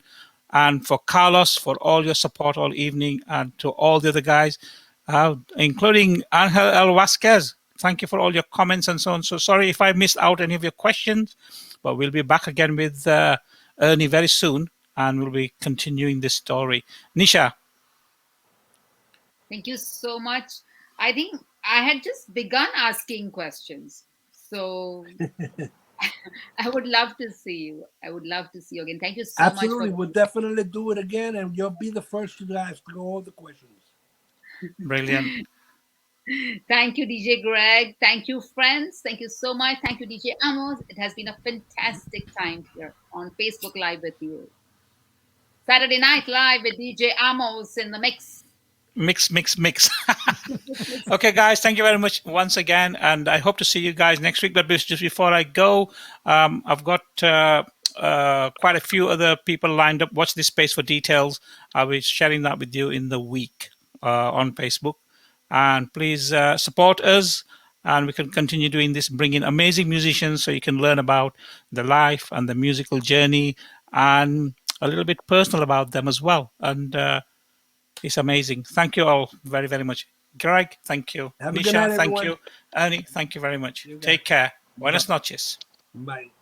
and for Carlos for all your support all evening, and to all the other guys, including Angel El Vasquez. Thank you for all your comments and so on. So sorry if I missed out any of your questions, but we'll be back again with Ernie very soon, and we'll be continuing this story. Nisha. Thank you so much. I think I had just begun asking questions. So I would love to see you. I would love to see you again. Thank you so much. Absolutely. We'll definitely do it again, and you'll be the first to guys to go all the questions. Brilliant. Thank you, DJ Greg. Thank you, friends. Thank you so much. Thank you, DJ Amos. It has been a fantastic time here on Facebook Live with you. Saturday Night Live with DJ Amos in the mix. Mix. Okay, guys, thank you very much once again, and I hope to see you guys next week. But just before I go, I've got quite a few other people lined up. Watch this space for details. I'll be sharing that with you in the week on Facebook. And please support us, and we can continue doing this, bringing amazing musicians so you can learn about the life and the musical journey and a little bit personal about them as well. And it's amazing. Thank you all very, very much. Greg, thank you. Have a good Nisha, night, thank everyone. you. Ernie, thank you very much. Take care. Buenas noches. Bye.